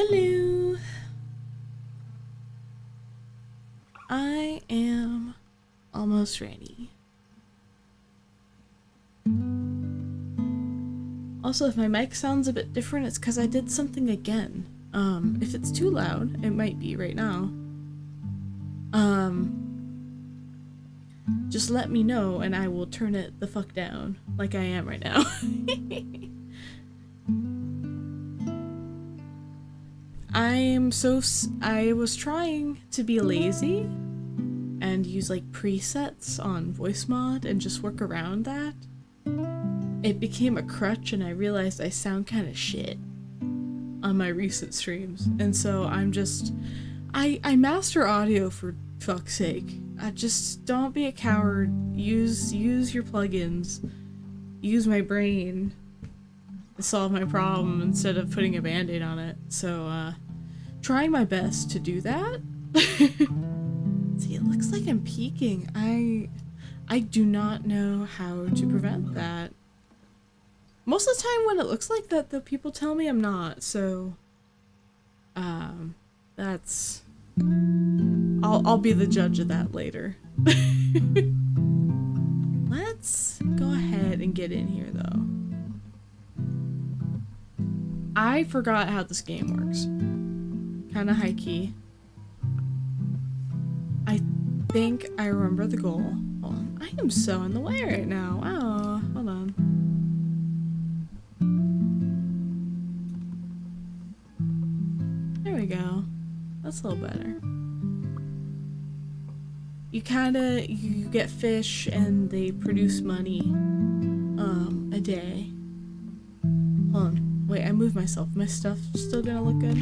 Hello! I am almost ready. Also, if my mic sounds a bit different, it's because I did something again. If it's too loud, it might be right now. Just let me know and I will turn it the fuck down, like I am right now. I was trying to be lazy and use like presets on voice mod and just work around that. It became a crutch and I realized I sound kind of shit on my recent streams. And so I master audio for fuck's sake. Just don't be a coward. Use your plugins. Use my brain to solve my problem instead of putting a band-aid on it. So, trying my best to do that. See, it looks like I'm peeking. I do not know how to prevent that. Most of the time when it looks like that, the people tell me I'm not, so that's I'll be the judge of that later. Let's go ahead and get in here though. I forgot how this game works. Kinda high key. I think I remember the goal. Hold on. I am so in the way right now. Wow. Hold on. There we go. That's a little better. You get fish and they produce money a day. Hold on. Wait, I moved myself. My stuff still gonna look good?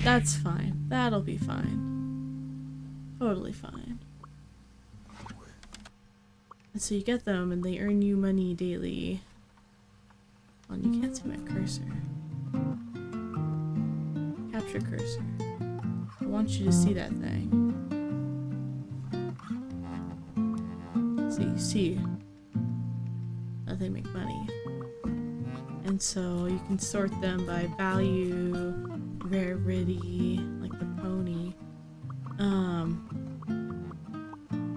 That's fine. That'll be fine. Totally fine. And so you get them and they earn you money daily. Hold on, you can't see my cursor. Capture cursor. I want you to see that thing. So you see that they make money. And so you can sort them by value, rarity, like the pony.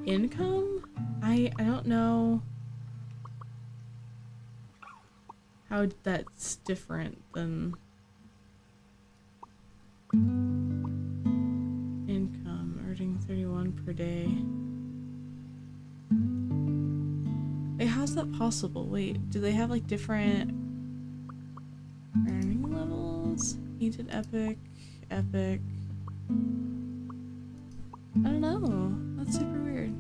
Income? I don't know how that's different than income, earning 31 per day. Wait, how's that possible? Wait, do they have like different earning levels? Painted epic, epic. I don't know. That's super weird.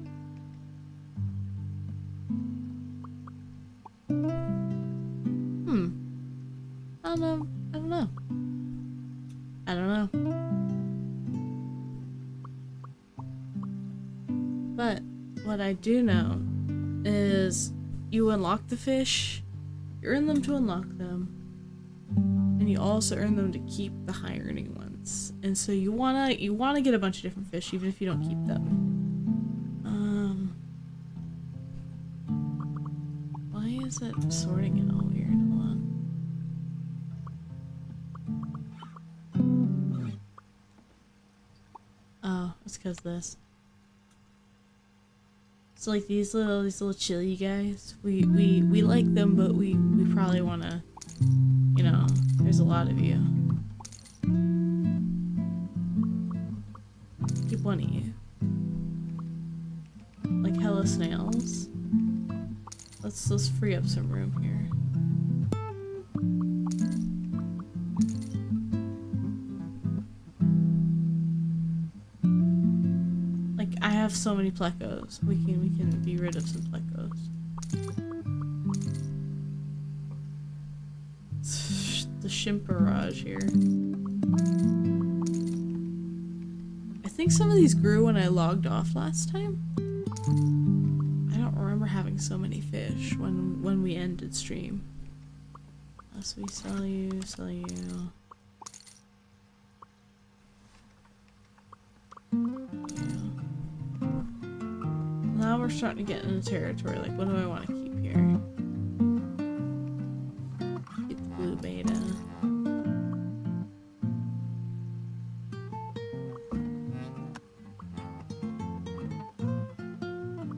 I don't know. I don't know. But what I do know is you unlock the fish, you earn them to unlock them, and you also earn them to keep the high earning ones. And so you wanna get a bunch of different fish even if you don't keep them. Why is it sorting it all weird? Hold on. Oh, it's because this. So like these little chili guys, we like them, but we probably wanna, you know, there's a lot of you. Keep one of you. Like hella snails. Let's free up some room here. Like I have so many plecos. We can be rid of some plecos. The shimp barrage here. I think some of these grew when I logged off last time. I don't remember having so many fish when we ended stream. So we sell you. Now we're starting to get into territory. Like, what do I want to keep here? Keep the blue beta.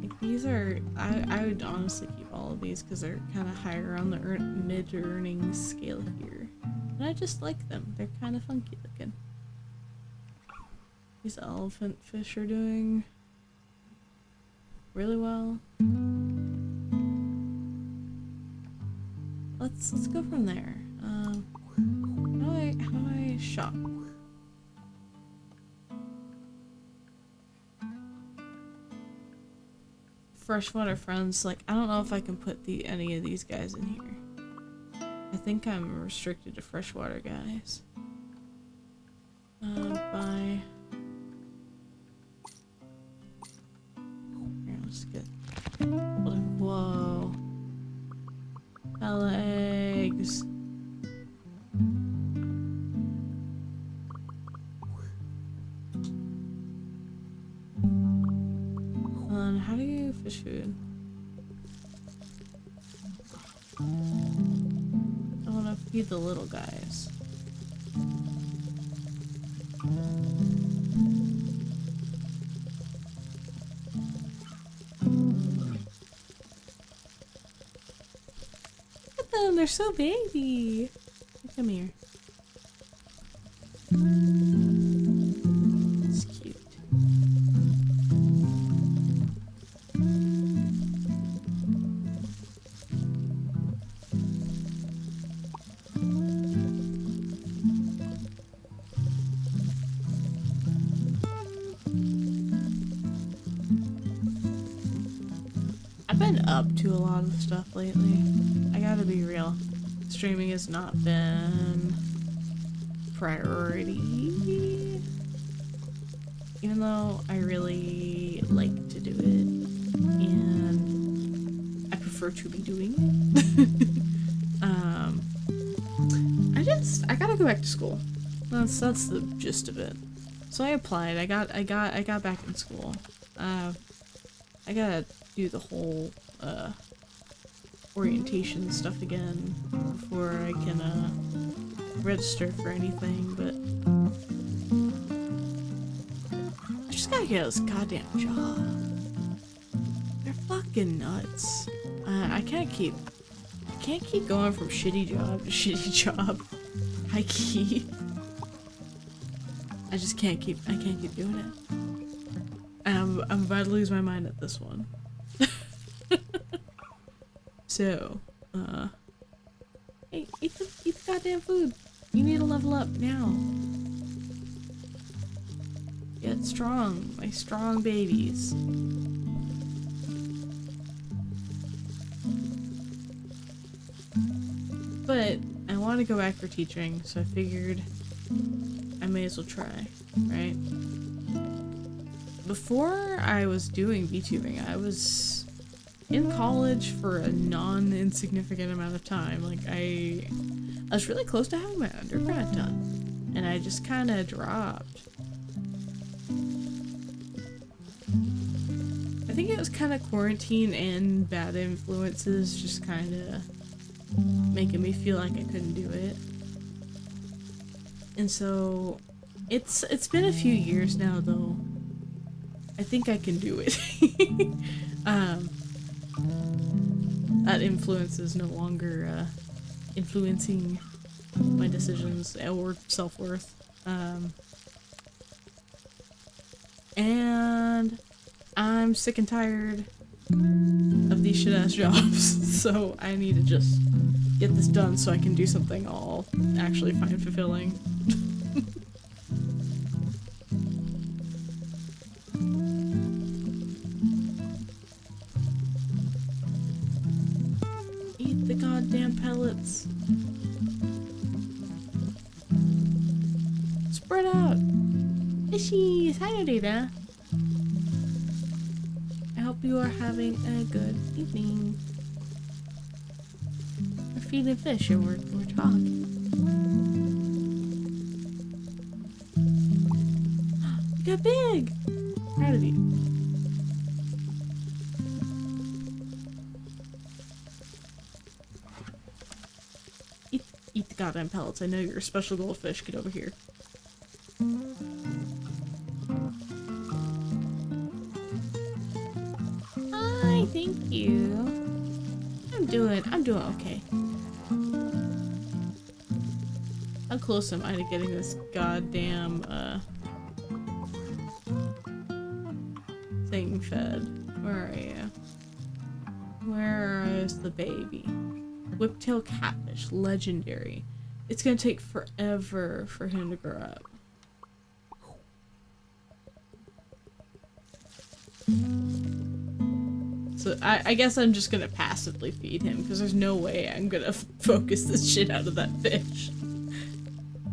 Like, these are... I would honestly keep all of these because they're kind of higher on the mid-earnings scale here. And I just like them. They're kind of funky looking. These elephant fish are doing really well. Let's go from there. How do I shop? Freshwater friends, like I don't know if I can put any of these guys in here. I think I'm restricted to freshwater guys. Bye. Here, let's get. Whoa. Hella eggs. How do you fish food? I want to feed the little guys. Look at them, they're so baby. Come here. It's cute. I've been up to a lot of stuff lately. I gotta be real. Streaming has not been priority. Even though I really like to do it. And I prefer to be doing it. I gotta go back to school. That's the gist of it. So I applied. I got back in school. I gotta do the whole orientation stuff again before I can register for anything, but I just gotta get this goddamn job. They're fucking nuts. I can't keep going from shitty job to shitty job. I just can't keep doing it. And I'm about to lose my mind at this one. So, hey, eat the goddamn food. You need to level up now. Get strong, my strong babies. But I want to go back for teaching, so I figured I may as well try, right? before I was doing VTubing, I was in college for a non-insignificant amount of time. Like, I was really close to having my undergrad done, and I just kind of dropped. I think it was kind of quarantine and bad influences just kind of making me feel like I couldn't do it. And so it's been a few years now, though. I think I can do it. That influence is no longer influencing my decisions or self-worth. And I'm sick and tired of these shit-ass jobs, so I need to just get this done so I can do something I'll actually find fulfilling. Eat the goddamn pellets. Spread out. Fishies, hi Data. I hope you are having a good evening. We're feeding fish and we're talking. You got big! Proud of you. Eat the goddamn pellets. I know you're a special goldfish. Get over here. Hi, thank you. I'm doing okay. How close am I to getting this goddamn, thing fed? Where are you? Where is the baby? Whiptail catfish, legendary. It's gonna take forever for him to grow up. So I guess I'm just gonna passively feed him because there's no way I'm gonna focus this shit out of that fish.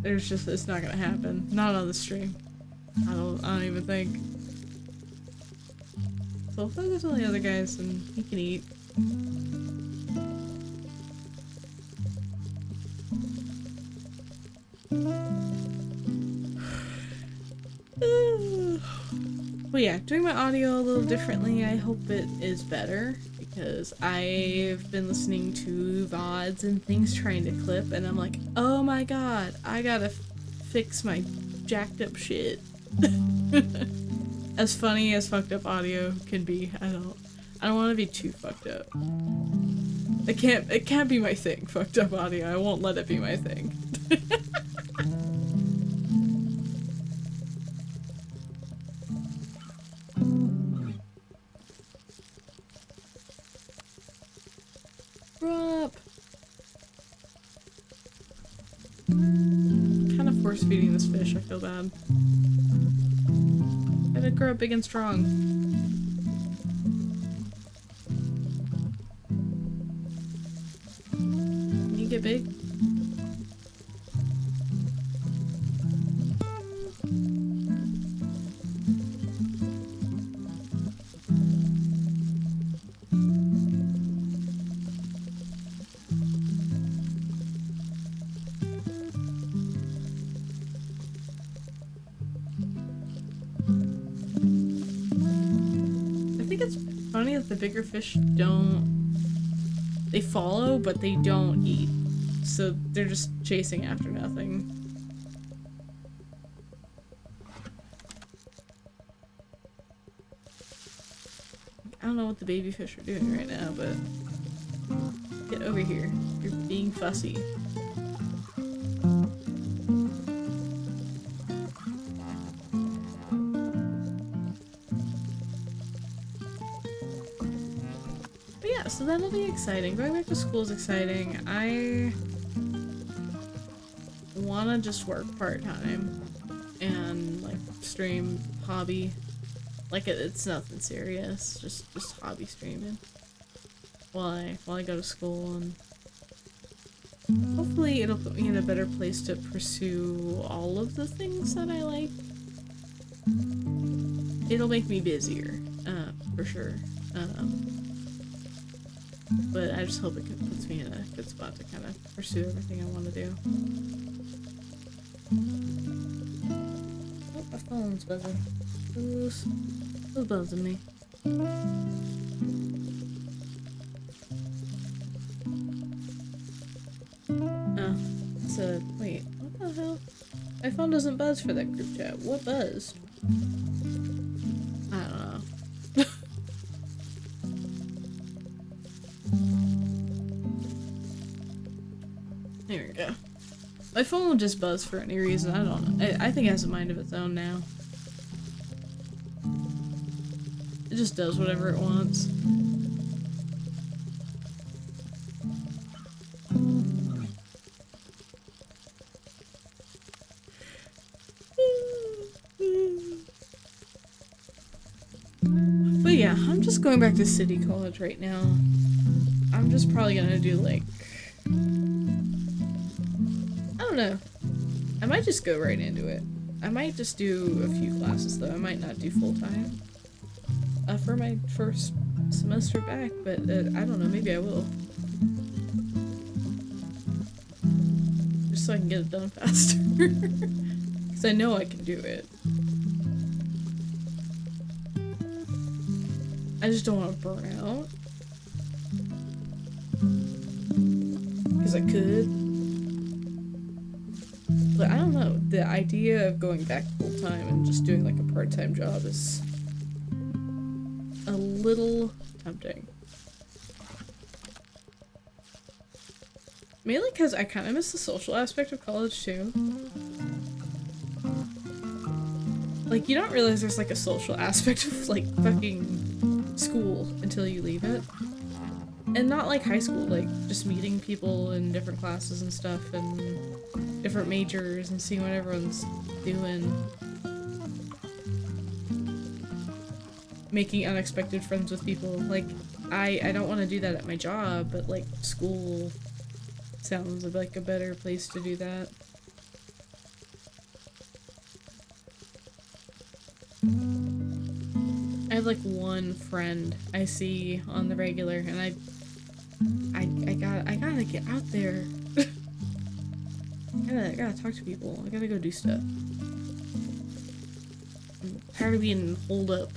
It's not gonna happen. Not on the stream. I don't even think. So I'll focus on the other guys and he can eat. Well, yeah, doing my audio a little differently. I hope it is better because I've been listening to VODs and things trying to clip, and I'm like, oh my god, I gotta fix my jacked up shit. As funny as fucked up audio can be, I don't want to be too fucked up. It can't be my thing, fucked up audio. I won't let it be my thing. Grow up. I'm kind of force feeding this fish, I feel bad. Gotta grow up big and strong. Can you get big? Funny that the bigger fish they follow, but they don't eat. So they're just chasing after nothing. I don't know what the baby fish are doing right now, but get over here. You're being fussy. So that'll be exciting. Going back to school is exciting. I wanna just work part-time and like stream hobby. Like it's nothing serious. Just hobby streaming while I go to school, and hopefully it'll put me in a better place to pursue all of the things that I like. it'll make me busier, for sure. But I just hope it puts me in a good spot to kind of pursue everything I want to do. Oh, my phone's buzzing. Who's buzzing me? Oh, so wait, what the hell? My phone doesn't buzz for that group chat. What buzzed? I don't know. There we go. My phone will just buzz for any reason. I don't know. I think it has a mind of its own now. It just does whatever it wants. But yeah, I'm just going back to City College right now. I'm just probably gonna do like... I don't know. I might just go right into it. I might just do a few classes though. I might not do full-time. For my first semester back, but I don't know, maybe I will. Just so I can get it done faster. Because I know I can do it. I just don't want to burn out. Because I could. But I don't know, the idea of going back full-time and just doing like a part-time job is a little tempting. Mainly because I kind of miss the social aspect of college too. Like, you don't realize there's like a social aspect of like fucking school until you leave it. And not like high school, like just meeting people in different classes and stuff and different majors and seeing what everyone's doing. Making unexpected friends with people. Like, I don't want to do that at my job, but like school sounds like a better place to do that. I have like one friend I see on the regular, and I gotta get out there. I gotta talk to people. I gotta go do stuff. I'm tired of being holed up.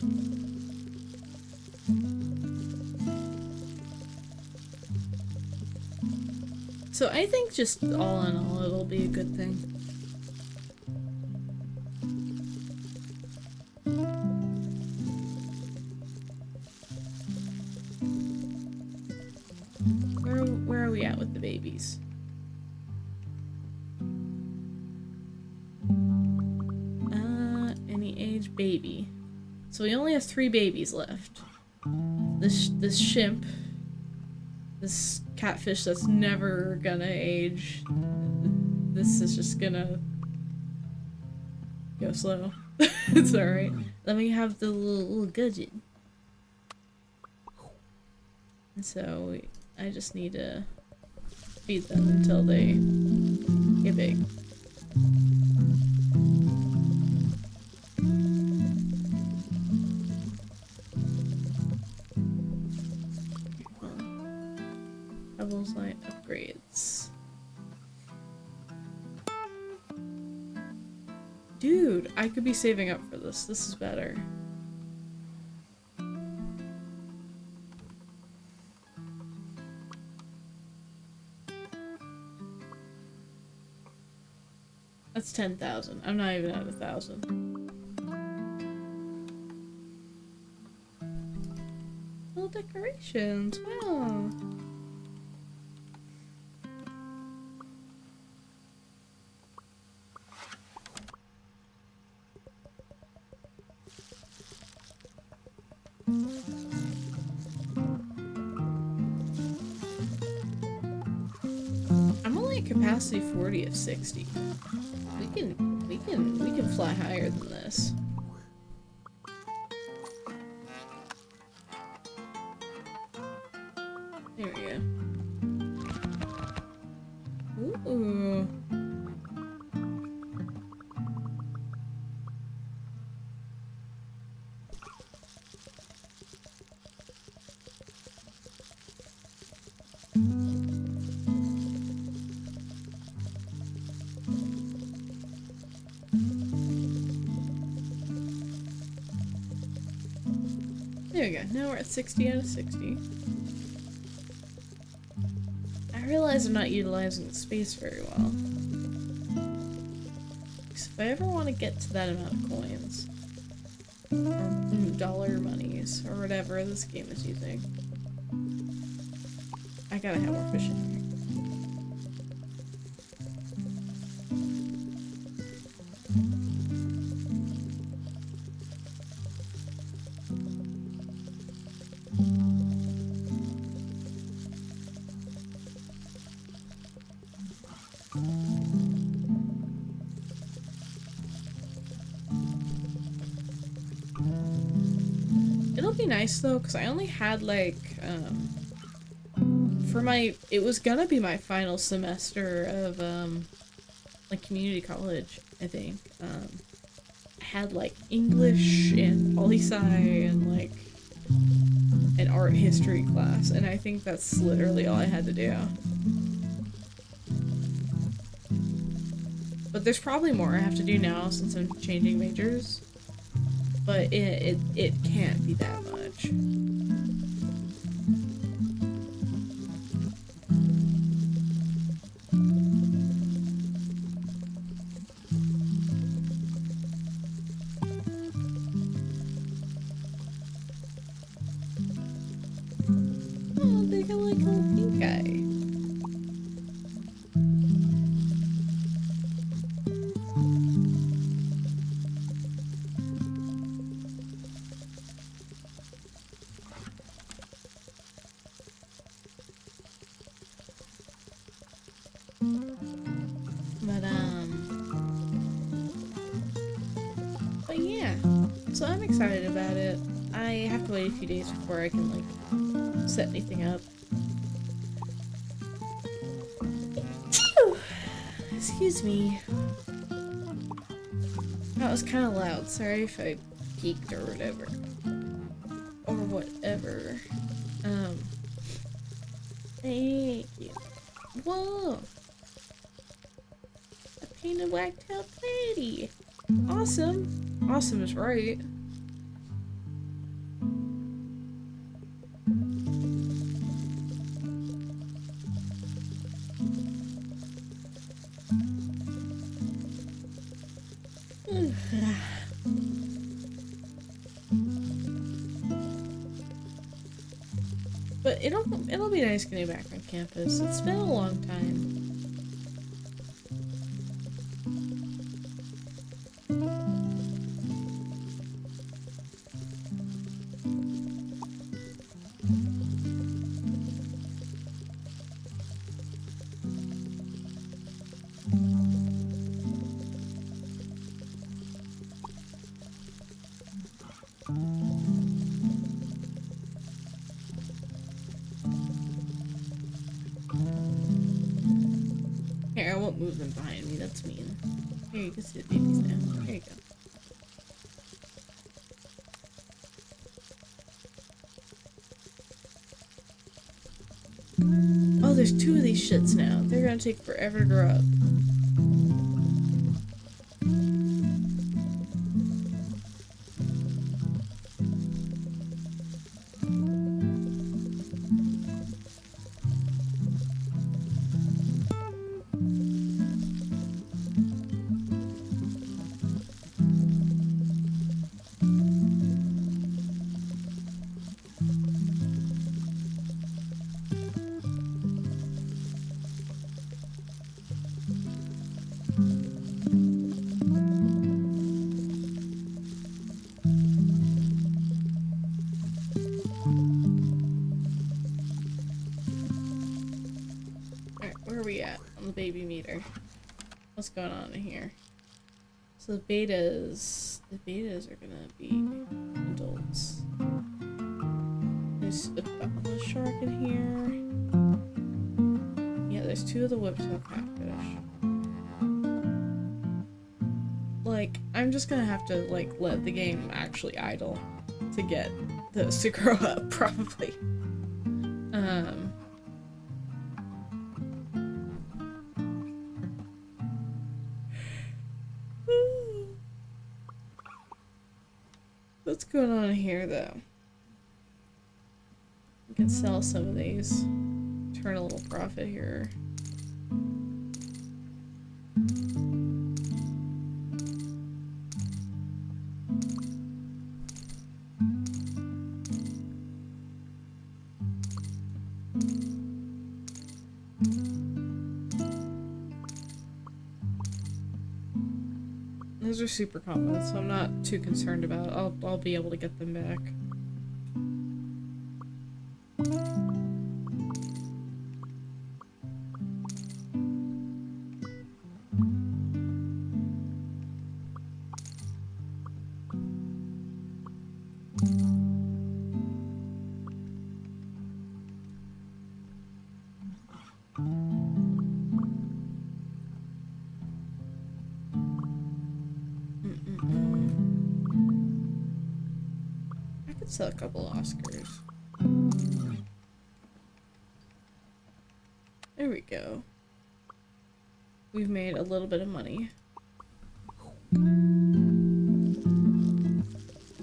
So I think just all in all, it'll be a good thing. Where are we at with the babies? Any age baby. So we only have 3 babies left. This shimp, this catfish that's never gonna age. This is just gonna go slow. It's alright. Let me have the little gudgeon. And so I just need to feed them until they get big. Levels light upgrades. Dude, I could be saving up for this. This is better. That's 10,000. I'm not even at 1,000. Little decorations. Wow. I'm only at capacity 40 of 60. We can fly higher than this. There we go. Ooh. There we go. Now we're at 60 out of 60. I realize I'm not utilizing the space very well. Because if I ever want to get to that amount of coins, or dollar monies, or whatever this game is using, I gotta have more fish in here. It'll be nice though, because I only had like, for my, it was gonna be my final semester of, like community college, I think. I had like English and poli-sci and like an art history class, and I think that's literally all I had to do. But there's probably more I have to do now since I'm changing majors. But it can't be that much. Oh, they got like a little pink guy. But yeah, so I'm excited about it. I have to wait a few days before I can like set anything up. Excuse me. That was kind of loud. Sorry if I peeked or whatever. Or whatever. Thank you. Whoa! A painted wagtail lady. Awesome. Awesome is right. But it'll be nice getting back on campus. It's been a long time. Here, I won't move them behind me, that's mean. Here, you can see the babies now. There you go. Oh, there's two of these shits now. They're gonna take forever to grow up. Where are we at on the baby meter? What's going on in here? So the betas are gonna be adults. There's a bella shark in here. Yeah, there's two of the whiptail catfish. Like, I'm just gonna have to, like, let the game actually idle to get those to grow up, probably. What's going on here, though? can sell some of these. Turn a little profit here. Those are super common, so I'm not too concerned about it. I'll be able to get them back. I could sell a couple Oscars. There we go. We've made a little bit of money.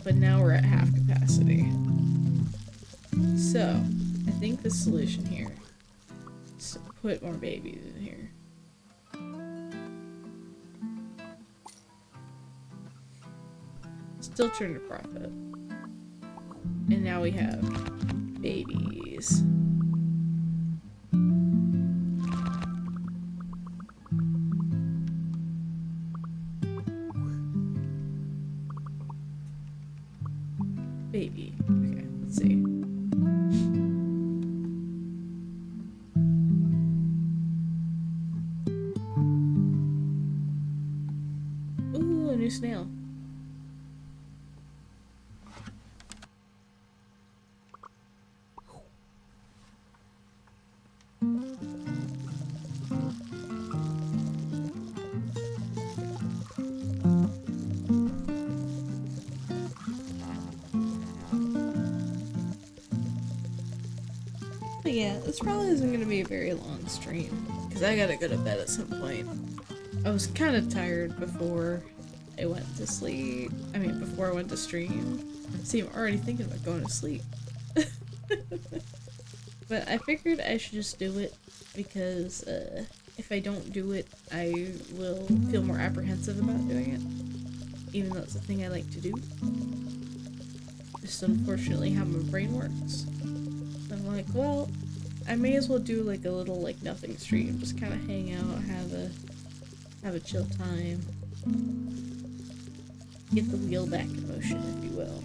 But now we're at half capacity. So, I think the solution here is to put more babies in here. Still turn a profit. And now we have babies. Baby. Okay, let's see. Ooh, a new snail. But yeah, this probably isn't going to be a very long stream, because I gotta go to bed at some point. I was kind of tired before I went to sleep. I mean, before I went to stream. See, I'm already thinking about going to sleep. But I figured I should just do it, because if I don't do it, I will feel more apprehensive about doing it. Even though it's a thing I like to do. Just unfortunately how my brain works. I'm like, well, I may as well do like a little like nothing stream, just kind of hang out, have a chill time, get the wheel back in motion, if you will.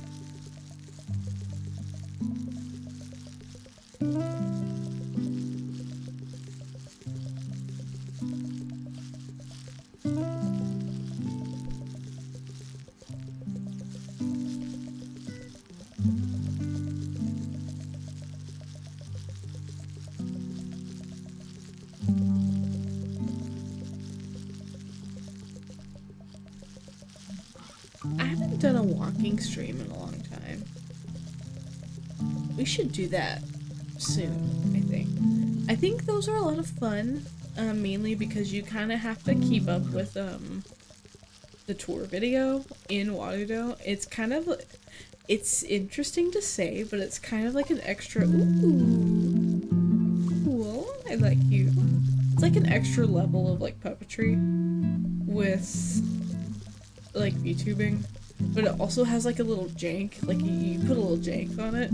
I haven't done a walking stream in a long time. We should do that soon, I think. I think those are a lot of fun, mainly because you kind of have to keep up with the tour video in Waterdo. It's kind of, it's interesting to say, but it's kind of like an extra, ooh, cool, I like you. It's like an extra level of like puppetry with like VTubing, but it also has like a little jank, like you put a little jank on it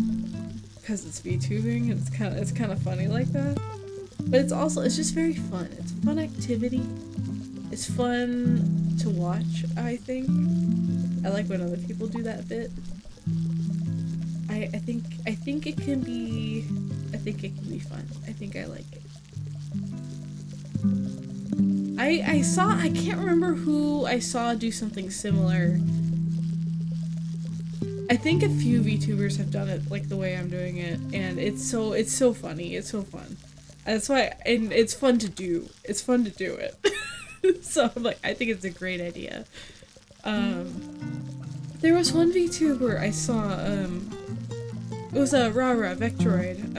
because it's VTubing, and it's kind of funny like that. But it's just very fun. It's a fun activity. It's fun to watch, I think. I like when other people do that bit. I think it can be fun. I think I like it. I can't remember who I saw do something similar. I think a few VTubers have done it like the way I'm doing it, and it's so funny. It's so fun. That's why, and it's fun to do. It's fun to do it. So I'm like, I think it's a great idea. There was one VTuber I saw, it was a Rara Vectoroid.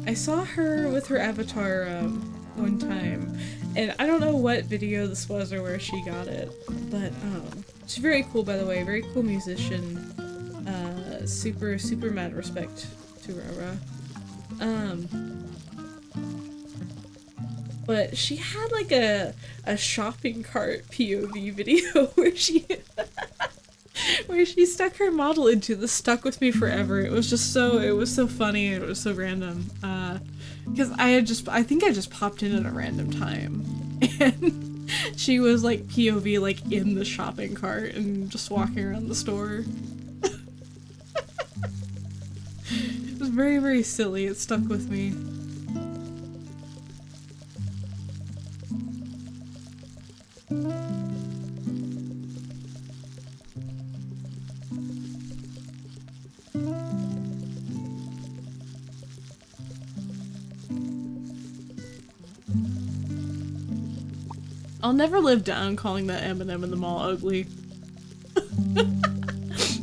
I saw her with her avatar one time, and I don't know what video this was or where she got it, but she's very cool, by the way, very cool musician. Super mad respect VTUBER. But she had like a shopping cart POV video where she where she stuck her model into the stuck with me forever. It was so funny and it was so random. Because I think I just popped in at a random time. And she was like POV like in the shopping cart and just walking around the store. It was very, very silly. It stuck with me. I'll never live down calling that M&M in the mall ugly.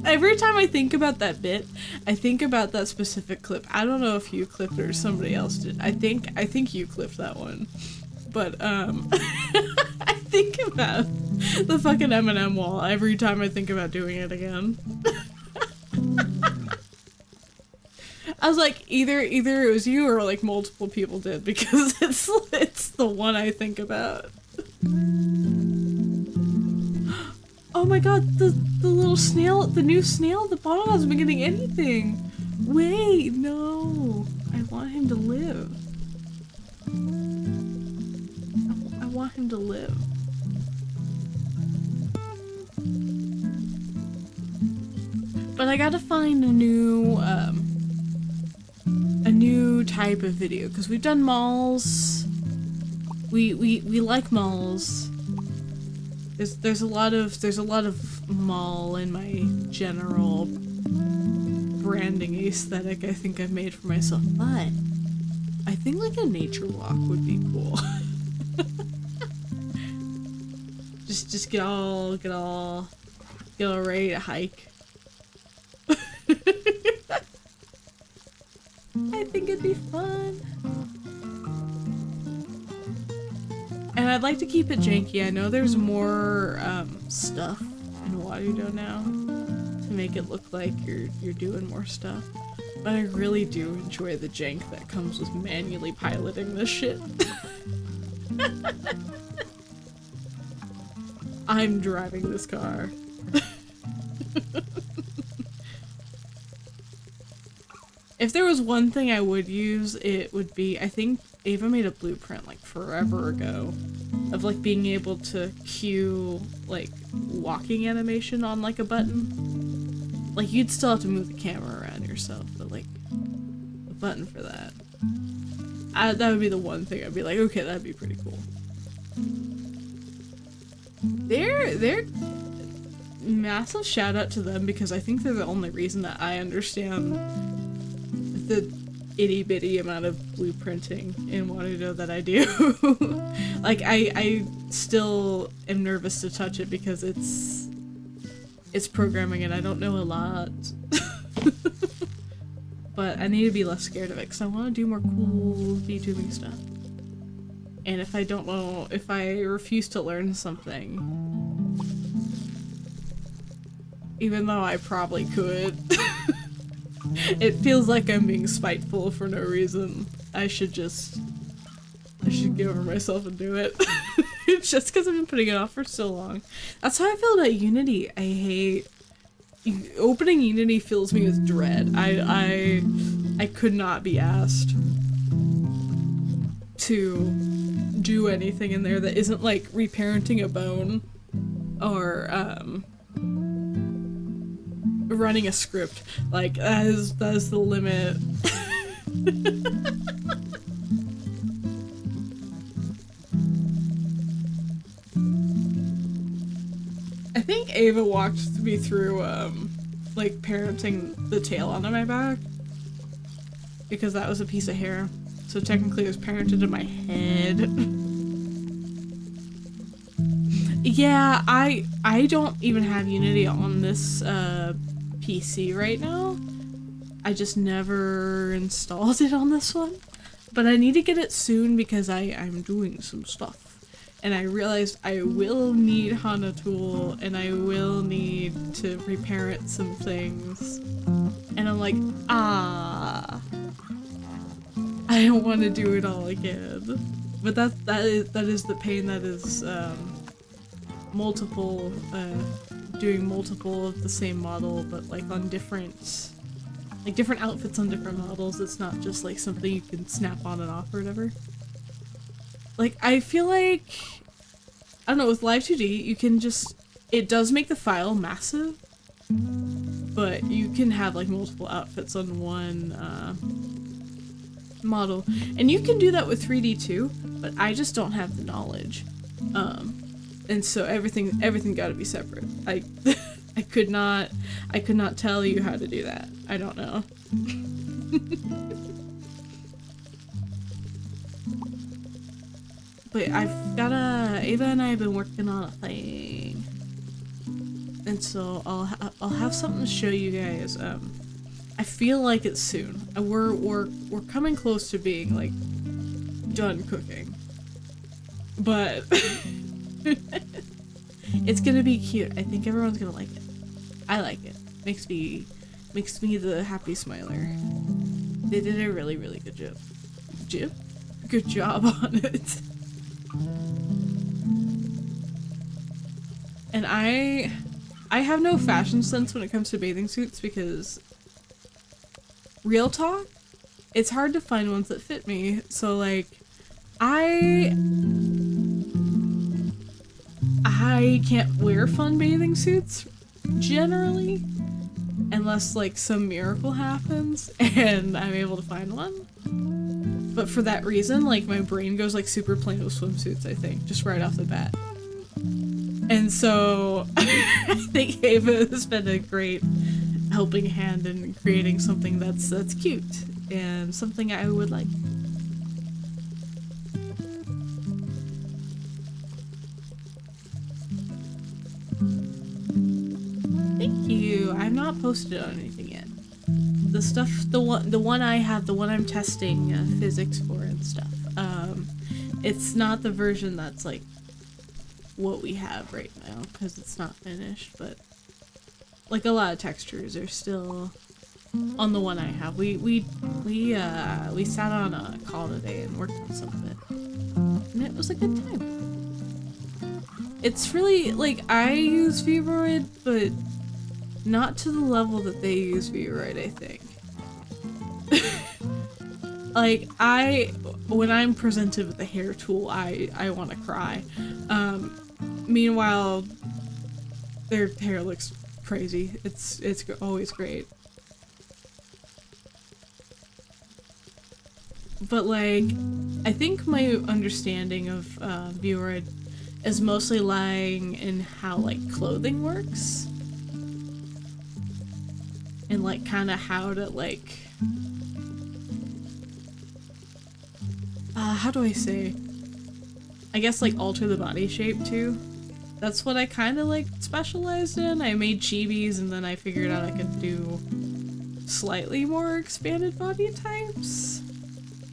Every time I think about that bit, I think about that specific clip. I don't know if you clipped it or somebody else did. I think you clipped that one. But I think about the fucking M&M wall every time I think about doing it again. I was like, either it was you or like multiple people did, because it's the one I think about. Oh my god, the little snail, the new snail at the bottom hasn't been getting anything. Wait, no. I want him to live. I want him to live. But I gotta find a new type of video, because we've done malls. We like malls. There's a lot of mall in my general branding aesthetic I think I've made for myself, but I think like a nature walk would be cool. just get all ready to hike. I think it'd be fun. And I'd like to keep it janky. I know there's more stuff in Waludo now to make it look like you're doing more stuff. But I really do enjoy the jank that comes with manually piloting this shit. I'm driving this car. If there was one thing I would use, it would be, I think Ava made a blueprint like forever ago of like being able to cue like walking animation on like a button. Like you'd still have to move the camera around yourself, but like a button for that. That would be the one thing I'd be like, okay, that'd be pretty cool. They're massive shout out to them, because I think they're the only reason that I understand the itty bitty amount of blueprinting in Waludo that I do. Like I still am nervous to touch it because it's programming and I don't know a lot. But I need to be less scared of it because I want to do more cool VTubing stuff. And if I refuse to learn something, even though I probably could, it feels like I'm being spiteful for no reason. I should get over myself and do it. It's just because I've been putting it off for so long. That's how I feel about Unity. I hate opening Unity. Fills me with dread. I could not be asked to do anything in there that isn't like reparenting a bone or running a script. Like that is the limit. I think Ava walked me through like parenting the tail onto my back, because that was a piece of hair. So technically it was parented in my head. Yeah, I don't even have Unity on this PC right now. I just never installed it on this one. But I need to get it soon because I'm doing some stuff. And I realized I will need Hana Tool and I will need to reparent some things. And I'm like, ah. I don't want to do it all again. But that is the pain that is multiple doing multiple of the same model, but like on different outfits on different models. It's not just like something you can snap on and off or whatever. Like I feel like, I don't know, with Live 2D you can just, it does make the file massive, but you can have like multiple outfits on one model, and you can do that with 3D too, but I just don't have the knowledge, and so everything got to be separate. I could not tell you how to do that. I don't know. But Ava and I have been working on a thing, and so I'll have something to show you guys. I feel like it's soon. We're coming close to being like done cooking, but it's gonna be cute. I think everyone's gonna like it. I like it. Makes me the happy smiler. They did a really good job. Good job on it. And I have no fashion sense when it comes to bathing suits, because real talk, it's hard to find ones that fit me. So like I can't wear fun bathing suits generally unless like some miracle happens and I'm able to find one. But for that reason, like my brain goes like super plain with swimsuits, I think, just right off the bat. And so I think Ava has been a great helping hand in creating something that's cute and something I would like. Thank you. I've not posted on anything yet. The stuff, the one I have, the one I'm testing physics for and stuff. It's not the version that's like what we have right now because it's not finished, but like a lot of textures are still on the one I have. We sat on a call today and worked on some of it, and it was a good time. It's really like, I use VTUBER, but not to the level that they use VTUBER, I think. Like when I'm presented with a hair tool, I want to cry. Meanwhile, their hair looks crazy. It's always great. But like, I think my understanding of VTUBER is mostly lying in how like clothing works, and like kind of how to like, how do I say? I guess like alter the body shape too. That's what I kind of like specialized in. I made chibis and then I figured out I could do slightly more expanded body types.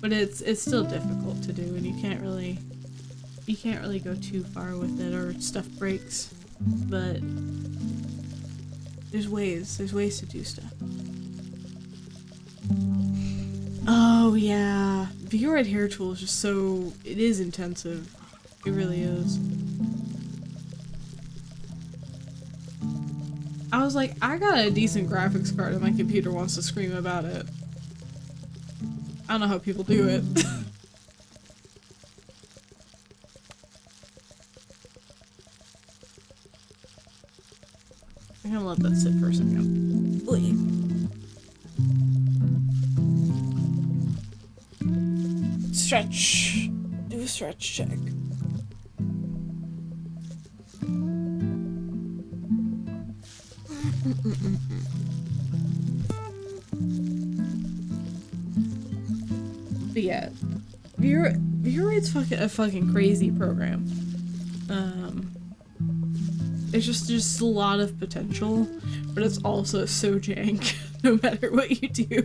But it's still difficult to do, and you can't really go too far with it or stuff breaks. But there's ways to do stuff. Oh yeah, VTUBER hair tool is just so, it is intensive. It really is. I was like, I got a decent graphics card and my computer wants to scream about it. I don't know how people do it. I'm gonna let that sit for a second. Oy. Stretch. Do a stretch check. But yeah, VTUBER a fucking crazy program. It's just a lot of potential, but it's also so jank no matter what you do.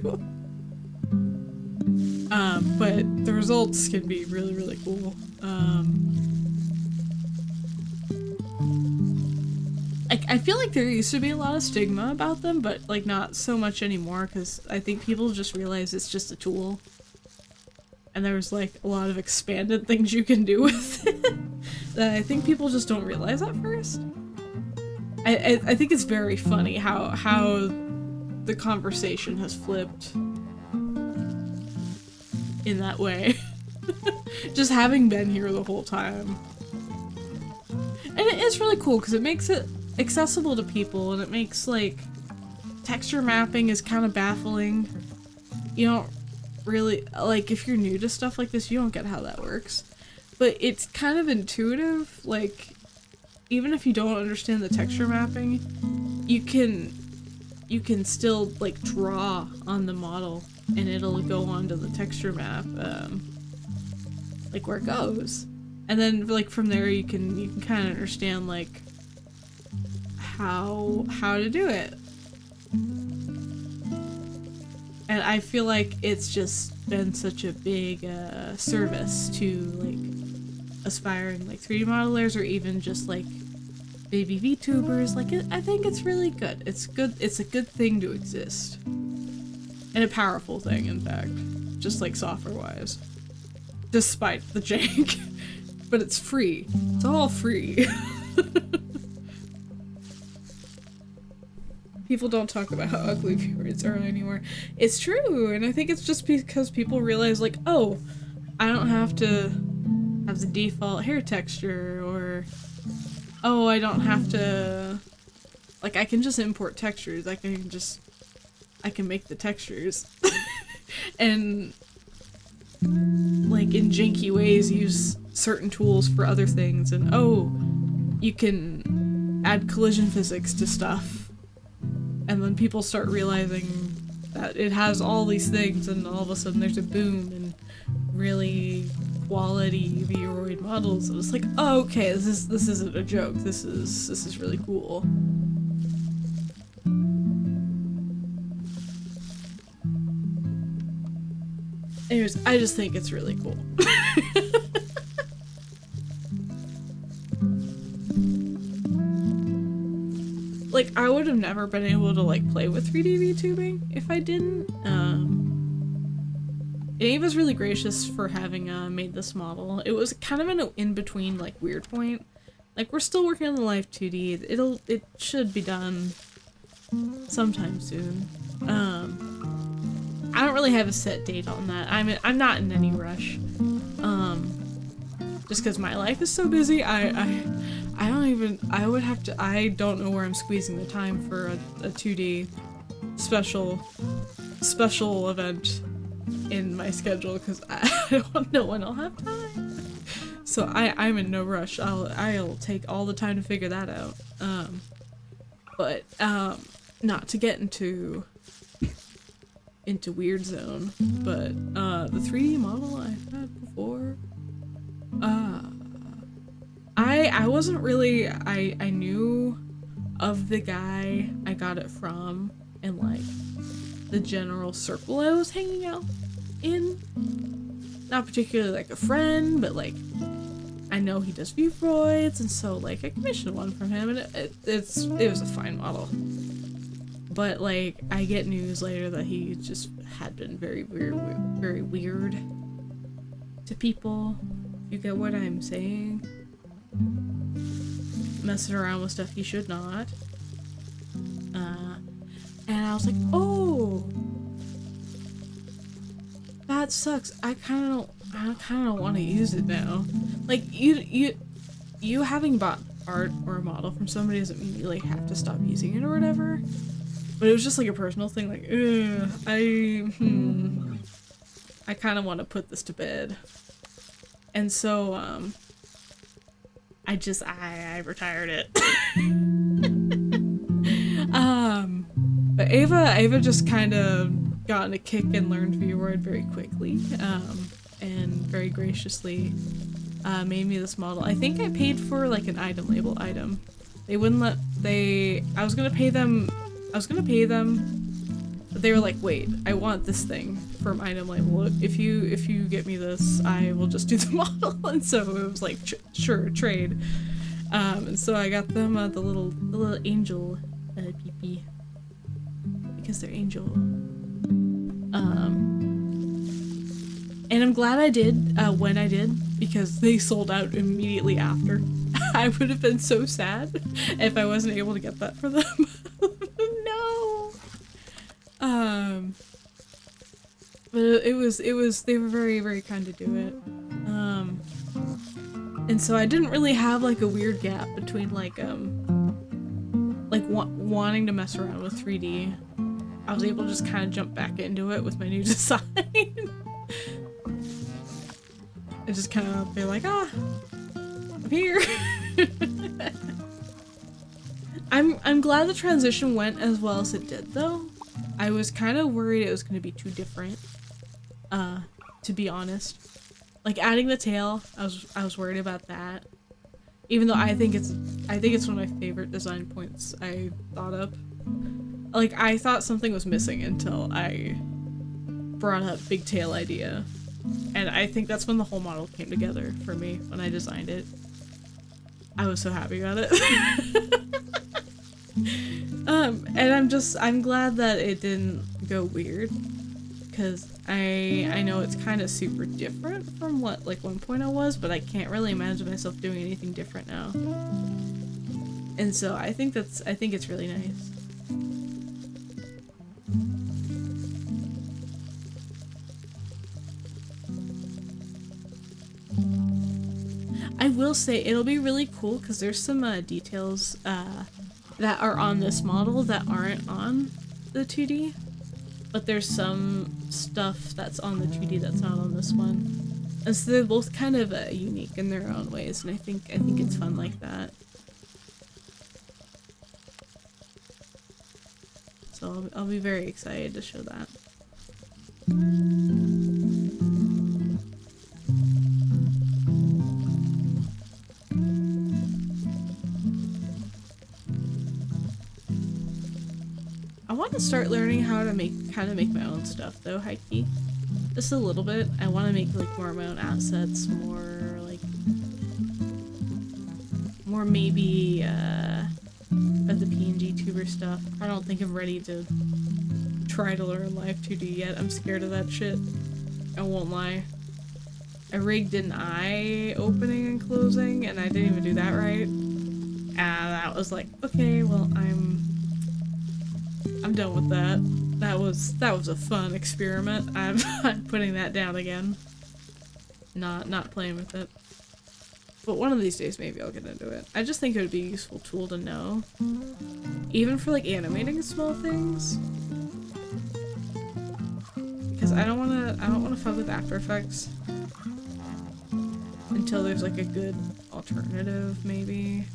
But the results can be really cool. I feel like there used to be a lot of stigma about them, but like not so much anymore, because I think people just realize it's just a tool. and there's like a lot of expanded things you can do with it that I think people just don't realize at first. I think it's very funny how the conversation has flipped in that way. Just having been here the whole time. And it is really cool because it makes it accessible to people, and it makes like texture mapping is kind of baffling. You don't really, like, if you're new to stuff like this, you don't get how that works. But it's kind of intuitive, like, even if you don't understand the texture mapping, you can still like draw on the model and it'll go onto the texture map, like where it goes. And then like from there you can kind of understand like how to do it. And I feel like it's just been such a big service to like aspiring like 3D modelers, or even just like baby VTubers. Like I think it's really good. It's good. It's a good thing to exist, and a powerful thing, in fact, just like software wise, despite the jank. But it's free. It's all free. People don't talk about how ugly viewers are anymore. It's true, and I think it's just because people realize like, oh, I don't have to have the default hair texture, or oh, I don't have to, like, I can just import textures. I can make the textures. And like in janky ways use certain tools for other things, and oh, you can add collision physics to stuff. And then people start realizing that it has all these things, and all of a sudden there's a boom in really quality Vroid models. It was like, oh, okay, this isn't a joke. This is really cool. Anyways, I just think it's really cool. Like, I would have never been able to like play with 3D VTubing if I didn't. Ava's really gracious for having made this model. It was kind of an in-between like weird point. Like, we're still working on the live 2D. It should be done sometime soon. I don't really have a set date on that. I'm not in any rush. Just because my life is so busy, I don't know where I'm squeezing the time for a 2D special event in my schedule, because I don't know when I'll have time. So I'm in no rush. I'll take all the time to figure that out. But not to get into weird zone, but the 3D model I've had before, I wasn't really, I knew of the guy I got it from, and like the general circle I was hanging out in. Not particularly like a friend, but like I know he does Vroids, and so like I commissioned one from him, and it was a fine model. But like I get news later that he just had been very weird to people. You get what I'm saying? Messing around with stuff he should not. And I was like, oh, that sucks. I kind of don't want to use it now. Like you having bought art or a model from somebody doesn't mean you like have to stop using it or whatever. But it was just like a personal thing. Like, I kind of want to put this to bed. And so I retired it. But Ava just kind of got in a kick and learned Vroid very quickly, and very graciously made me this model. I think I paid for like an item label item. They wouldn't let, I was gonna pay them, but they were like, wait, I want this thing from item label. If you get me this, I will just do the model. And so it was like, sure, trade. And so I got them the little angel PP, because they're angel. And I'm glad I did when I did, because they sold out immediately after. I would have been so sad if I wasn't able to get that for them. No. But it was they were very, very kind to do it. And so I didn't really have like a weird gap between like wanting to mess around with 3D. I was able to just kind of jump back into it with my new design. And just kind of be like, ah, I'm here. I'm glad the transition went as well as it did though. I was kind of worried it was going to be too different, to be honest. Like adding the tail, I was worried about that. Even though I think it's one of my favorite design points I thought of. Like I thought something was missing until I brought up big tail idea. And I think that's when the whole model came together for me when I designed it. I was so happy about it. And I'm glad that it didn't go weird, because I know it's kind of super different from what like 1.0 was, but I can't really imagine myself doing anything different now. And so I think it's really nice. I will say it'll be really cool because there's some details that are on this model that aren't on the 2D, but there's some stuff that's on the 2D that's not on this one, and so they're both kind of unique in their own ways, and I think it's fun like that. So I'll be very excited to show that. I want to start learning how to make my own stuff though, high-key. Just a little bit. I want to make like more of my own assets, more maybe of the PNG tuber stuff. I don't think I'm ready to try to learn live 2D yet. I'm scared of that shit. I won't lie. I rigged an eye opening and closing and I didn't even do that right. And that was like, okay, well I'm done with that. That was a fun experiment. I'm putting that down again. Not playing with it. But one of these days maybe I'll get into it. I just think it would be a useful tool to know. Even for like animating small things. Because I don't wanna fuck with After Effects until there's like a good alternative maybe.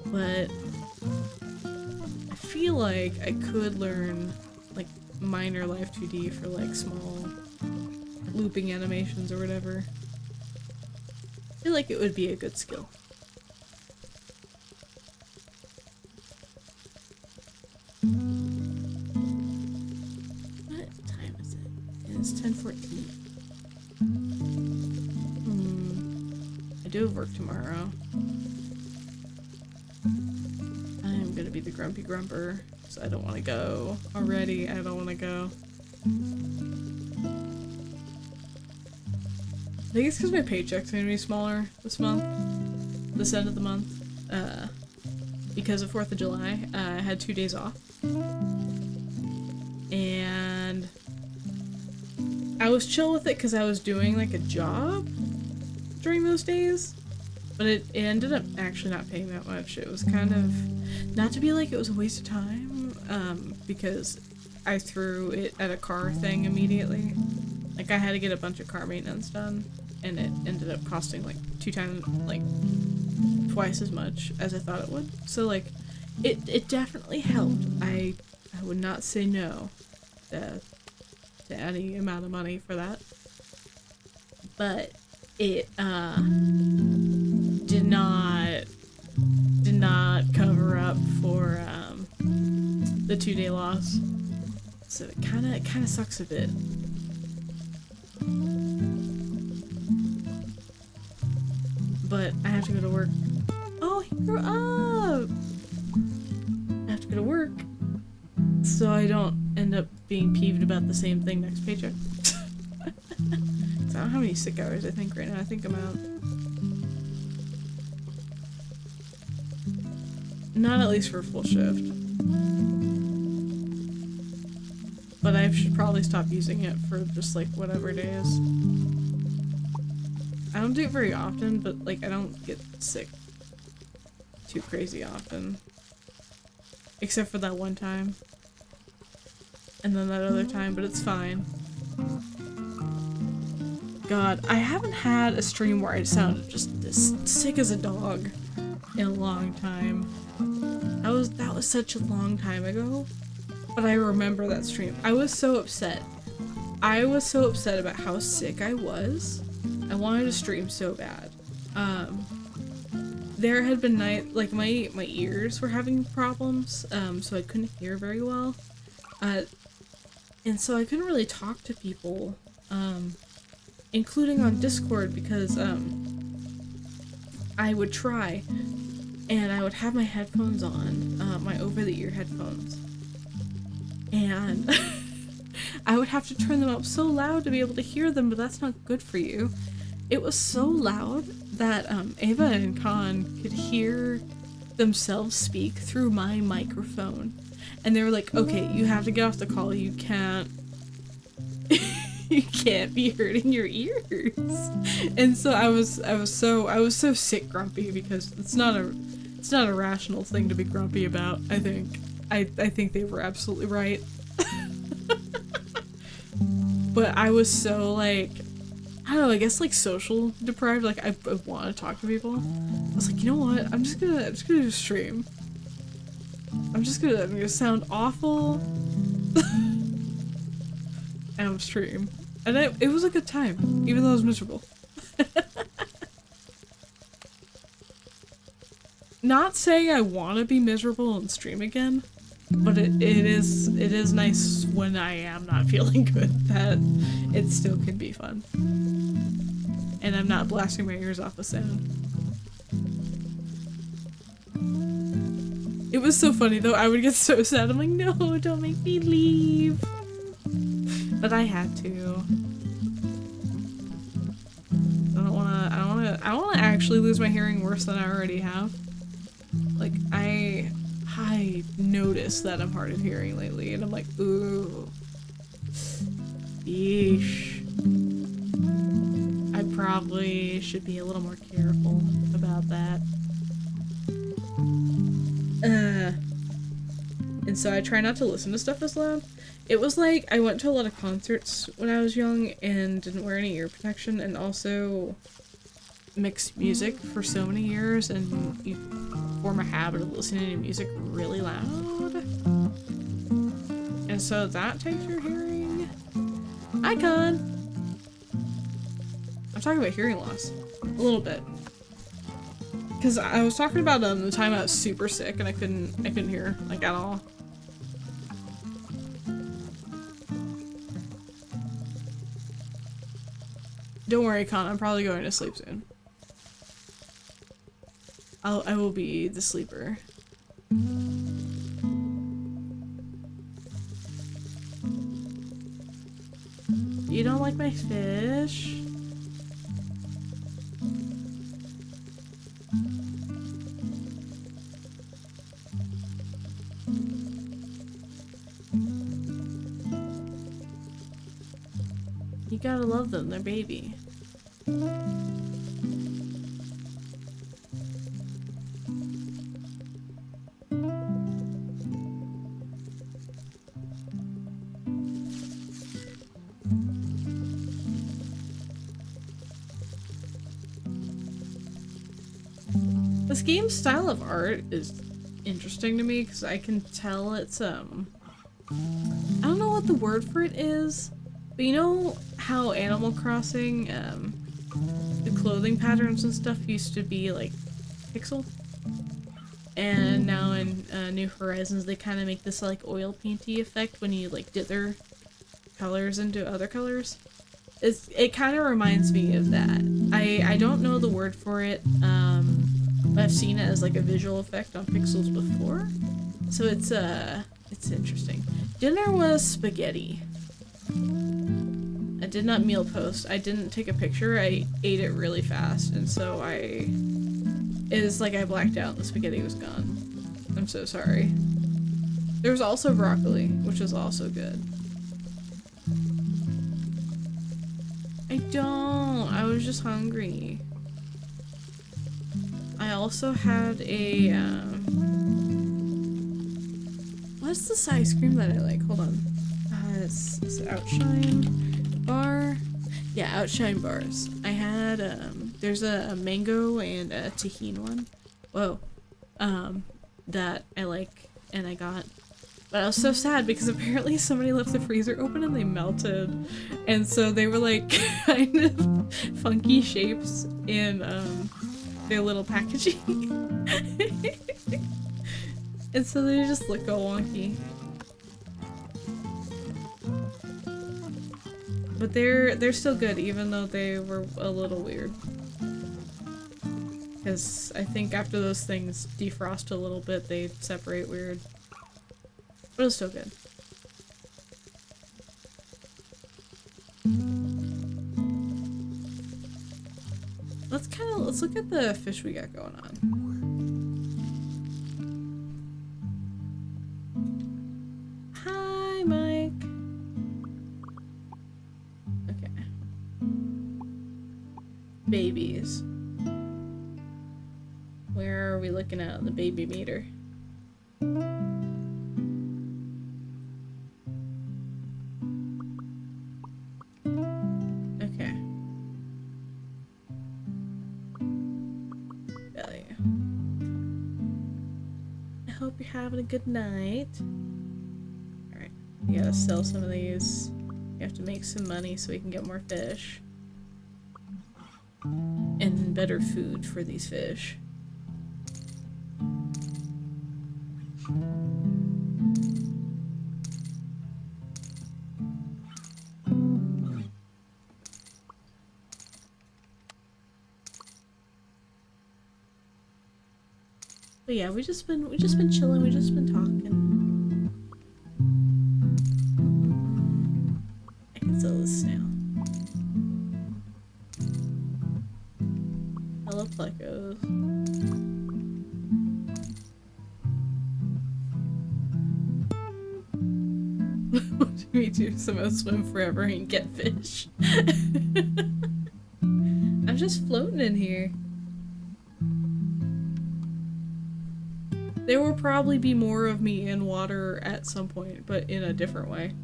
But I feel like I could learn like minor live 2D for like small looping animations or whatever. I feel like it would be a good skill. What time is it? It's 10:14. I do have work tomorrow. I'm gonna be the grumpy grumper, so I don't want to go. Already, I don't want to go. I think it's because my paycheck's gonna be smaller this month. This end of the month. Because of 4th of July, I had 2 days off. And I was chill with it because I was doing like a job during those days. But it ended up actually not paying that much. It was kind of, not to be like it was a waste of time, because I threw it at a car thing immediately. Like I had to get a bunch of car maintenance done, and it ended up costing like twice as much as I thought it would. So like, it definitely helped. I would not say no to any amount of money for that. But it did not cover up for the 2-day loss. So it kind of sucks a bit. But I have to go to work. Oh, he grew up! I have to go to work. so I don't end up being peeved about the same thing next paycheck. I don't have any sick hours, I think, right now. I think I'm out. Not at least for a full shift. But I should probably stop using it for just like whatever days. I don't do it very often, but like I don't get sick too crazy often. Except for that one time. And then that other time, but it's fine. God, I haven't had a stream where I sounded just this sick as a dog in a long time. That was such a long time ago. But I remember that stream. I was so upset. I was so upset about how sick I was. I wanted to stream so bad. There had been like my ears were having problems, so I couldn't hear very well. And so I couldn't really talk to people, including on Discord, because I would try and I would have my headphones on, my over-the-ear headphones. And I would have to turn them up so loud to be able to hear them, but that's not good for you. It was so loud that Ava and Khan could hear themselves speak through my microphone. And they were like, okay, you have to get off the call. You can't you can't be hurting your ears. And so I was so sick grumpy, because it's not a rational thing to be grumpy about, I think. I think they were absolutely right. But I was so like, I don't know, I guess like social deprived, like I want to talk to people. I was like, you know what, I'm just gonna do stream. I'm gonna sound awful. And I'm stream. And it was a good time, even though I was miserable. Not saying I want to be miserable and stream again, but it is nice when I am not feeling good that it still can be fun. And I'm not blasting my ears off with sound. It was so funny though, I would get so sad, I'm like, no, don't make me leave. But I had to. I don't wanna actually lose my hearing worse than I already have. Like, I noticed that I'm hard of hearing lately, and I'm like, ooh. Yeesh. I probably should be a little more careful about that. And so I try not to listen to stuff as loud. It was like, I went to a lot of concerts when I was young and didn't wear any ear protection, and also mixed music for so many years, and you form a habit of listening to music really loud. And so that takes your hearing. Icon! I'm talking about hearing loss. A little bit. Because I was talking about the time I was super sick and I couldn't hear, like, at all. Don't worry, Con, I'm probably going to sleep soon. I will be the sleeper. You don't like my fish? You gotta love them, they're baby. This game's style of art is interesting to me because I can tell it's I don't know what the word for it is, but you know how Animal Crossing the clothing patterns and stuff used to be like pixel, and now in New Horizons they kind of make this like oil painty effect when you like dither colors into other colors. It kind of reminds me of that. I don't know the word for it. But I've seen it as like a visual effect on pixels before. So it's It's interesting. Dinner was spaghetti. I did not meal post. I didn't take a picture. I ate it really fast, and so it is like I blacked out and the spaghetti was gone. I'm so sorry. There was also broccoli, which was also good. I don't. I was just hungry. I also had a, what's this ice cream that I like? Hold on. It's Outshine bar. Yeah, Outshine bars. I had, there's a mango and a tahini one. Whoa. That I like and I got. But I was so sad because apparently somebody left the freezer open and they melted. And so they were like kind of funky shapes in their little packaging. And so they just look all wonky. But they're still good even though they were a little weird. Because I think after those things defrost a little bit, they separate weird. But it's still good. Let's look at the fish we got going on. Hi, Mike. Okay. Babies. Where are we looking at on the baby meter? Okay. Value. I hope you're having a good night. Alright. We gotta sell some of these. We have to make some money so we can get more fish. And better food for these fish. But yeah, we just been chilling, we just been talking. I can sell this snail. Hello, Plecos. What do we do? Somehow swim forever and get fish. I'm just floating in here. There will probably be more of me in water at some point, but in a different way.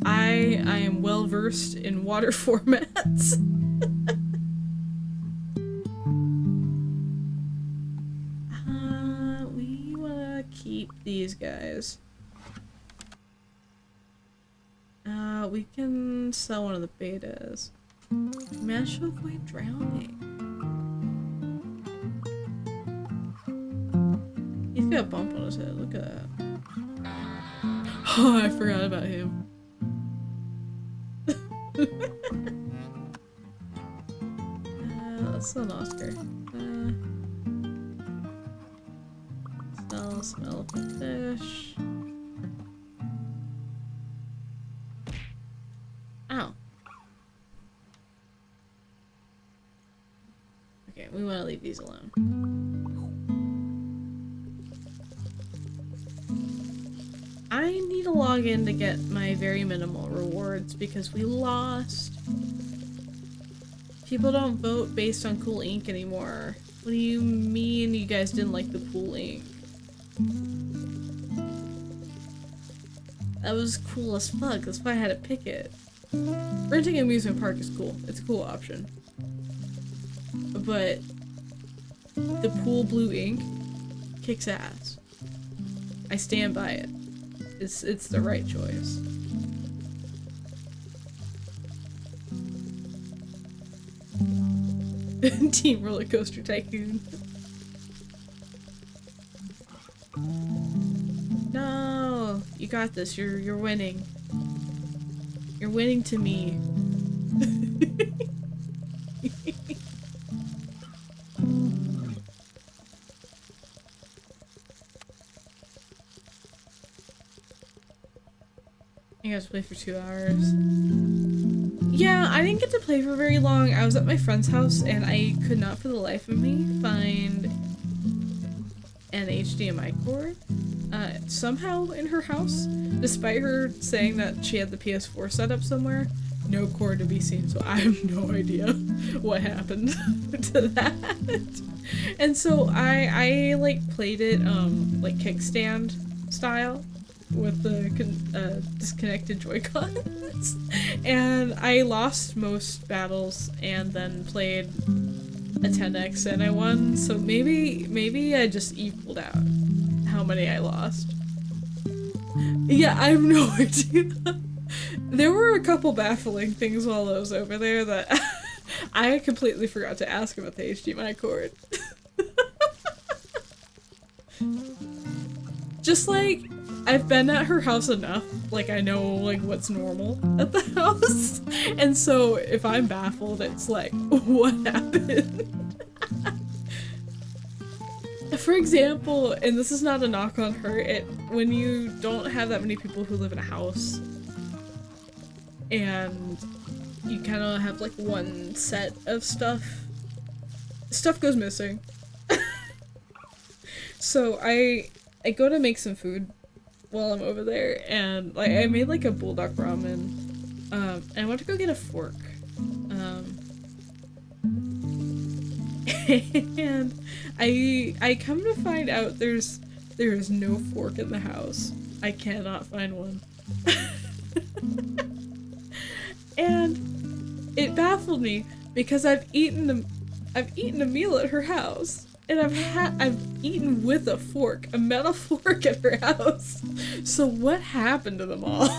I am well versed in water formats. We wanna keep these guys. We can sell one of the betas. Manage to avoid drowning. He's got a bump on his head, look at that. Oh, I forgot about him. Let's sell an Oscar. Sell some elephant fish. Ow. Okay, we want to leave these alone. I need to log in to get my very minimal rewards because we lost. People don't vote based on cool ink anymore. What do you mean you guys didn't like the cool ink? That was cool as fuck, that's why I had to pick it. Renting an amusement park is cool. It's a cool option. But the pool blue ink kicks ass. I stand by it. It's the right choice. Team Roller Coaster Tycoon. No, you got this. You're winning. You're winning to me. You guys play for 2 hours. Yeah, I didn't get to play for very long. I was at my friend's house and I could not for the life of me find an HDMI cord. Somehow in her house, despite her saying that she had the PS4 set up somewhere, no cord to be seen, so I have no idea what happened to that. And so I like played it like kickstand style with the disconnected Joy-Cons, and I lost most battles and then played a 10x and I won, so maybe I just equaled out how many I lost. Yeah, I have no idea. There were a couple baffling things while I was over there that I completely forgot to ask about the HDMI cord. Just like, I've been at her house enough, like I know like what's normal at the house, and so if I'm baffled, it's like, what happened? For example, and this is not a knock on her, when you don't have that many people who live in a house, and you kind of have like one set of stuff goes missing. So I go to make some food while I'm over there, and like I made like a bulldog ramen, and I went to go get a fork, and I come to find out there is no fork in the house. I cannot find one. And it baffled me because I've eaten a meal at her house. And I've eaten with a fork, a metal fork at her house. So what happened to them all?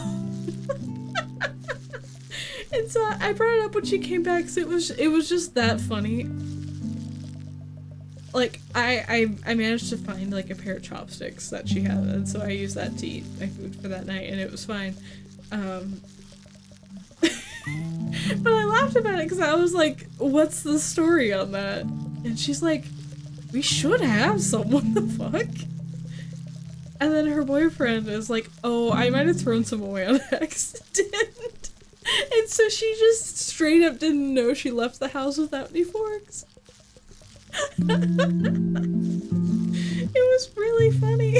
And so I brought it up when she came back, so it was just that funny. Like I managed to find like a pair of chopsticks that she had, and so I used that to eat my food for that night, and it was fine. But I laughed about it because I was like, "What's the story on that?" And she's like, "We should have some, what the fuck?" And then her boyfriend is like, "Oh, I might have thrown some away on accident." And so she just straight up didn't know she left the house without any forks. It was really funny.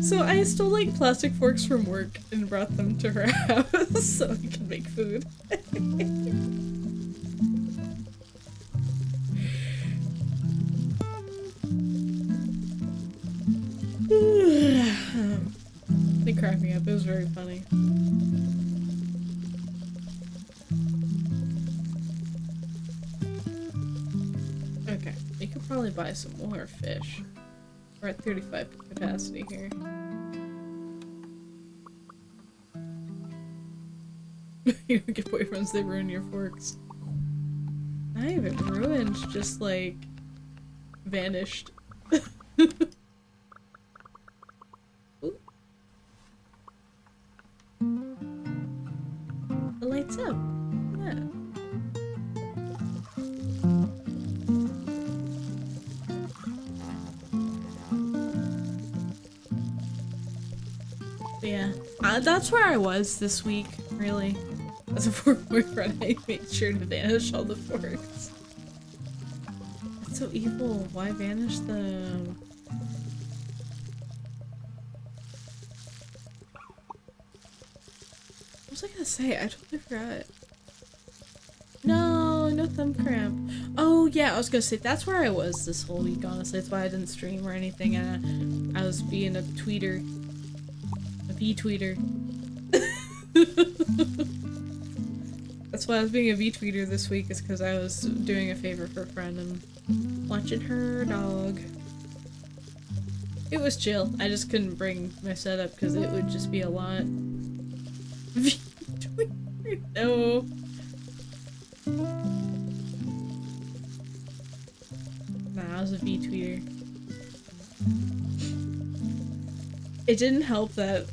So I stole like plastic forks from work and brought them to her house so I could make food. They cracked me up. It was very funny. Okay, we could probably buy some more fish. We're at 35 capacity here. You don't get boyfriends, they ruin your forks. Not even ruined, just like vanished. Ooh. It lights up. Yeah. Yeah, that's where I was this week, really. As a fork boyfriend, I made sure to vanish all the forks. That's so evil. Why vanish them? What was I gonna say? I totally forgot. No thumb cramp. Oh yeah, I was gonna say that's where I was this whole week, honestly. That's why I didn't stream or anything, and I was being a tweeter. A V-tweeter. That's why I was being a V-tweeter this week, is because I was doing a favor for a friend and watching her dog. It was chill. I just couldn't bring my setup because it would just be a lot. V-tweeter, no. Nah, I was a V-tweeter. It didn't help that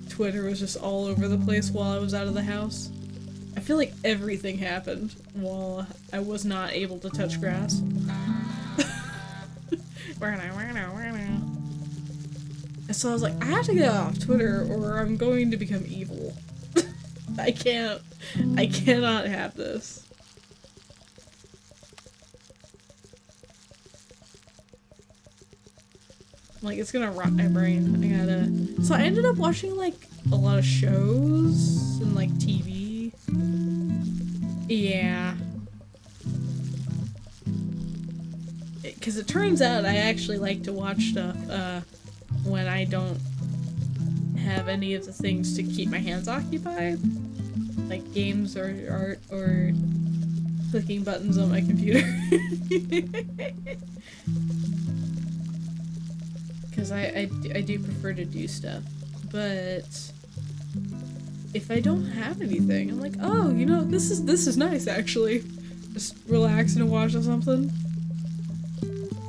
Twitter was just all over the place while I was out of the house. I feel like everything happened while I was not able to touch grass. And so I was like, I have to get off Twitter or I'm going to become evil. I cannot have this. Like, it's gonna rot my brain. So I ended up watching, like, a lot of shows and, like, TV. Yeah. Because it turns out I actually like to watch stuff, when I don't have any of the things to keep my hands occupied. Like games or art or clicking buttons on my computer. Because I do prefer to do stuff. But if I don't have anything, I'm like, oh, you know, this is nice actually. Just relax and watch something.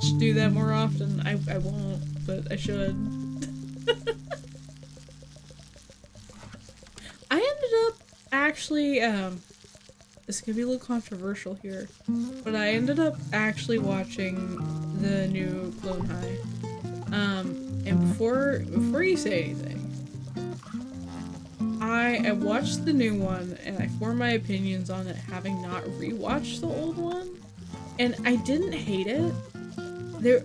Should do that more often. I won't, but I should. I ended up actually, this could be a little controversial here, but I ended up actually watching the new Clone High. And before you say anything, I watched the new one and I formed my opinions on it having not rewatched the old one, and I didn't hate it. The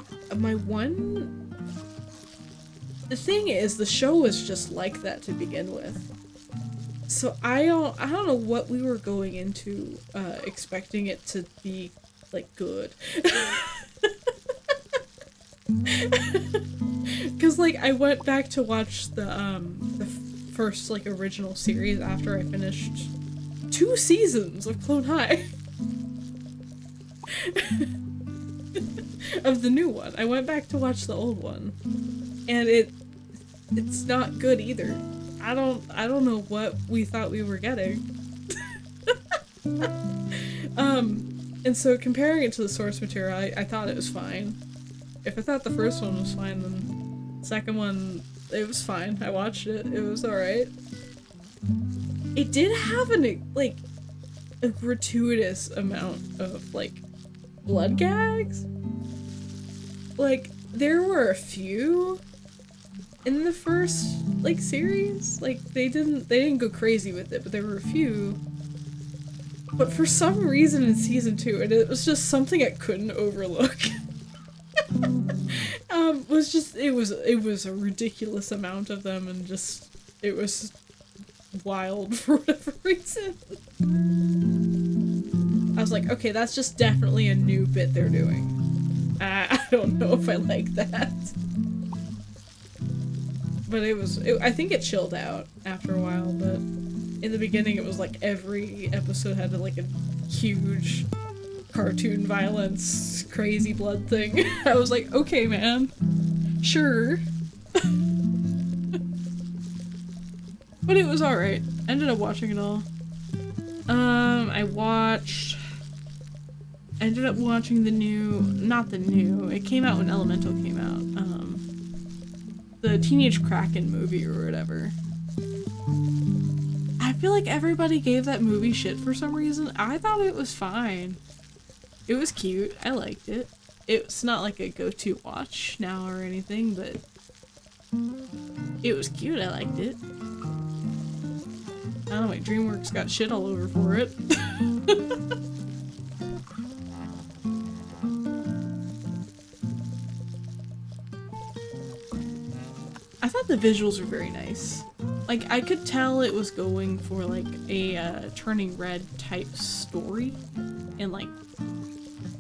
thing is, the show was just like that to begin with. So I don't know what we were going into, expecting it to be, like, good. Cause, like, I went back to watch the first, like, original series after I finished 2 seasons of Clone High. Of the new one. I went back to watch the old one. And it's not good either. I don't know what we thought we were getting. And so comparing it to the source material, I thought it was fine. If I thought the first one was fine, then the second one, it was fine. I watched it. It was alright. It did have a gratuitous amount of, like, blood gags. Like, there were a few in the first, like, series. Like, they didn't go crazy with it, but there were a few. But for some reason in season 2, and it was just something I couldn't overlook. It was a ridiculous amount of them, and just, it was wild for whatever reason. I was like, okay, that's just definitely a new bit they're doing. I don't know if I like that. But I think it chilled out after a while, but in the beginning it was like every episode had like a huge cartoon violence, crazy blood thing. I was like, okay, man. Sure. But it was alright. Ended up watching it all. I ended up watching it came out when Elemental came out. The Teenage Kraken movie or whatever. I feel like everybody gave that movie shit for some reason. I thought it was fine. It was cute. I liked it. It's not like a go-to watch now or anything, but it was cute. I liked it. I don't know, like DreamWorks got shit all over for it. I thought the visuals were very nice. Like, I could tell it was going for, like, a Turning Red type story. And, like,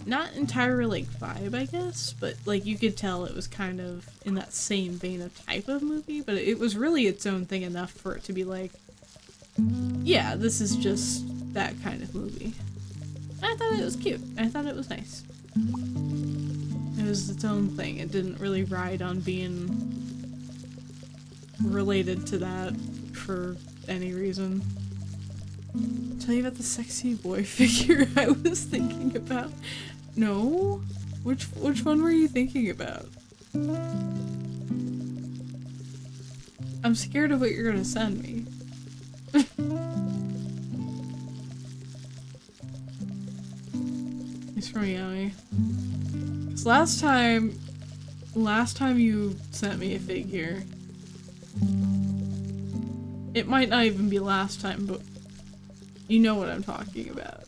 not entirely, like, vibe, I guess. But, like, you could tell it was kind of in that same vein of type of movie. But it was really its own thing enough for it to be like, yeah, this is just that kind of movie. I thought it was cute. I thought it was nice. It was its own thing. It didn't really ride on being related to that for any reason. Tell you about the sexy boy figure I was thinking about. No? Which one were you thinking about? I'm scared of what you're gonna send me. It's from Yowie. 'Cause last time last time you sent me a figure, it might not even be last time, but you know what I'm talking about.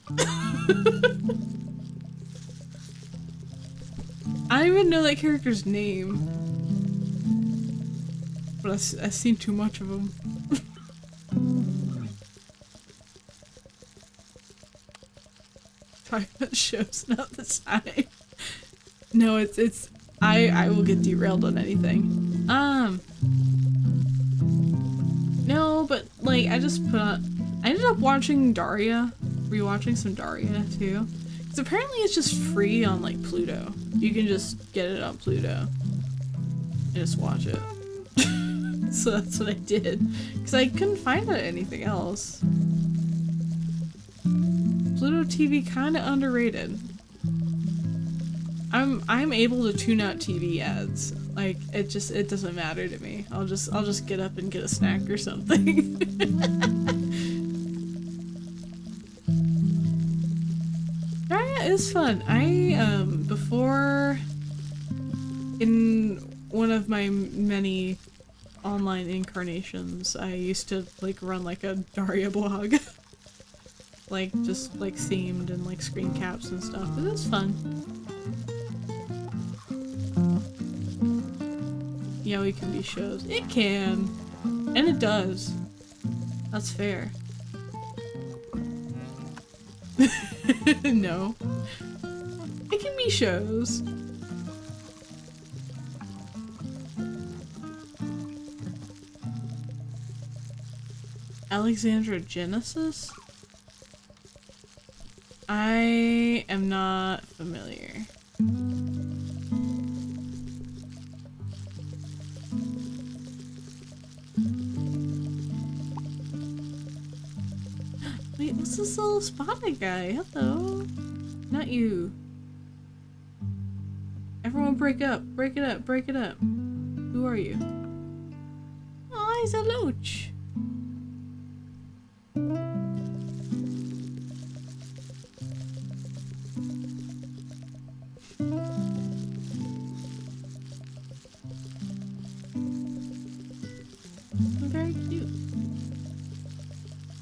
I don't even know that character's name, but I've seen too much of him. Talking about shows, not the time. No, it's I will get derailed on anything. No, but like I ended up watching Daria, rewatching some Daria too. Because apparently it's just free on like Pluto. You can just get it on Pluto and just watch it. So that's what I did. Because I couldn't find it anything else. Pluto TV kinda underrated. I'm able to tune out TV ads. Like it doesn't matter to me. I'll just get up and get a snack or something. Yeah, it's fun. I before in one of my many online incarnations, I used to like run like a Daria blog. Like just like themed and like screen caps and stuff. It was fun. Yeah, we can be shows. It can. And it does. That's fair. No. It can be shows. Alexandra Genesis? I am not familiar. Wait, what's this little spotted guy? Hello. Not you. Everyone break up. Break it up. Break it up. Who are you? Oh, he's a loach. Very cute.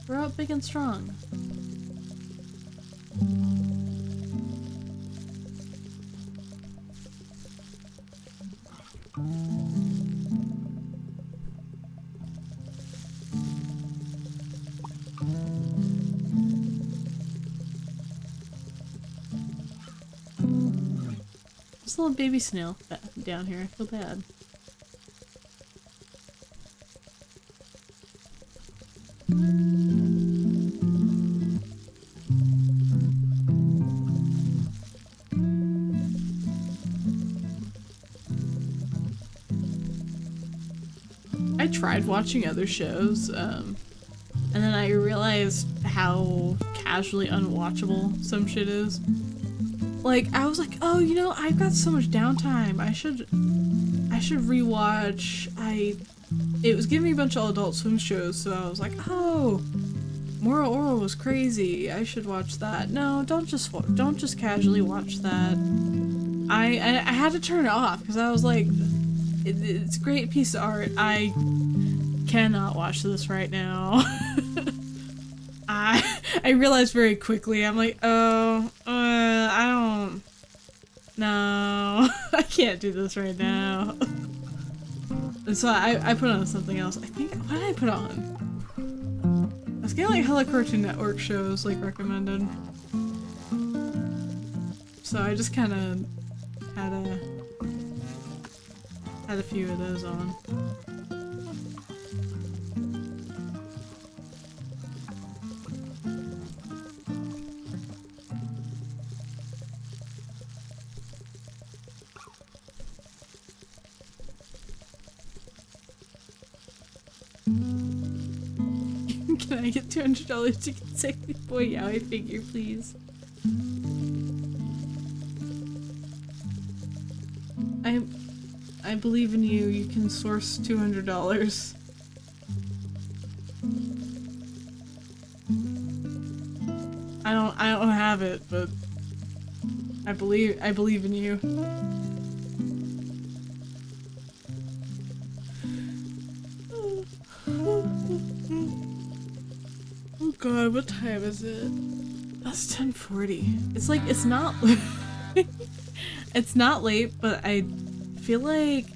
Grow up big and strong. This little baby snail down here, I feel bad. I tried watching other shows, and then I realized how casually unwatchable some shit is. Like, I was like, oh, you know, I've got so much downtime, I should rewatch. It was giving me a bunch of Adult Swim shows, so I was like, oh, Mora Ora was crazy, I should watch that. No, don't just casually watch that. I had to turn it off, because I was like, it's a great piece of art, I cannot watch this right now. I realized very quickly, I'm like, oh, I don't, no, I can't do this right now. And so I put on something else. I think, what did I put on? I was getting like hella Cartoon Network shows like recommended. So I just kind of had a few of those on. Can I get $200 to get Sexy Boy Yaoi figure, please? I believe in you. You can source $200. I don't have it, but I believe in you. god, what time is it? That's 10:40. It's like, it's not it's not late, but I feel like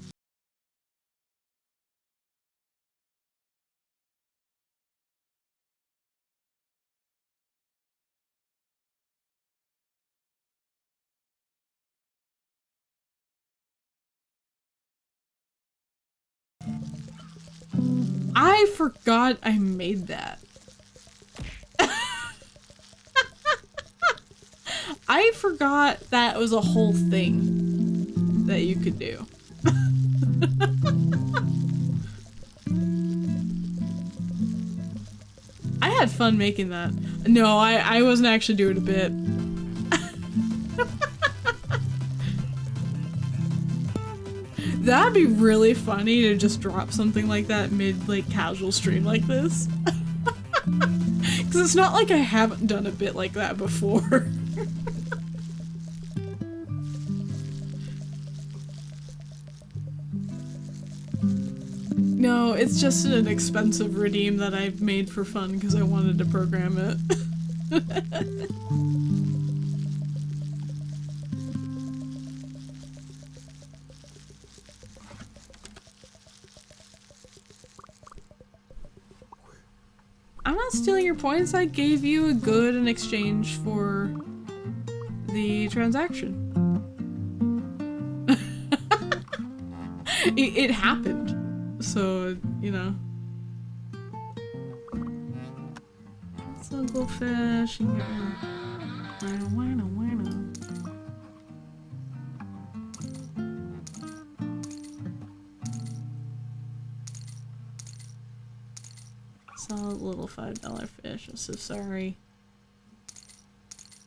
I forgot I made that. I forgot that was a whole thing that you could do. I had fun making that. No, I wasn't actually doing a bit. That'd be really funny to just drop something like that mid, like, casual stream like this. Because it's not like I haven't done a bit like that before. No, it's just an expensive redeem that I've made for fun because I wanted to program it. I'm not stealing your points. I gave you a good in exchange for the transaction. It happened. So, you know. So go fish and get solid little $5 fish. I'm so sorry.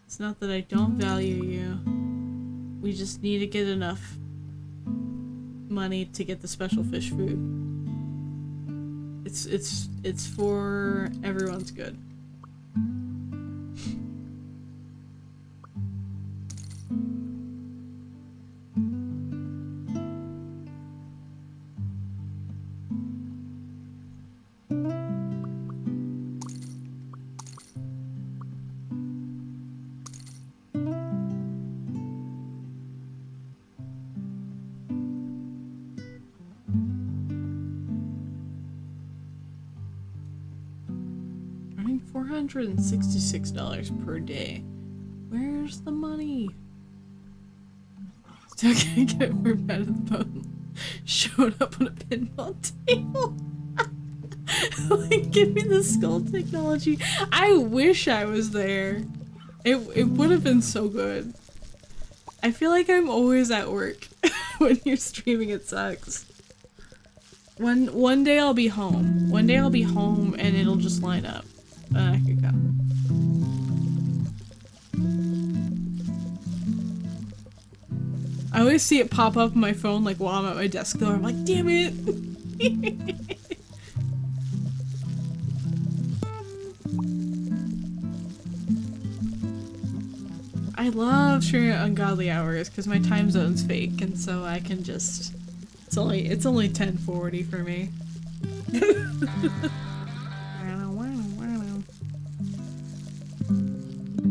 It's not that I don't value you. We just need to get enough money to get the special fish food. It's for everyone's good. $466 per day. Where's the money? Still can't get more out of the boat. Showed up on a pinball table. Like, give me the skull technology. I wish I was there. It would have been so good. I feel like I'm always at work when you're streaming. It sucks. One day I'll be home. One day I'll be home and it'll just line up. I could go. I always see it pop up on my phone like while I'm at my desk though. I'm like, damn it! I love sharing ungodly hours because my time zone's fake and so I can just it's only 10:40 for me.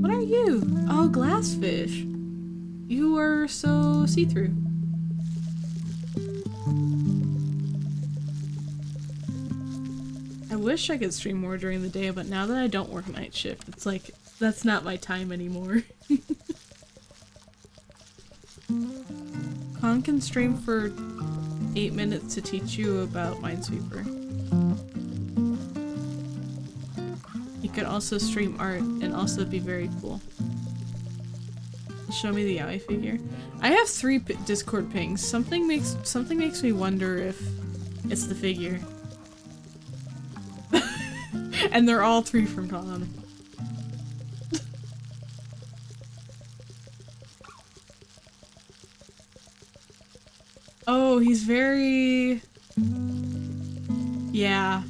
What are you? Oh, glassfish. You are so see-through. I wish I could stream more during the day, but now that I don't work night shift, it's like, that's not my time anymore. Con can stream for 8 minutes to teach you about Minesweeper. He could also stream art and also be very cool. Show me the yaoi figure. I have 3 Discord pings. Something makes me wonder if it's the figure. And they're all 3 from Con. Oh, he's very... Yeah.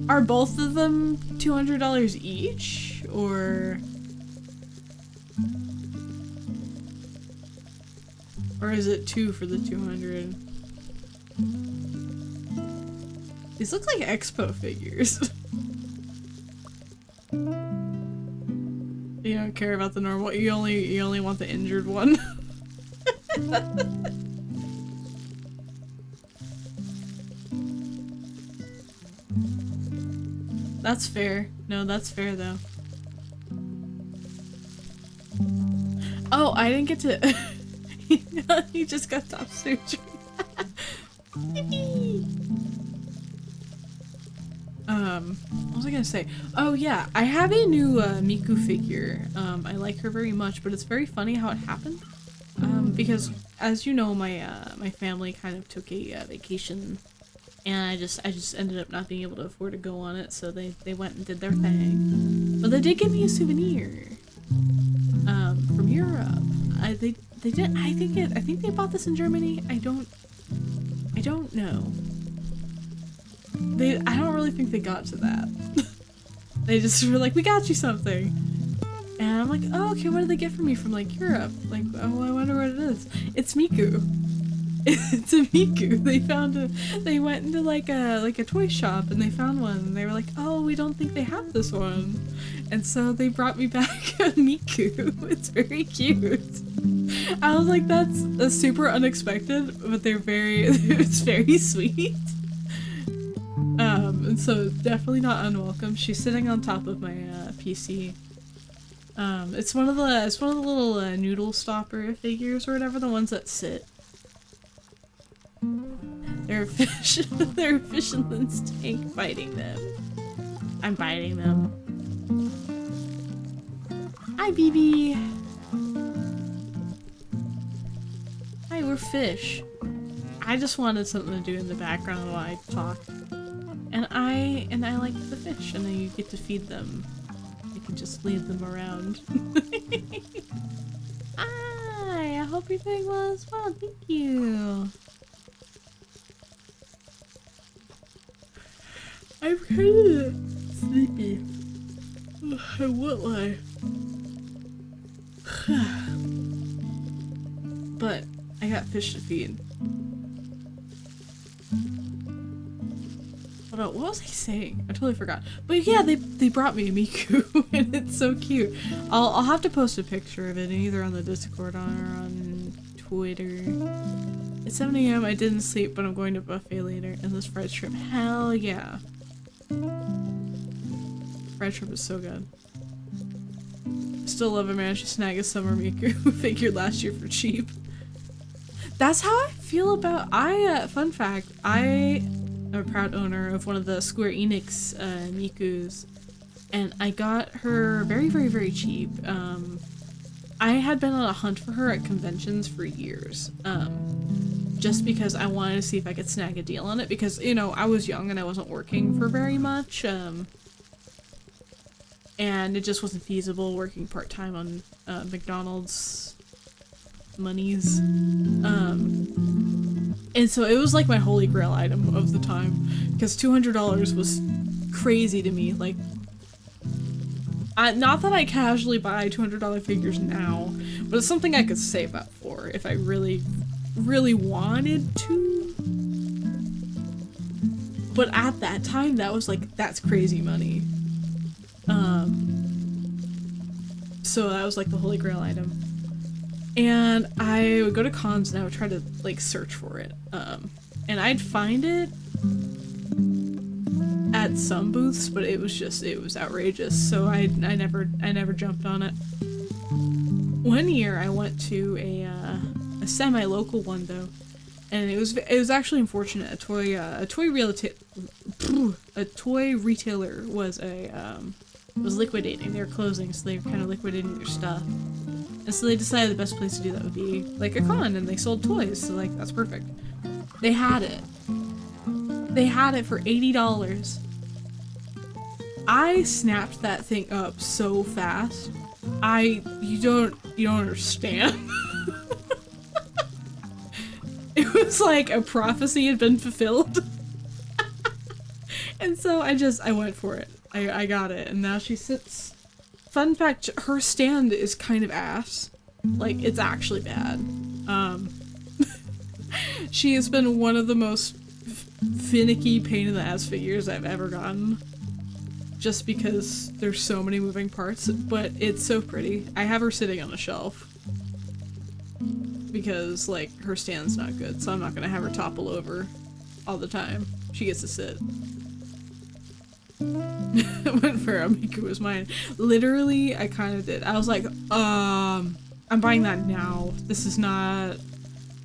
Are both of them $200 each? Or is it 2 for the 200? These look like expo figures. You don't care about the normal, you only want the injured one. That's fair. No, that's fair though. Oh, I didn't get to he just got top surgery. What was I gonna say? Oh yeah, I have a new Miku figure. I like her very much, but it's very funny how it happened. Because as you know, my my family kind of took a vacation, and I just ended up not being able to afford to go on it, so they went and did their thing. But they did give me a souvenir from Europe. They did. I think they bought this in Germany. I don't know. I don't really think they got to that. They just were like, we got you something. And I'm like, oh, okay, what did they get for me from like Europe? Like, oh, I wonder what it is. It's Miku. It's a Miku. They went into like a toy shop and they found one and they were like, oh, we don't think they have this one. And so they brought me back a Miku. It's very cute. I was like, that's super unexpected, but it's very sweet. And so definitely not unwelcome. She's sitting on top of my PC. It's one of the little noodle stopper figures or whatever, the ones that sit. There are fish in this tank biting them. I'm biting them. Hi, BB. Hi, we're fish. I just wanted something to do in the background while I talk. And I like the fish, and then you get to feed them. You can just leave them around. Hi, I hope you're doing well as well. Thank you. I'm kind of sleepy. I won't lie. But I got fish to feed. What was I saying? I totally forgot. But yeah, they brought me a Miku and it's so cute. I'll have to post a picture of it either on the Discord or on Twitter. It's 7 AM, I didn't sleep, but I'm going to buffet later. And this fried shrimp, hell yeah. Fried shrimp is so good. Still love it, man. She snagged a summer Miku figure last year for cheap. That's how I feel about, fun fact, I'm a proud owner of one of the Square Enix Mikus, and I got her very, very, very cheap. I had been on a hunt for her at conventions for years, just because I wanted to see if I could snag a deal on it, because, you know, I was young and I wasn't working for very much, and it just wasn't feasible working part-time on McDonald's monies. And so it was like my holy grail item of the time, because $200 was crazy to me. Like, not that I casually buy $200 figures now, but it's something I could save up for if I really, really wanted to. But at that time, that was like, that's crazy money. So that was like the holy grail item. And I would go to cons and I would try to like search for it. And I'd find it at some booths, but it was outrageous. So I never jumped on it. One year I went to a semi-local one though, and it was actually unfortunate. A toy retailer was liquidating. They were closing, so they were kind of liquidating their stuff. And so they decided the best place to do that would be like a con, and they sold toys, so like that's perfect. They had it. They had it for $80. I snapped that thing up so fast. You don't understand. It was like a prophecy had been fulfilled. And so I went for it. I got it, and now she sits. Fun fact, her stand is kind of ass. Like, it's actually bad. She has been one of the most finicky pain in the ass figures I've ever gotten. Just because there's so many moving parts, but it's so pretty. I have her sitting on a shelf. Because, like, her stand's not good, so I'm not gonna have her topple over all the time. She gets to sit. Went for Amiku was mine. Literally, I kind of did. I was like, I'm buying that now. This is not...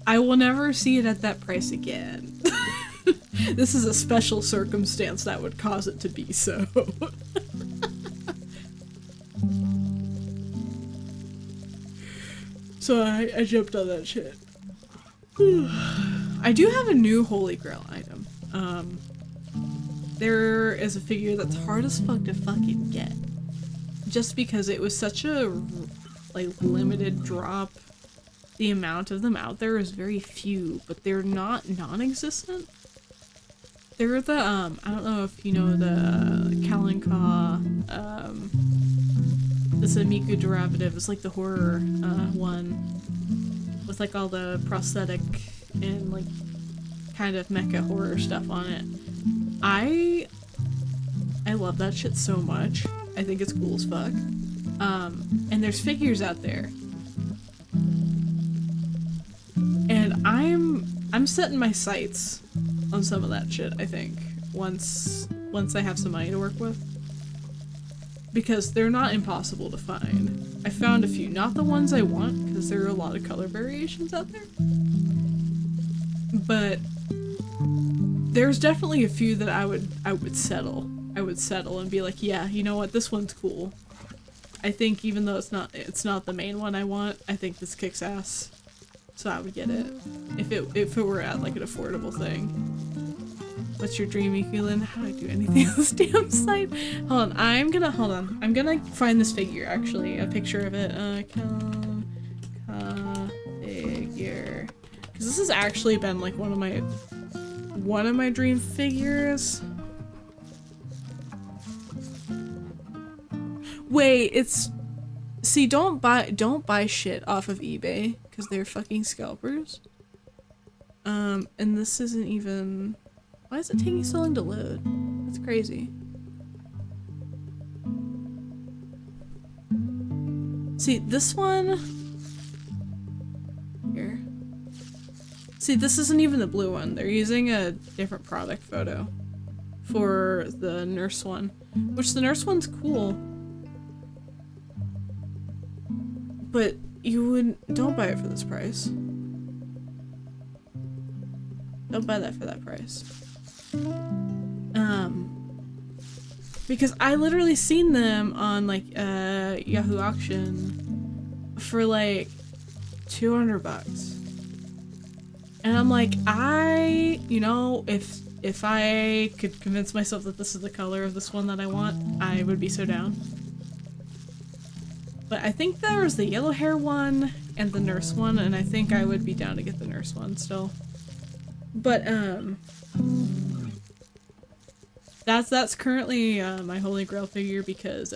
I will never see it at that price again. This is a special circumstance that would cause it to be so. So I jumped on that shit. I do have a new Holy Grail item. There is a figure that's hard as fuck to fucking get. Just because it was such a, like, limited drop. The amount of them out there is very few, but they're not non-existent. They're the, I don't know if you know the Kalinka, this Amiku derivative. It's like the horror, one. With, like, all the prosthetic and, like, kind of mecha horror stuff on it. I love that shit so much. I think it's cool as fuck. And there's figures out there. And I'm setting my sights on some of that shit, I think. Once I have some money to work with. Because they're not impossible to find. I found a few. Not the ones I want, because there are a lot of color variations out there. But there's definitely a few that I would settle. I would settle and be like, yeah, you know what, this one's cool. I think even though it's not the main one I want, I think this kicks ass. So I would get it. If it were at like an affordable thing. What's your dream, Ekelin? How do I do anything on this damn site? Hold on, I'm gonna find this figure actually, a picture of it. Figure. Cause this has actually been like one of my dream figures. Wait, it's... See, don't buy shit off of eBay, because they're fucking scalpers. And this isn't even... Why is it taking so long to load? That's crazy. See, this one... Here. See, this isn't even the blue one. They're using a different product photo for the nurse one. Which the nurse one's cool. But don't buy it for this price. Don't buy that for that price. Because I literally seen them on like Yahoo auction for like $200. And I'm like, you know, if I could convince myself that this is the color of this one that I want, I would be so down. But I think there was the yellow hair one and the nurse one, and I think I would be down to get the nurse one still. But, that's currently, my Holy Grail figure because,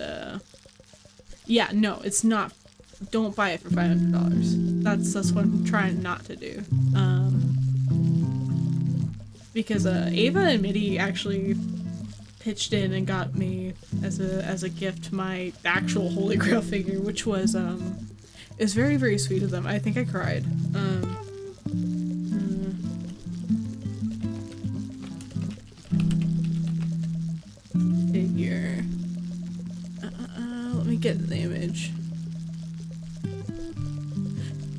yeah, no, it's not, don't buy it for $500. That's what I'm trying not to do. Because, Ava and Mitty actually pitched in and got me as a gift my actual Holy Grail figure, which was is very, very sweet of them. I think I cried. Figure. Let me get the image.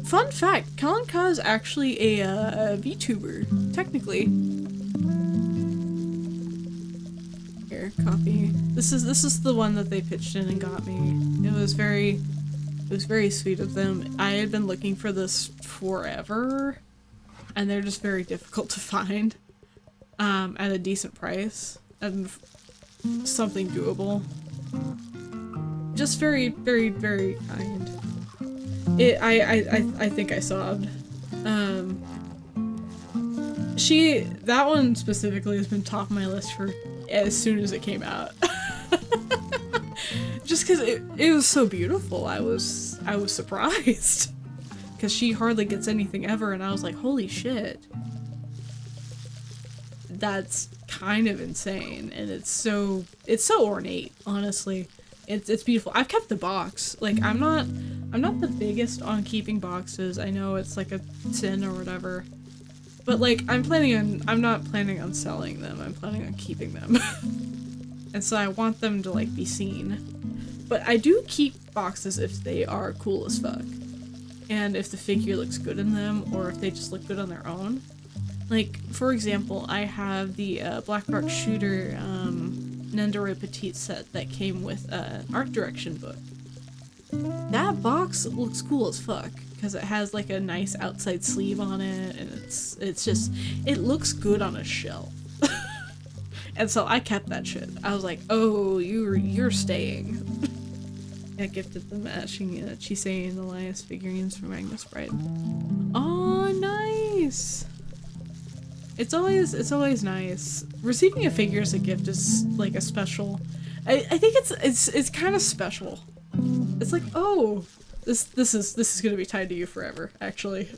Fun fact, Kalinka is actually a VTuber, technically. Copy. This is the one that they pitched in and got me. It was very sweet of them. I had been looking for this forever, and they're just very difficult to find at a decent price and something doable. Just very, very, very kind. I think I sobbed. That one specifically has been top of my list for as soon as it came out. Just because it was so beautiful, I was surprised. Because she hardly gets anything ever, and I was like, holy shit. that's kind of insane, and it's so ornate, honestly. It's beautiful. I've kept the box. Like, I'm not the biggest on keeping boxes. I know it's like a sin or whatever. But like, I'm not planning on selling them. I'm planning on keeping them. And so I want them to like be seen. But I do keep boxes if they are cool as fuck. And if the figure looks good in them, or if they just look good on their own. Like, for example, I have the Black Rock Shooter Nendoroid Petite set that came with an art direction book. That box looks cool as fuck, because it has like a nice outside sleeve on it, and it's just, it looks good on a shelf. And so I kept that shit. I was like, oh, you're staying. I gifted the matching Chisei and Elias figurines for Magnus Bride. Oh, nice! It's always nice. Receiving a figure as a gift is like a special. I think it's kind of special. It's like, oh, this is gonna be tied to you forever, actually.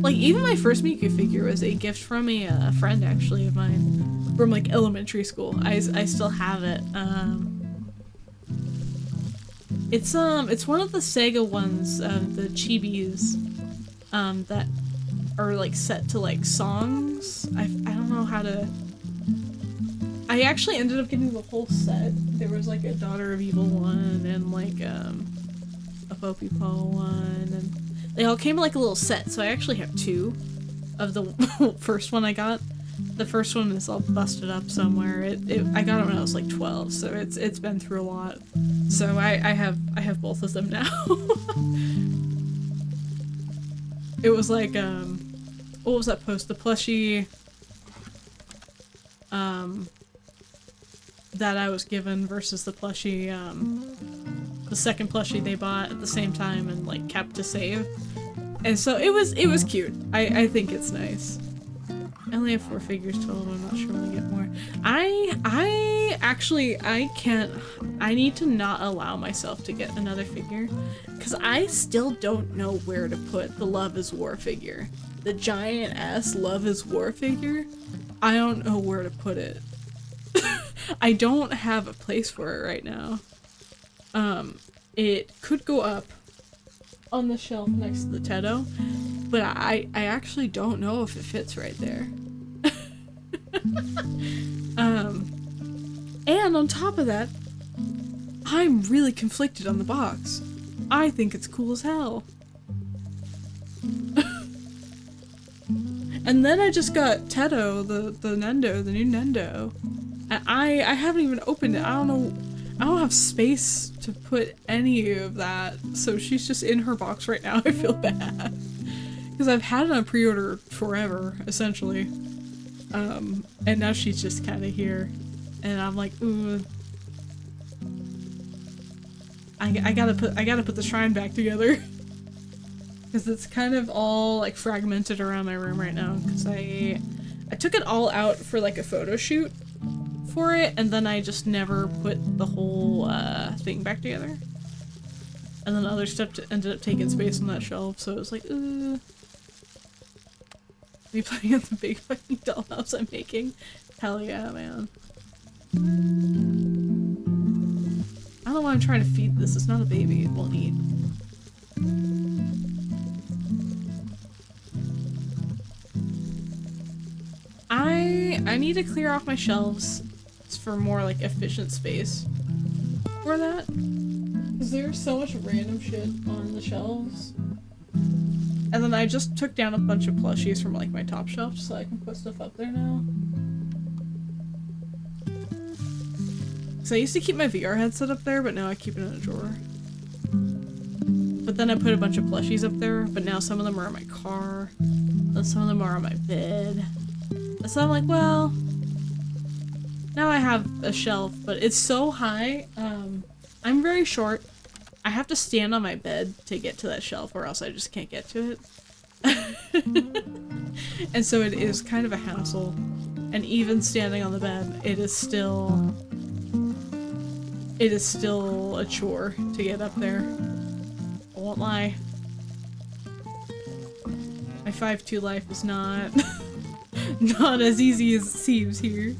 Like, even my first Miku figure was a gift from a friend, actually, of mine. From, like, elementary school. I still have it. It's one of the Sega ones, the chibis, that are, like, set to, like, songs. I don't know how to... I actually ended up getting the whole set. There was, like, a Daughter of Evil one, and, like, a Popipo one, and... They all came in like a little set, so I actually have two of the first one I got. The first one is all busted up somewhere. I got it when I was like 12, so it's been through a lot. So I have both of them now. It was like what was that post? The plushie that I was given versus the plushie the second plushie they bought at the same time and like kept to save. And so it was cute. I think it's nice. I only have 4 figures total, I'm not sure when I get more. I need to not allow myself to get another figure, because I still don't know where to put the Love is War figure. The giant ass Love is War figure, I don't know where to put it. I don't have a place for it right now. It could go up on the shelf next to the Tedo, but I actually don't know if it fits right there. And on top of that, I'm really conflicted on the box. I think it's cool as hell. And then I just got Tedo, the Nendo, the new Nendo. And I haven't even opened it. I don't have space to put any of that, so she's just in her box right now. I feel bad. Because I've had it on pre-order forever, essentially. And now she's just kind of here. And I'm like, ooh. I gotta put the shrine back together. Because it's kind of all like fragmented around my room right now. Because I took it all out for like a photo shoot for it, and then I just never put the whole thing back together. And then other stuff ended up taking space on that shelf, so it was like, me playing at the big fucking dollhouse I'm making. Hell yeah, man. I don't know why I'm trying to feed this. It's not a baby. It won't eat. I need to clear off my shelves for more like efficient space for that, because there's so much random shit on the shelves. And then I just took down a bunch of plushies from like my top shelf so I can put stuff up there now. So I used to keep my VR headset up there, but now I keep it in a drawer. But then I put a bunch of plushies up there, but now some of them are in my car, and some of them are on my bed. And so I'm like, well, now I have a shelf, but it's so high. I'm very short. I have to stand on my bed to get to that shelf, or else I just can't get to it. And so it is kind of a hassle. And even standing on the bed, it is still a chore to get up there. I won't lie. My 5'2" life is not not as easy as it seems here.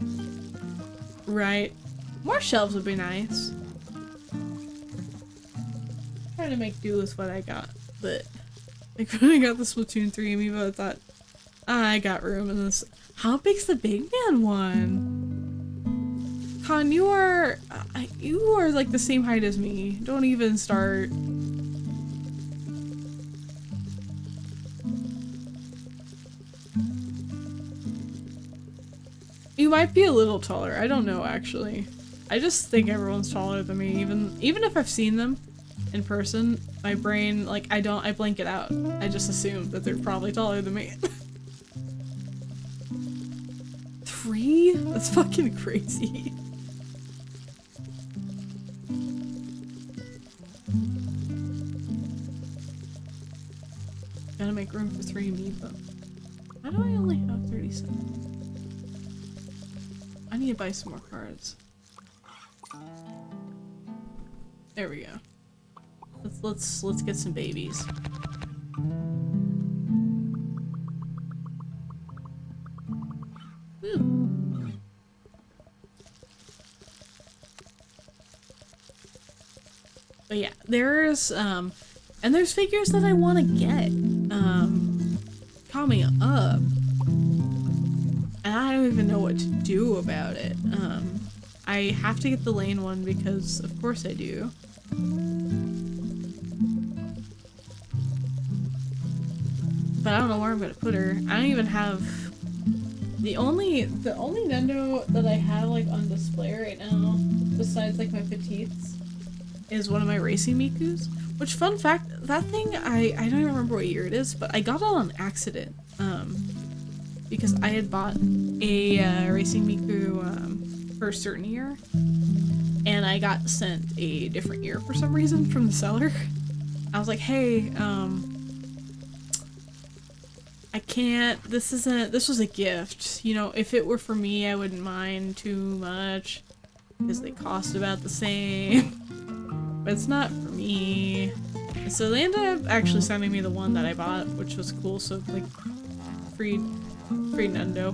Right. More shelves would be nice. Trying to make do with what I got, but like when I got the Splatoon 3 amiibo, I thought, I got room in this. How big's the big man one? Con, you are like the same height as me. Don't even start. You might be a little taller. I don't know, actually. I just think everyone's taller than me, even if I've seen them in person. My brain, like, I blank it out. I just assume that they're probably taller than me. 3? That's fucking crazy. Gotta make room for 3 amiibo. How do I only have 37? I need to buy some more cards. There we go. Let's get some babies. Woo. But yeah, there's figures that I want to get coming up. And I don't even know what to do about it. I have to get the Lane one because of course I do. But I don't know where I'm gonna put her. I don't even have the only Nendo that I have like on display right now, besides like my petites, is one of my racing Mikus. Which, fun fact, that thing I don't even remember what year it is, but I got it on accident. Because I had bought a racing Miku for a certain year, and I got sent a different year for some reason from the seller. I was like, hey, I can't, this was a gift. You know, if it were for me, I wouldn't mind too much, because they cost about the same, but it's not for me. And so they ended up actually sending me the one that I bought, which was cool, so like, free Nendo.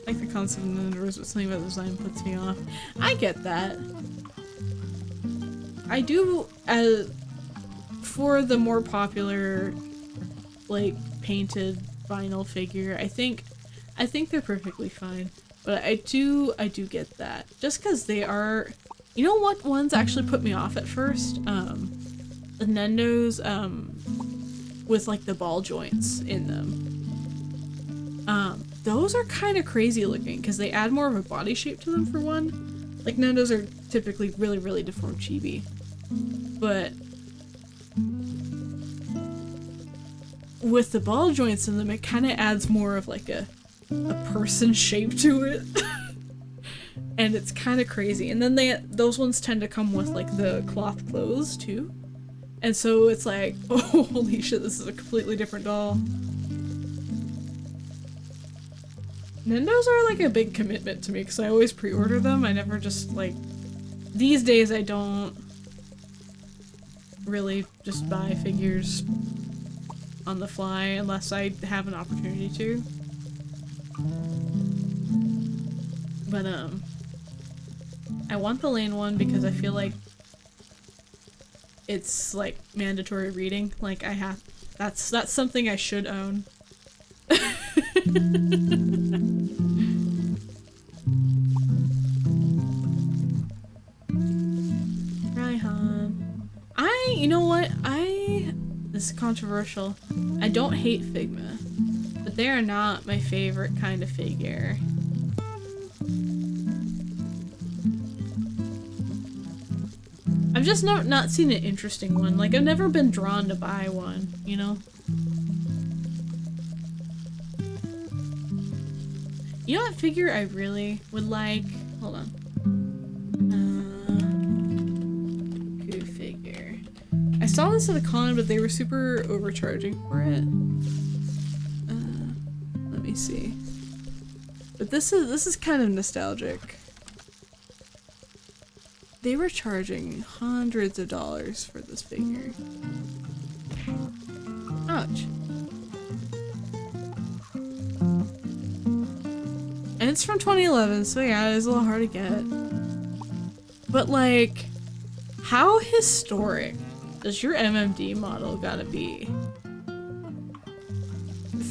Like the concept of Nendos, but something about the design puts me off. I get that. I do, for the more popular, like, painted vinyl figure, I think they're perfectly fine. But I do get that. Just because they are, you know what ones actually put me off at first? The Nendos, with like the ball joints in them. Those are kind of crazy looking because they add more of a body shape to them for one. Like Nendos are typically really, really deformed chibi. But with the ball joints in them, it kind of adds more of like a person shape to it. And it's kind of crazy. And then those ones tend to come with like the cloth clothes too. And so it's like, oh, holy shit, this is a completely different doll. Nendos are like a big commitment to me because I always pre-order them. I never just like, these days I don't really just buy figures on the fly unless I have an opportunity to. But I want the Lane one because I feel like it's like mandatory reading. Like that's something I should own. Raihan. You know what? This is controversial. I don't hate Figma, but they are not my favorite kind of figure. I've just not seen an interesting one. Like, I've never been drawn to buy one, you know? You know what figure I really would like? Hold on. Good figure. I saw this at a con, but they were super overcharging for it. Let me see. But this is kind of nostalgic. They were charging hundreds of dollars for this figure. Ouch. And it's from 2011, so yeah, it is a little hard to get. But like, how historic does your MMD model gotta be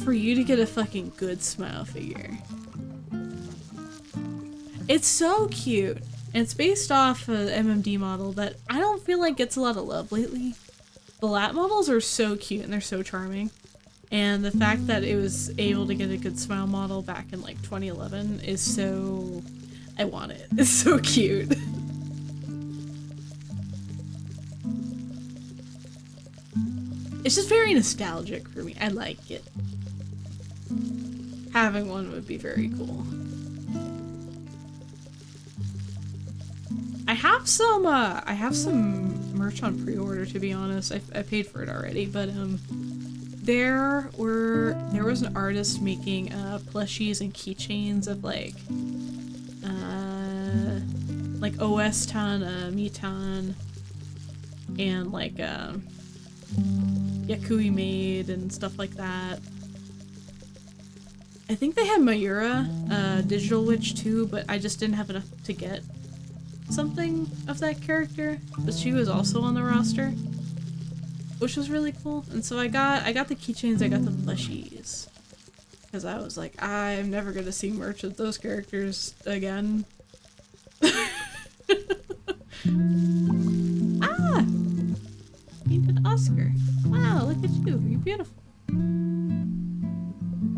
for you to get a fucking good smile figure? It's so cute. And it's based off an MMD model that I don't feel like gets a lot of love lately. The lat models are so cute and they're so charming. And the fact that it was able to get a good smile model back in like 2011 is so... I want it. It's so cute. It's just very nostalgic for me. I like it. Having one would be very cool. I have some merch on pre-order, to be honest. I paid for it already, but there was an artist making plushies and keychains of like OS-tan, Mi-tan, and like Yakui Maid and stuff like that. I think they had Mayura, Digital Witch too, but I just didn't have enough to get something of that character, but she was also on the roster, which was really cool. And so I got the keychains, I got the plushies, because I was like, I'm never gonna see merch of those characters again. Ah! You did Oscar. Wow, look at you, you're beautiful.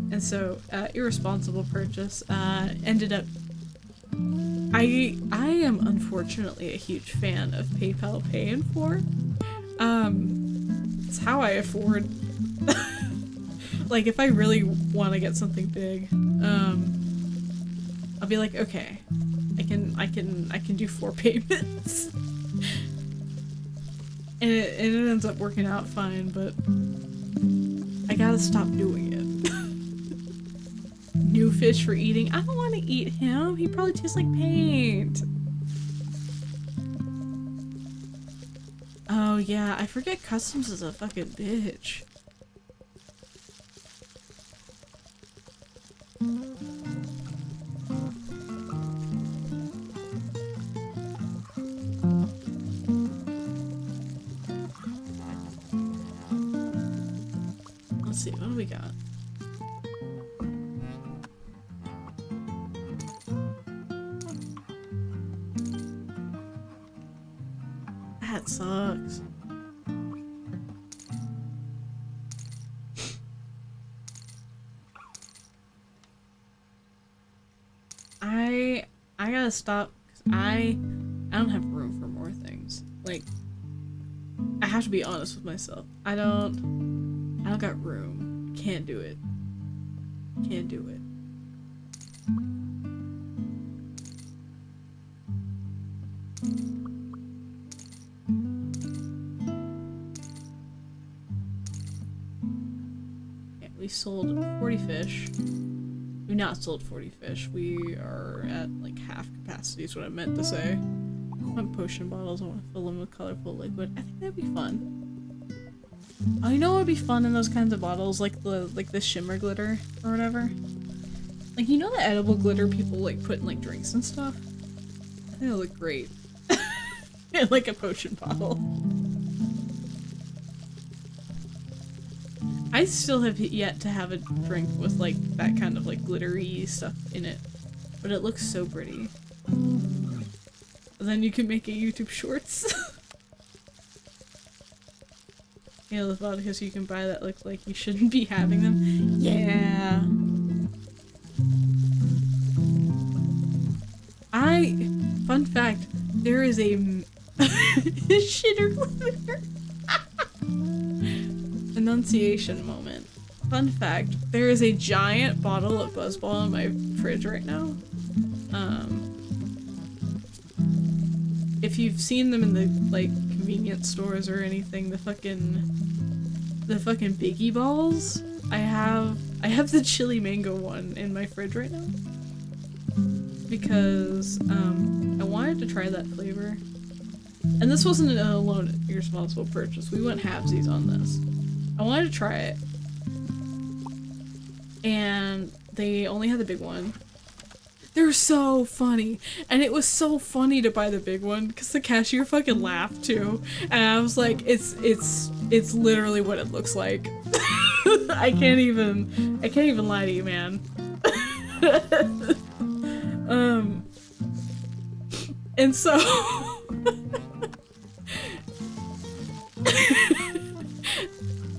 And so, irresponsible purchase, ended up... I am unfortunately a huge fan of PayPal Pay in 4. It's how I afford... like, if I really want to get something big, I'll be like, okay, I can do 4 payments. And it ends up working out fine, but I gotta stop doing it. New fish for eating. I don't want to eat him. He probably tastes like paint. Oh yeah, I forget customs is a fucking bitch. Let's see, what do we got? That sucks. I gotta stop because I don't have room for more things. Like, I have to be honest with myself. I don't got room. Can't do it. Can't do it. Okay, we sold 40 fish. We've not sold 40 fish. We are at like half capacity is what I meant to say. I want potion bottles. I want to fill them with colorful liquid. I think that'd be fun. Oh, you know what would be fun in those kinds of bottles? Like the shimmer glitter or whatever. Like, you know the edible glitter people like put in like drinks and stuff? I think it'll look great. In like a potion bottle. I still have yet to have a drink with like that kind of like glittery stuff in it, but it looks so pretty. And then you can make a YouTube shorts. You know, those vodkas you can buy that look like you shouldn't be having them. Yeah. Fun fact, there is a shitter glitter. Enunciation moment. Fun fact, there is a giant bottle of Buzzball in my fridge right now. If you've seen them in the like convenience stores or anything, the fucking Biggie balls, I have the chili mango one in my fridge right now. Because I wanted to try that flavor. And this wasn't an alone irresponsible purchase. We went halvesies on this. I wanted to try it. And they only had the big one. They're so funny. And it was so funny to buy the big one because the cashier fucking laughed too. And I was like, it's literally what it looks like. I can't even lie to you, man. And so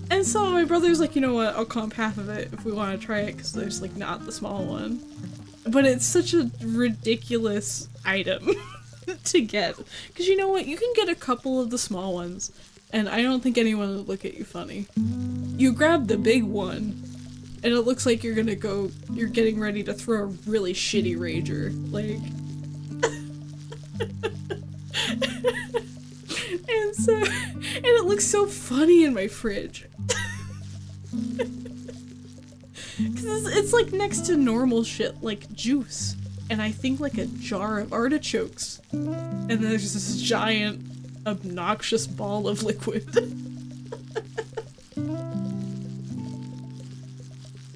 and so my brother's like, you know what, I'll comp half of it if we want to try it, because there's like not the small one. But it's such a ridiculous item to get. Because you know what, you can get a couple of the small ones, and I don't think anyone would look at you funny. You grab the big one, and it looks like you're getting ready to throw a really shitty rager. Like... and it looks so funny in my fridge. Cause it's like next to normal shit like juice, and I think like a jar of artichokes, and then there's this giant obnoxious ball of liquid.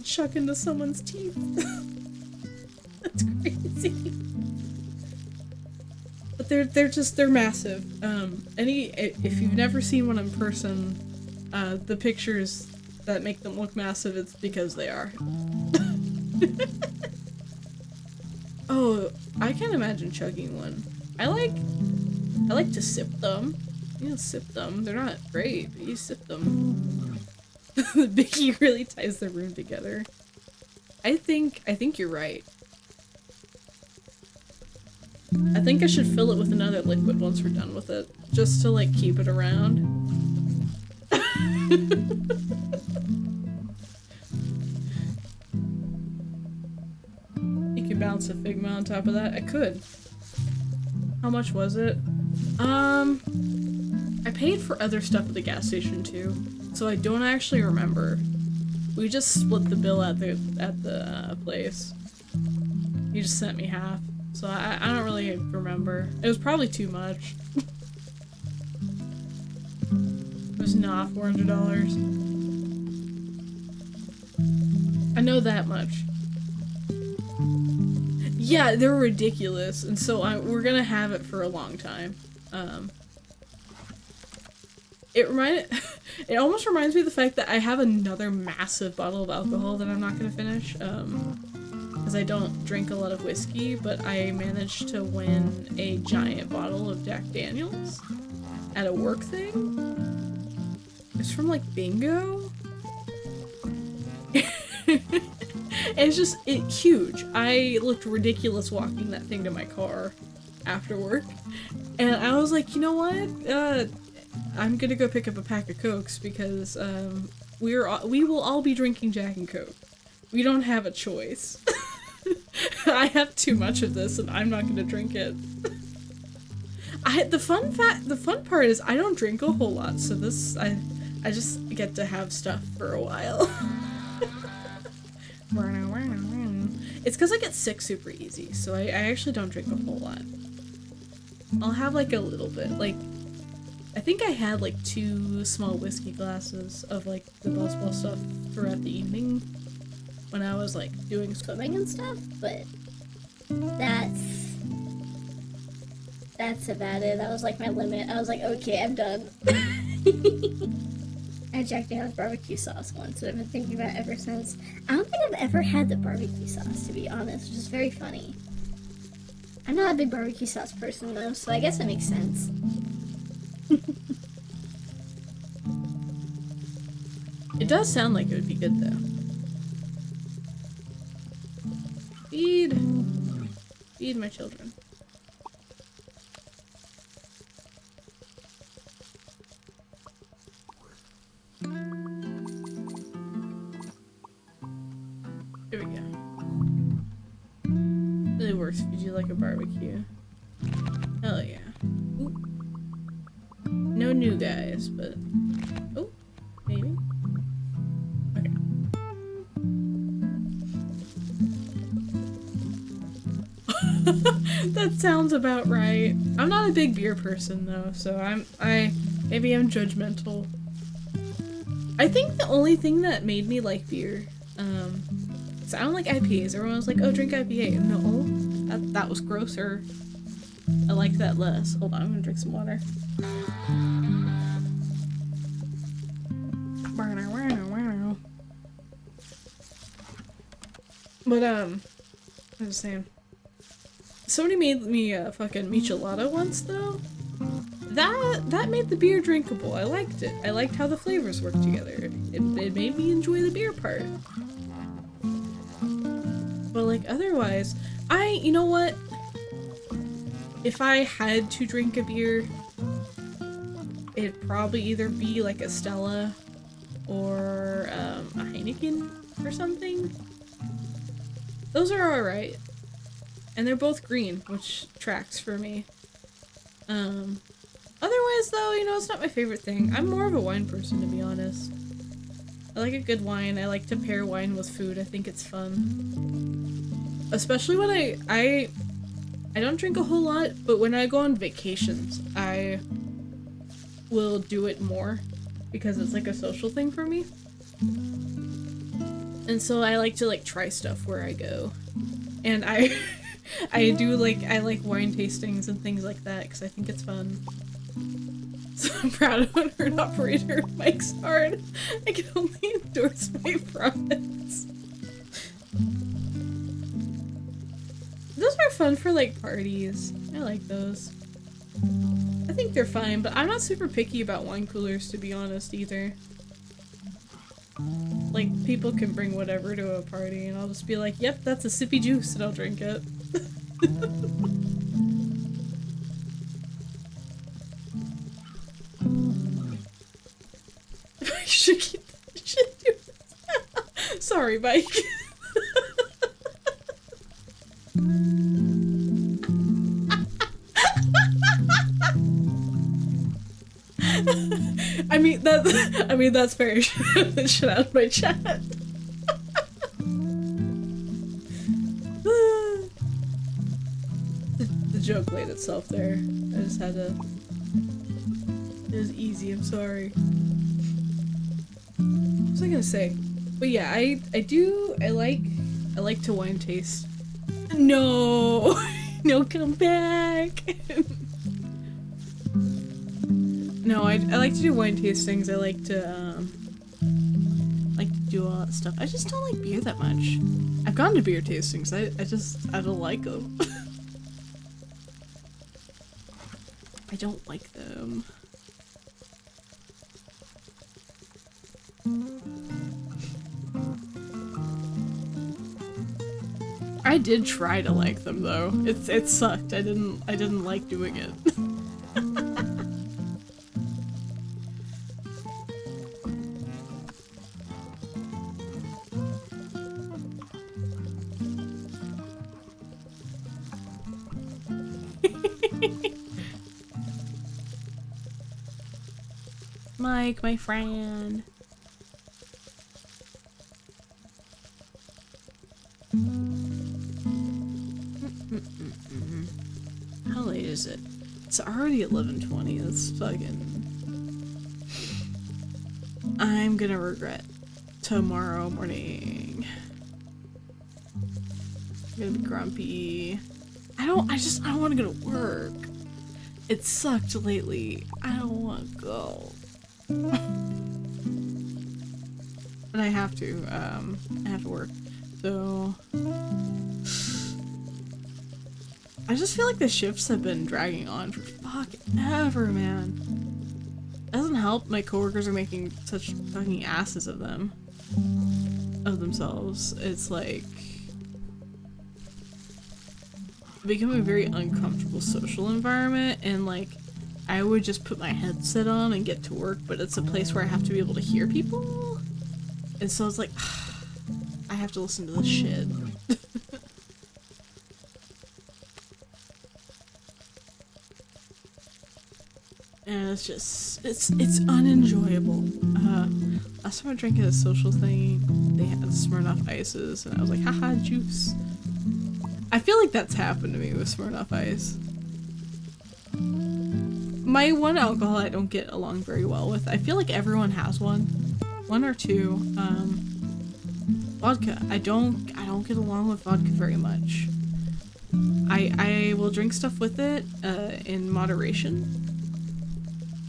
Chuck into someone's teeth. That's crazy. But they're massive. If you've never seen one in person, the pictures that make them look massive, it's because they are. Oh, I can't imagine chugging one. I like to sip them. You know, sip them. They're not great, but you sip them. The Biggie really ties the room together. I think you're right. I think I should fill it with another liquid once we're done with it, just to like keep it around. You could bounce a Figma on top of that. I could. How much was it? I paid for other stuff at the gas station too, so I don't actually remember. We just split the bill at the place. You just sent me half. So I don't really remember. It was probably too much. It was not $400. I know that much. Yeah, they're ridiculous, and so we're gonna have it for a long time. It almost reminds me of the fact that I have another massive bottle of alcohol that I'm not gonna finish. Because I don't drink a lot of whiskey, but I managed to win a giant bottle of Jack Daniels at a work thing. It's from like bingo. It's huge. I looked ridiculous walking that thing to my car after work, and I was like, you know what? I'm gonna go pick up a pack of Cokes because we will all be drinking Jack and Coke. We don't have a choice. I have too much of this and I'm not gonna drink it. The fun part is I don't drink a whole lot, so I just get to have stuff for a while. It's because I get sick super easy, so I actually don't drink a whole lot. I'll have like a little bit, like I think I had like 2 small whiskey glasses of like the Buzzball stuff throughout the evening when I was like doing swimming and stuff, but that's about it. That was like my limit. I was like, okay, I'm done. I had Jack Daniel's barbecue sauce once, so I've been thinking about it ever since. I don't think I've ever had the barbecue sauce, to be honest, which is very funny. I'm not a big barbecue sauce person though, so I guess it makes sense. It does sound like it would be good though. Feed my children. There we go. Really works if you do like a barbecue. Hell yeah. Ooh. No new guys, but oh, maybe. Okay. That sounds about right. I'm not a big beer person though, so maybe I'm judgmental. I think the only thing that made me like beer, so I don't like IPAs. Everyone was like, oh, drink IPA. No, that was grosser. I like that less. Hold on, I'm gonna drink some water. But, I was saying. Somebody made me a fucking michelada once, though. That made the beer drinkable. I liked it. I liked how the flavors worked together. It made me enjoy the beer part. But, like, otherwise, you know what? If I had to drink a beer, it'd probably either be like a Stella or a Heineken or something. Those are alright. And they're both green, which tracks for me. Otherwise though, you know, it's not my favorite thing. I'm more of a wine person, to be honest. I like a good wine. I like to pair wine with food. I think it's fun. Especially when I don't drink a whole lot, but when I go on vacations, I will do it more because it's like a social thing for me. And so I like to like try stuff where I go. And I like wine tastings and things like that because I think it's fun. So I'm proud of owner and operator Mike's Hard. I can only endorse my products. Those are fun for like parties. I like those. I think they're fine, but I'm not super picky about wine coolers, to be honest, either. Like, people can bring whatever to a party, and I'll just be like, yep, that's a sippy juice, and I'll drink it. I should keep that shit doing this. Sorry, Mike. I mean that's fair. Shit out of my chat. the joke laid itself there. I just had to. It was easy. I'm sorry. What was I gonna say? But yeah, I like to wine taste. No, no, come back. No, I like to do wine tastings. I like to do all that stuff. I just don't like beer that much. I've gone to beer tastings. I don't like them. I don't like them. I did try to like them though. It sucked. I didn't like doing it. Mike, my friend. How late is it? It's already 11:20. That's fucking... I'm gonna regret tomorrow morning. I'm gonna be grumpy. I don't want to go to work. It sucked lately. I don't want to go. But I have to work. So I just feel like the shifts have been dragging on for fucking ever, man. It doesn't help my coworkers are making such fucking asses of themselves. It's like becoming a very uncomfortable social environment, and like I would just put my headset on and get to work, but it's a place where I have to be able to hear people, and so it's like I have to listen to this shit. And it's just it's unenjoyable. Last time I drank at a social thing, they had Smirnoff Ices, and I was like, haha, juice. I feel like that's happened to me with Smirnoff Ice. My one alcohol I don't get along very well with. I feel like everyone has one. 1 or 2. Vodka. I don't get along with vodka very much. I will drink stuff with it in moderation.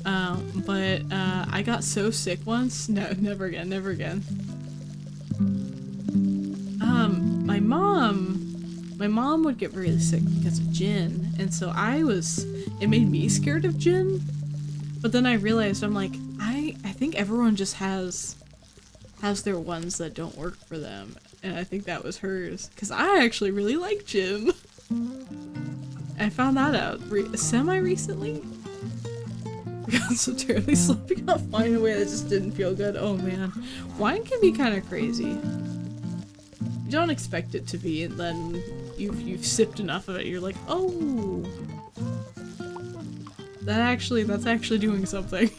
But I got so sick once. No, never again, never again. My mom would get really sick because of gin, and so it made me scared of gin. But then I realized, I'm like, I think everyone just has their ones that don't work for them, and I think that was hers, because I actually really like gin. I found that out semi-recently. I got so terribly sloppy off wine in a way that just didn't feel good. Oh man. Wine can be kind of crazy. You don't expect it to be, and then you've sipped enough of it, you're like, oh, that's actually doing something.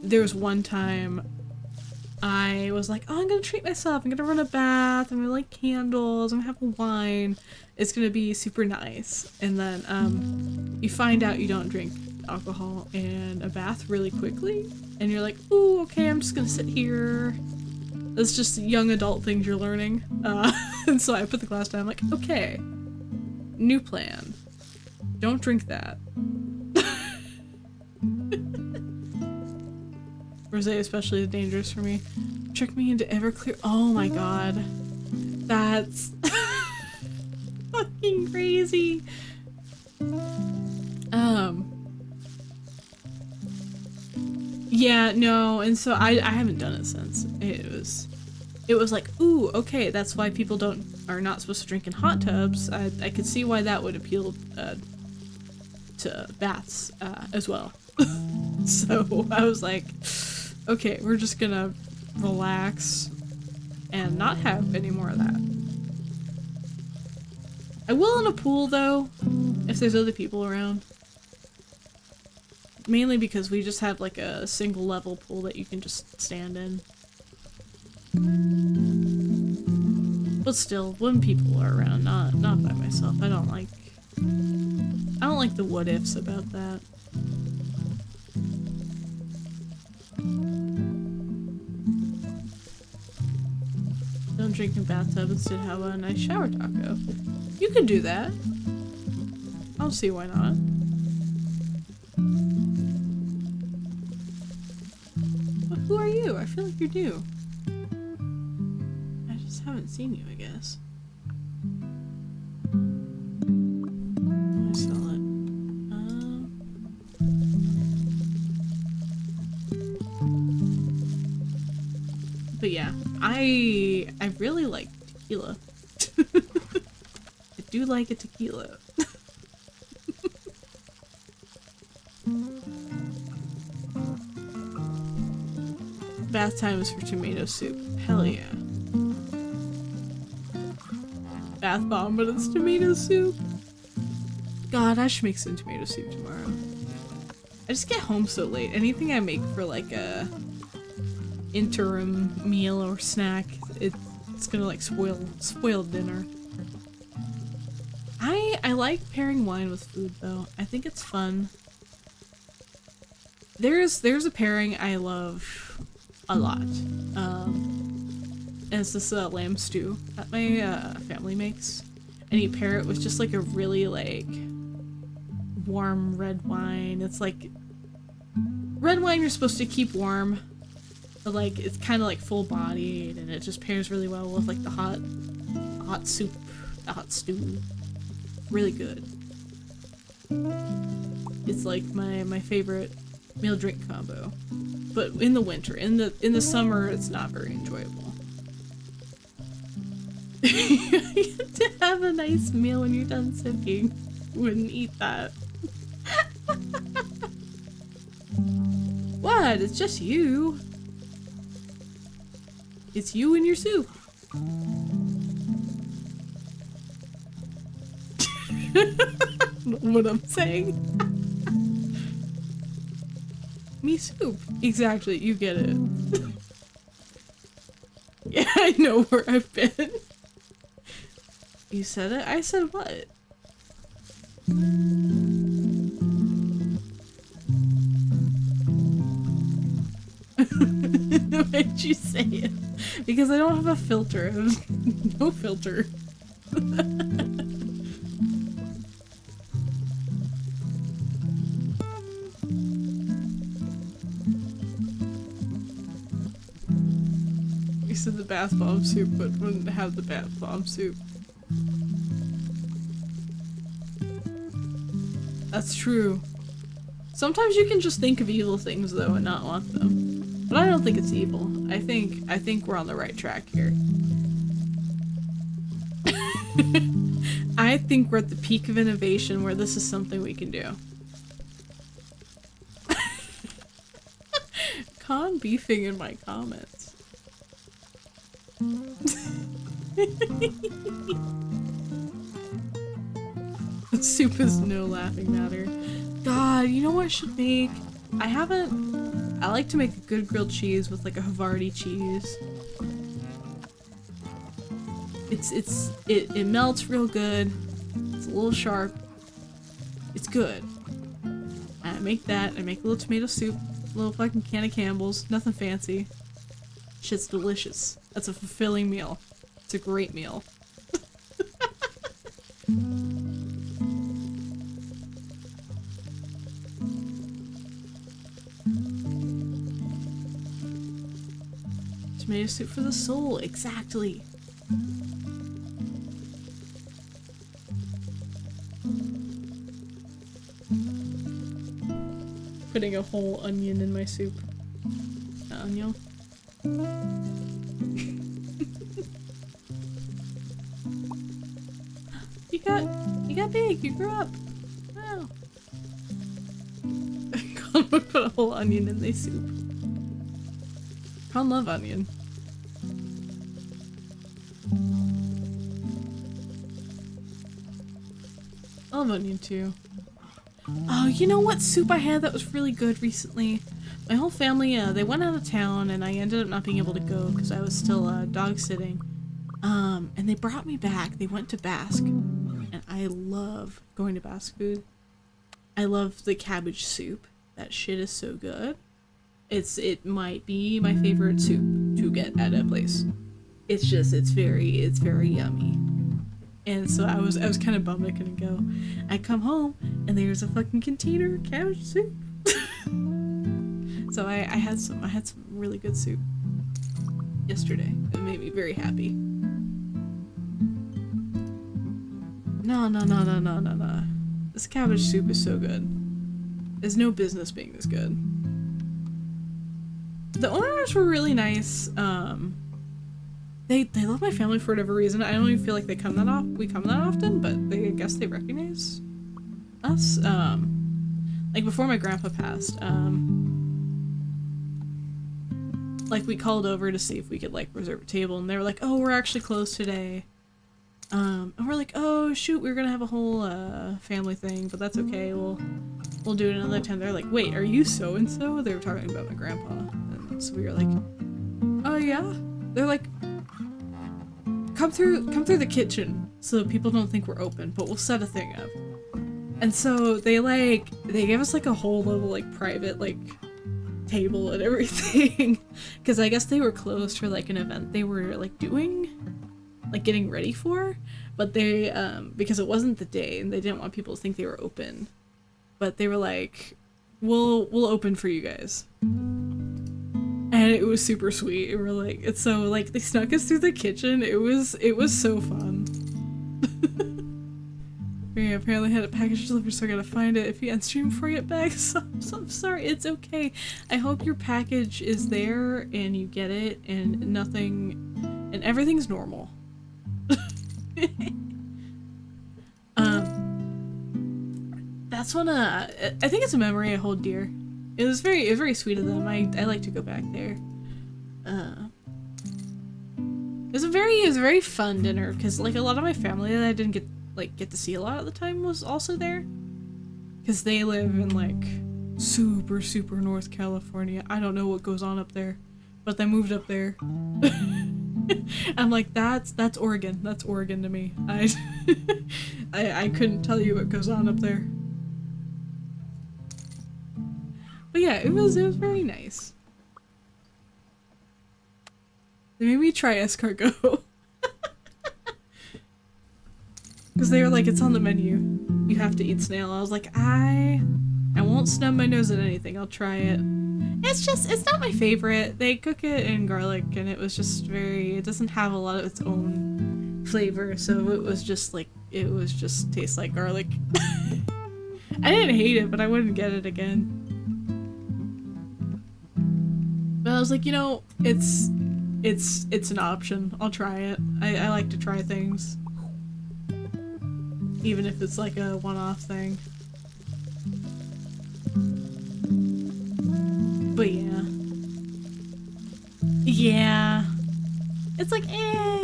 There was one time I was like, oh, I'm gonna treat myself, I'm gonna run a bath, I'm gonna light candles, I'm gonna have a wine, it's gonna be super nice. And then you find out you don't drink alcohol and a bath really quickly, and you're like, ooh, okay, I'm just gonna sit here. That's just young adult things you're learning. And so I put the glass down, I'm like, okay, new plan. Don't drink that. Rosé especially is dangerous for me. Trick me into Everclear. Oh my god. That's fucking crazy. Yeah, no, and so I haven't done it since. It was like, ooh, okay, that's why people are not supposed to drink in hot tubs. I could see why that would appeal to baths as well. So I was like, okay, we're just gonna relax and not have any more of that. I will in a pool though, if there's other people around. Mainly because we just have like a single level pool that you can just stand in. But still, when people are around, not by myself. I don't like the what ifs about that. Don't drink in bathtub, instead have a nice shower taco. You can do that. I don't see why not. But who are you? I feel like you're new. I just haven't seen you, I guess. I saw it. But yeah, I really like tequila. I do like a tequila. Bath time is for tomato soup. Hell yeah. Bath bomb, but it's tomato soup. God, I should make some tomato soup tomorrow. I just get home so late. Anything I make for like a interim meal or snack, it's gonna like spoil dinner. I like pairing wine with food though. I think it's fun. There's a pairing I love a lot. And it's this lamb stew that my family makes. And you pair it with just like a really like warm red wine. It's like red wine you're supposed to keep warm, but like it's kind of like full bodied, and it just pairs really well with like the hot soup, the hot stew. Really good. It's like my favorite meal drink combo. But in the winter, in the summer, it's not very enjoyable. You have to have a nice meal when you're done sipping. Wouldn't eat that. What? It's just you. It's you and your soup. What I'm saying. Me soup. Exactly, you get it. Yeah, I know where I've been. You said it? I said what? Why'd you say it? Because I don't have a filter. I have no filter. You said the bath bomb soup, but wouldn't have the bath bomb soup. That's true. Sometimes you can just think of evil things though and not want them. But I don't think it's evil. I think we're on the right track here. I think we're at the peak of innovation where this is something we can do. Con beefing in my comments. Soup is no laughing matter. God, you know what I should make? I like to make a good grilled cheese with like a Havarti cheese. It melts real good. It's a little sharp. It's good. I make that. I make a little tomato soup. A little fucking can of Campbell's. Nothing fancy. Shit's delicious. That's a fulfilling meal. It's a great meal. Tomato soup for the soul, exactly. Putting a whole onion in my soup. Onion. You got big, you grew up. Wow. Con would put a whole onion in their soup. Con love onion. I love onion too. Oh, you know what soup I had that was really good recently? My whole family, they went out of town and I ended up not being able to go because I was still dog sitting. And they brought me back. They went to Basque. And I love going to Basque food. I love the cabbage soup. That shit is so good. It might be my favorite soup to get at a place. It's very yummy. And so I was kind of bummed I couldn't go. I come home and there's a fucking container of cabbage soup. So I had some really good soup yesterday. It made me very happy. No. This cabbage soup is so good. There's no business being this good. The owners were really nice. They love my family for whatever reason. I don't even feel like we come that often, but I guess they recognize us. Like before my grandpa passed, like we called over to see if we could like reserve a table, and they were like, "Oh, we're actually closed today." And we're like, "Oh shoot, we were gonna have a whole family thing, but that's okay. We'll do it another time." They're like, "Wait, are you so and so?" They were talking about my grandpa, and so we were like, "Oh yeah." They're like, Come through the kitchen so that people don't think we're open, but we'll set a thing up." And so they gave us like a whole little like private like table and everything, because I guess they were closed for like an event they were like doing, like getting ready for, but they because it wasn't the day and they didn't want people to think they were open, but they were like, we'll open for you guys. And it was super sweet. And we're like, it's so like they snuck us through the kitchen. It was so fun. We apparently had a package delivered, so I gotta find it. If you end stream before you get back, so I'm sorry. It's okay. I hope your package is there and you get it and everything's normal. That's one. I think it's a memory I hold dear. It was very sweet of them. I like to go back there. It was a very fun dinner because like a lot of my family that I didn't get to see a lot of the time was also there, because they live in like super North California. I don't know what goes on up there, but they moved up there. I'm like, that's Oregon. That's Oregon to me. I couldn't tell you what goes on up there. But yeah, it was very nice. They made me try escargot. Because they were like, it's on the menu. You have to eat snail. I was like, I won't snub my nose at anything. I'll try it. It's not my favorite. They cook it in garlic and it was just it doesn't have a lot of its own flavor. So it was just tastes like garlic. I didn't hate it, but I wouldn't get it again. But I was like, you know, it's an option. I'll try it. I like to try things. Even if it's like a one-off thing. But yeah. Yeah. It's like, eh.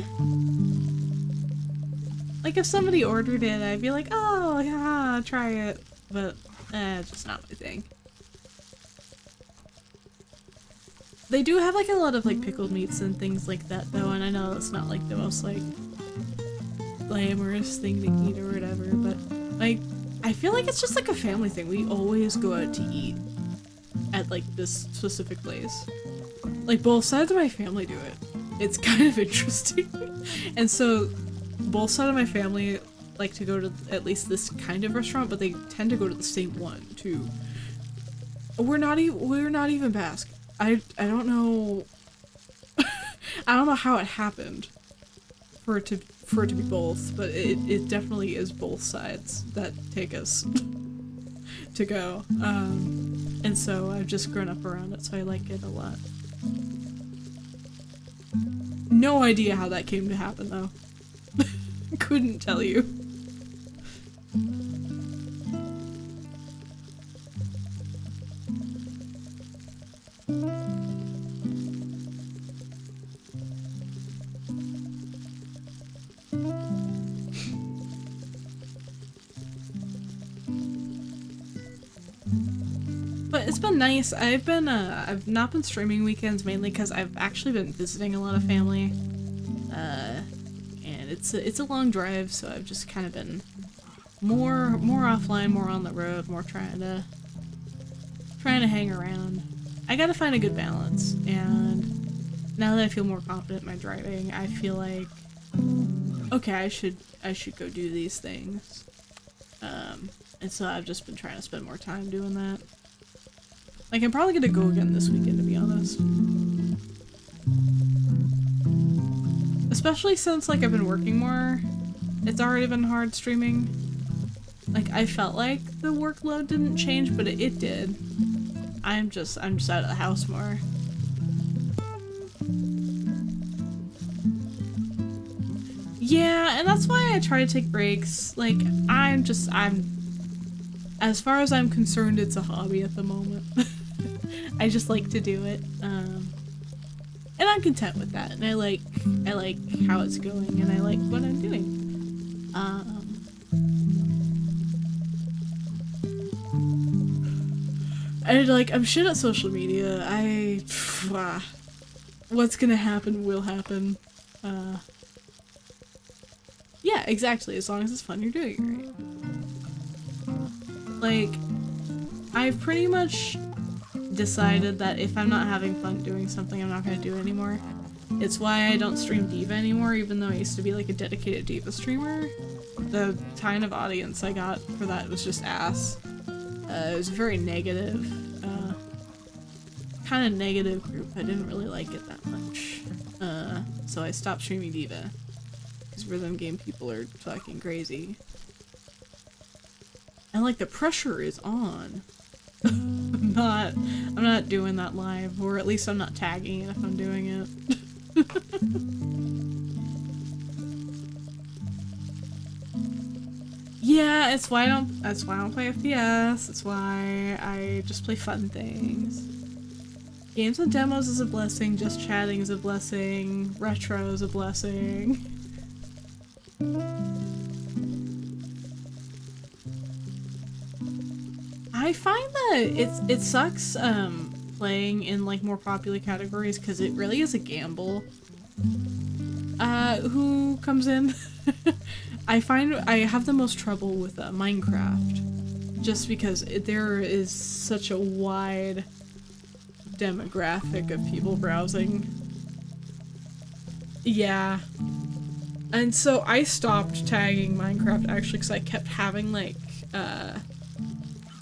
Like if somebody ordered it, I'd be like, oh, yeah, try it. But, it's just not my thing. They do have like a lot of like pickled meats and things like that though, and I know it's not like the most like glamorous thing to eat or whatever, but like I feel like it's just like a family thing. We always go out to eat at like this specific place. Like both sides of my family do it. It's kind of interesting. And so both sides of my family like to go to at least this kind of restaurant, but they tend to go to the same one too. We're not even Basque. I don't know. I don't know how it happened for it to be both, but it definitely is both sides that take us to go. And so I've just grown up around it, so I like it a lot. No idea how that came to happen though. Couldn't tell you. But it's been nice. I've not been streaming weekends mainly because I've actually been visiting a lot of family. And it's a long drive, so I've just kind of been more offline, more on the road, more trying to hang around. I gotta find a good balance, and now that I feel more confident in my driving, I feel like, okay, I should go do these things. And so I've just been trying to spend more time doing that. Like, I'm probably gonna go again this weekend, to be honest. Especially since, like, I've been working more. It's already been hard streaming. Like, I felt like the workload didn't change, but it did. I'm just out of the house more. Yeah, and that's why I try to take breaks. Like, as far as I'm concerned, it's a hobby at the moment. I just like to do it, and I'm content with that. And I like how it's going, and I like what I'm doing. And like, I'm shit at social media. What's gonna happen will happen. Yeah, exactly. As long as it's fun, you're doing it right. Like, I've pretty much decided that if I'm not having fun doing something, I'm not gonna do it anymore. It's why I don't stream Diva anymore, even though I used to be like a dedicated Diva streamer. The kind of audience I got for that was just ass. It was a very negative, kind of negative group. I didn't really like it that much. So I stopped streaming Diva. Because rhythm game people are fucking crazy. And like, the pressure is on. I'm not doing that live, or at least I'm not tagging it if I'm doing it. Yeah, that's why I don't play FPS. That's why I just play fun things. Games and demos is a blessing, just chatting is a blessing, retro is a blessing. I find that it sucks playing in like more popular categories because it really is a gamble. Who comes in? I find I have the most trouble with Minecraft just because there is such a wide demographic of people browsing. Yeah. And so I stopped tagging Minecraft actually because I kept having like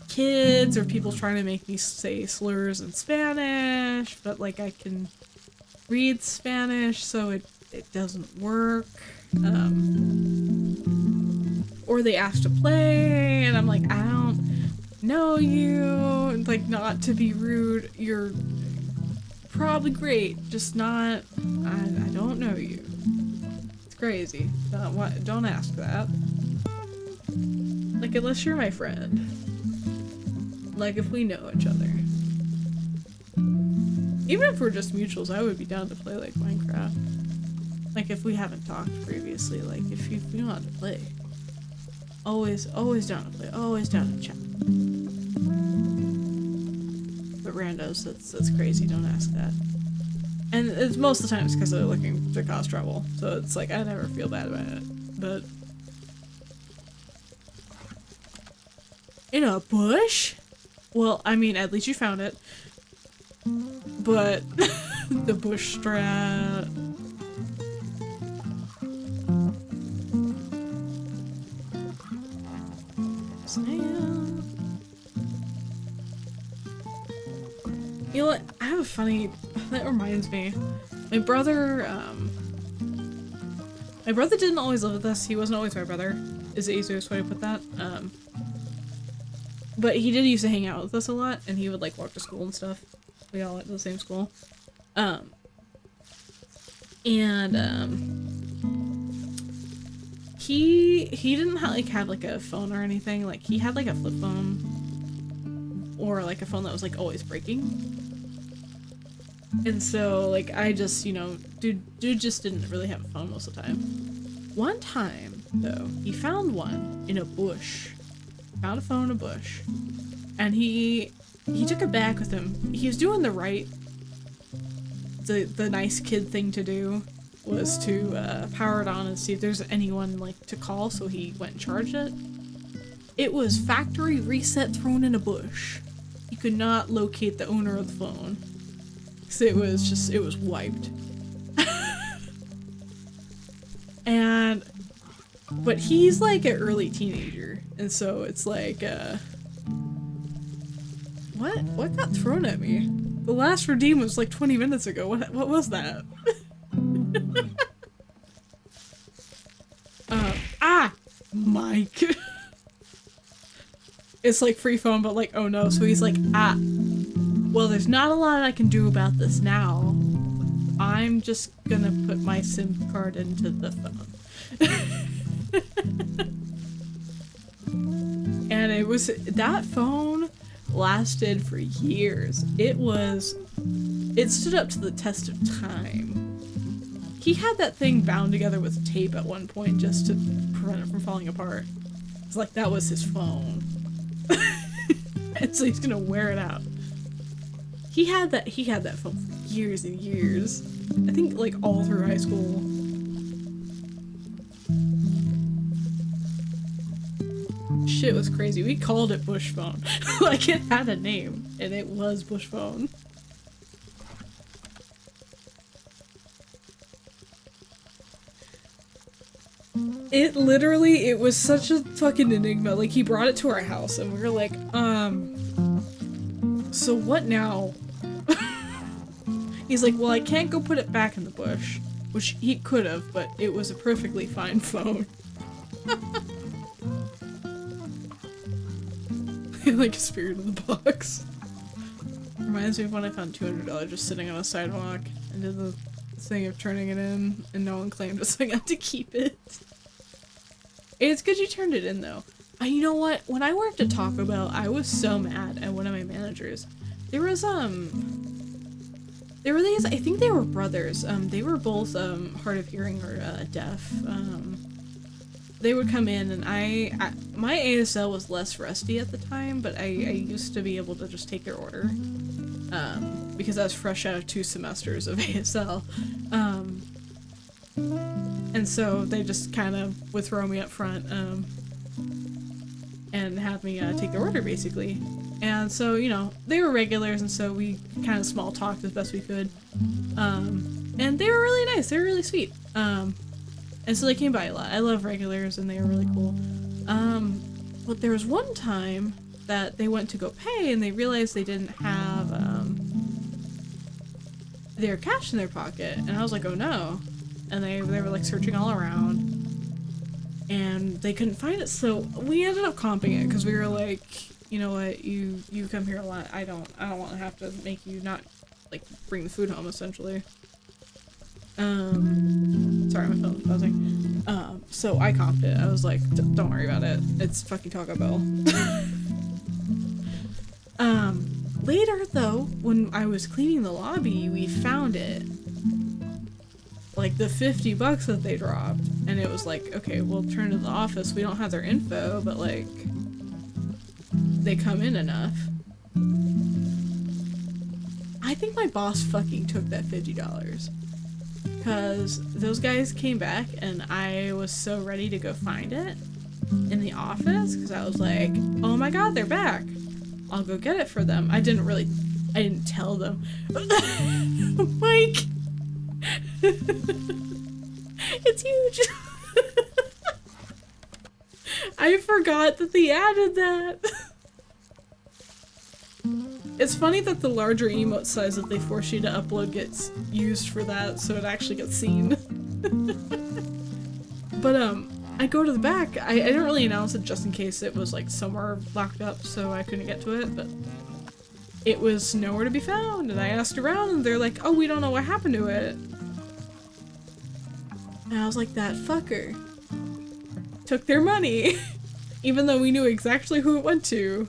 kids or people trying to make me say slurs in Spanish, but like I can read Spanish, so it doesn't work. Or they ask to play, and I'm like, I don't know you. Like, not to be rude, you're probably great, just not. I don't know you. It's crazy. Don't ask that. Like, unless you're my friend. Like, if we know each other. Even if we're just mutuals, I would be down to play, like, Minecraft. Like, if we haven't talked previously, like, if you know how to play. Always down to play, always down to chat. But randos, that's crazy, don't ask that. And it's most of the time it's because they're looking to cause trouble, so it's like, I never feel bad about it. But... in a bush? Well, I mean, at least you found it. But... the bush strat... You know what? I have a funny... that reminds me. My brother didn't always live with us. He wasn't always my brother. Is the easiest way to put that. But he did used to hang out with us a lot, and he would like walk to school and stuff. We all went to the same school. He didn't have like a phone or anything. Like he had like a flip phone or like a phone that was like always breaking. And so like I just, you know, dude just didn't really have a phone most of the time. One time though, he found one in a bush. Found a phone in a bush. And he took it back with him. He was doing the nice kid thing to do was to power it on and see if there's anyone like to call, so he went and charged it. It was factory reset thrown in a bush. He could not locate the owner of the phone. So it was wiped. But he's like an early teenager, and so it's like, what got thrown at me? The last redeem was like 20 minutes ago. What was that? Mike. It's like free phone, but like, oh no. So he's like, well, there's not a lot I can do about this now. I'm just gonna put my SIM card into the phone. And that phone lasted for years. It stood up to the test of time. He had that thing bound together with tape at one point just to prevent it from falling apart. It's like that was his phone. And so he's gonna wear it out. He had that phone for years and years. I think like all through high school. Shit was crazy. We called it Bush Phone. Like it had a name and it was Bush Phone. It was such a fucking enigma. Like, he brought it to our house, and we were like, so what now? He's like, well, I can't go put it back in the bush. Which he could have, but it was a perfectly fine phone. Like a spirit in the box. Reminds me of when I found $200 just sitting on a sidewalk and did the thing of turning it in, and no one claimed it, so I got to keep it. It's good you turned it in, though. You know what? When I worked at Taco Bell, I was so mad at one of my managers. There were these, I think they were brothers. They were both, hard of hearing or, deaf. They would come in, and my ASL was less rusty at the time, but I used to be able to just take their order. Because I was fresh out of 2 semesters of ASL. And so they just kind of would throw me up front, and have me, take their order, basically. And so, you know, they were regulars, and so we kind of small talked as best we could. and they were really nice. They were really sweet. And so they came by a lot. I love regulars, and they were really cool. But there was one time that they went to go pay, and they realized they didn't have their cash in their pocket, and I was like, oh no. And they were like searching all around, and they couldn't find it, so we ended up comping it because we were like, you know what, you come here a lot. I don't want to have to make you not like bring the food home, essentially. Sorry, my phone was buzzing. So I comped it. I was like, don't worry about it. It's fucking Taco Bell. Later though, when I was cleaning the lobby, we found it. Like the $50 that they dropped. And it was like, okay, we'll turn to the office. We don't have their info, but like, they come in enough. I think my boss fucking took that $50. Because those guys came back and I was so ready to go find it in the office because I was like, oh my god, they're back. I'll go get it for them. I didn't tell them. Mike! It's huge! I forgot that they added that. It's funny that the larger emote size that they force you to upload gets used for that, so it actually gets seen. But, I go to the back. I didn't really announce it just in case it was, like, somewhere locked up, so I couldn't get to it, but it was nowhere to be found, and I asked around, and they're like, oh, we don't know what happened to it. And I was like, that fucker took their money, even though we knew exactly who it went to.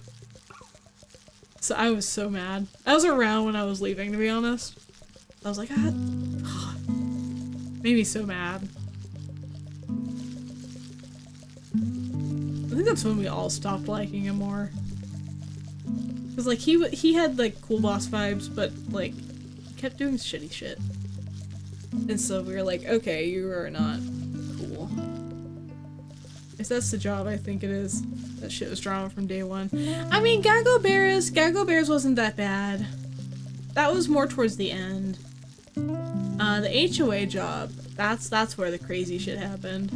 So I was so mad. I was around when I was leaving, to be honest. I was like, ah, made me so mad. I think that's when we all stopped liking him more. Cause like he had like cool boss vibes, but like he kept doing shitty shit. And so we were like, okay, you are not cool. If that's the job I think it is. That shit was drama from day one. I mean, Gago Bears wasn't that bad. That was more towards the end. The HOA job, that's where the crazy shit happened.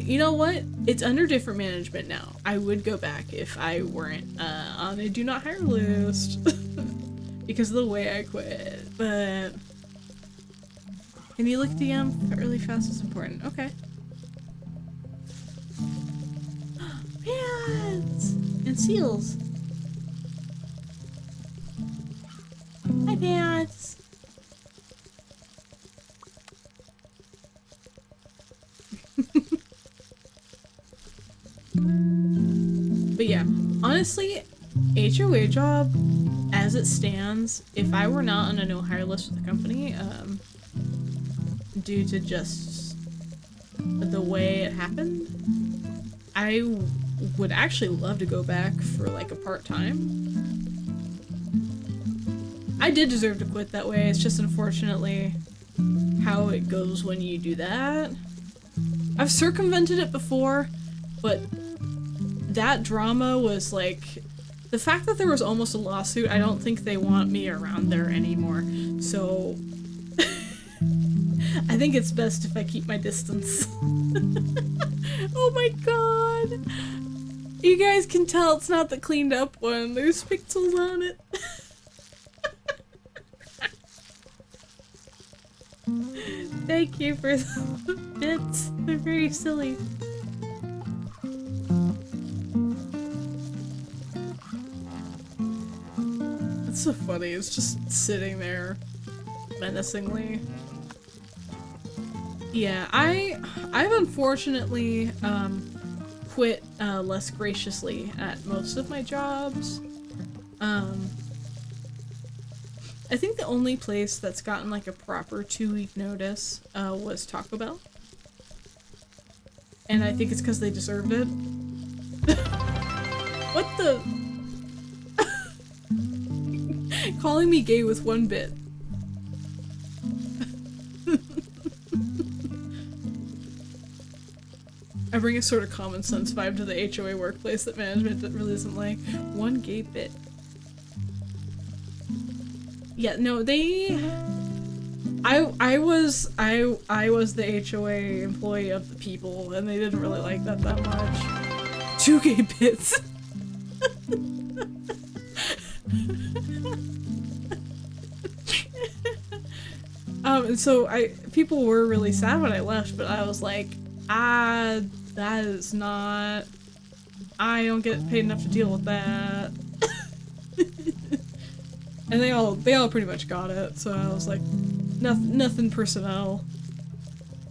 You know what? It's under different management now. I would go back if I weren't on a do not hire list. Because of the way I quit, but... Can you look DM really fast is important. Okay. Pants! And seals. Hi, Pants! But yeah, honestly, HOA job, as it stands, if I were not on a no hire list with the company, due to just the way it happened, I would actually love to go back for like a part-time. I did deserve to quit that way, it's just unfortunately how it goes when you do that. I've circumvented it before, but that drama was like, the fact that there was almost a lawsuit, I don't think they want me around there anymore, so I think it's best if I keep my distance. Oh my god! You guys can tell it's not the cleaned up one, there's pixels on it. Thank you for the bits, they're very silly. It's so funny, it's just sitting there menacingly. Yeah, I've unfortunately quit less graciously at most of my jobs. I think the only place that's gotten like a proper 2-week notice was Taco Bell. And I think it's because they deserved it. What the? Calling me gay with one bit. I bring a sort of common sense vibe to the HOA workplace that management really isn't like. One gay bit. Yeah, no, they I was the HOA employee of the people, and they didn't really like that much. 2 gay bits. And so people were really sad when I left, but I was like, that is not, I don't get paid enough to deal with that. And they all pretty much got it, so I was like, nothing personnel.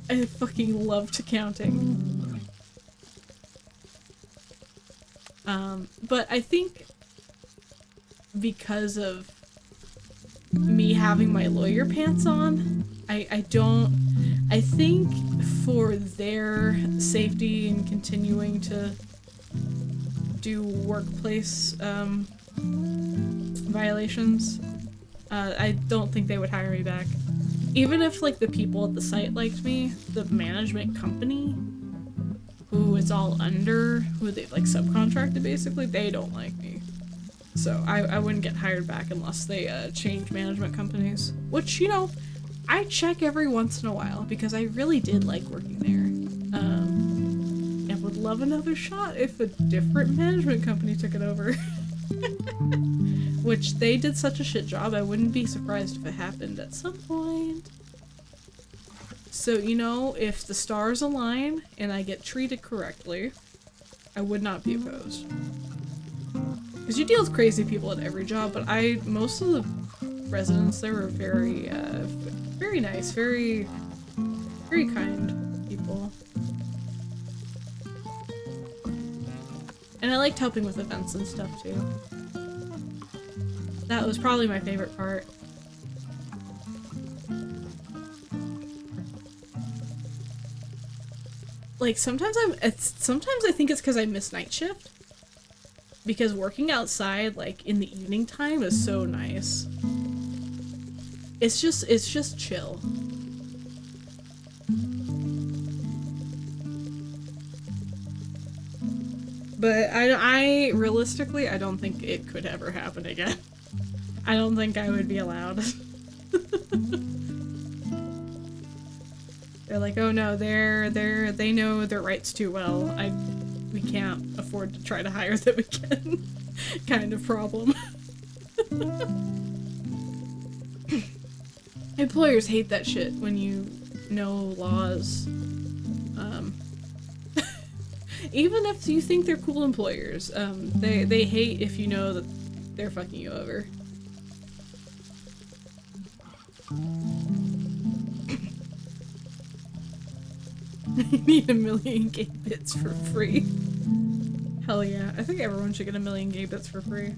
I fucking loved accounting. But I think because of me having my lawyer pants on, I think for their safety and continuing to do workplace violations, I don't think they would hire me back. Even if like the people at the site liked me, the management company, who it's all under, who they've like subcontracted basically, they don't like me. So I wouldn't get hired back unless they change management companies. Which, you know, I check every once in a while because I really did like working there. And would love another shot if a different management company took it over. Which they did such a shit job, I wouldn't be surprised if it happened at some point. So, you know, if the stars align and I get treated correctly, I would not be opposed. Because you deal with crazy people at every job, but most of the residents there were very, very nice, very, very kind people. And I liked helping with events and stuff too. That was probably my favorite part. Like sometimes I think it's because I miss night shift. Because working outside like in the evening time is so nice. It's just chill. But I realistically, I don't think it could ever happen again. I don't think I would be allowed. They're like, oh no, they know their rights too well. We can't afford to try to hire them again. Kind of problem. Employers hate that shit when you know laws. Even if you think they're cool employers, they hate if you know that they're fucking you over. I need 1,000,000 gay bits for free. Hell yeah, I think everyone should get 1,000,000 gay bits for free.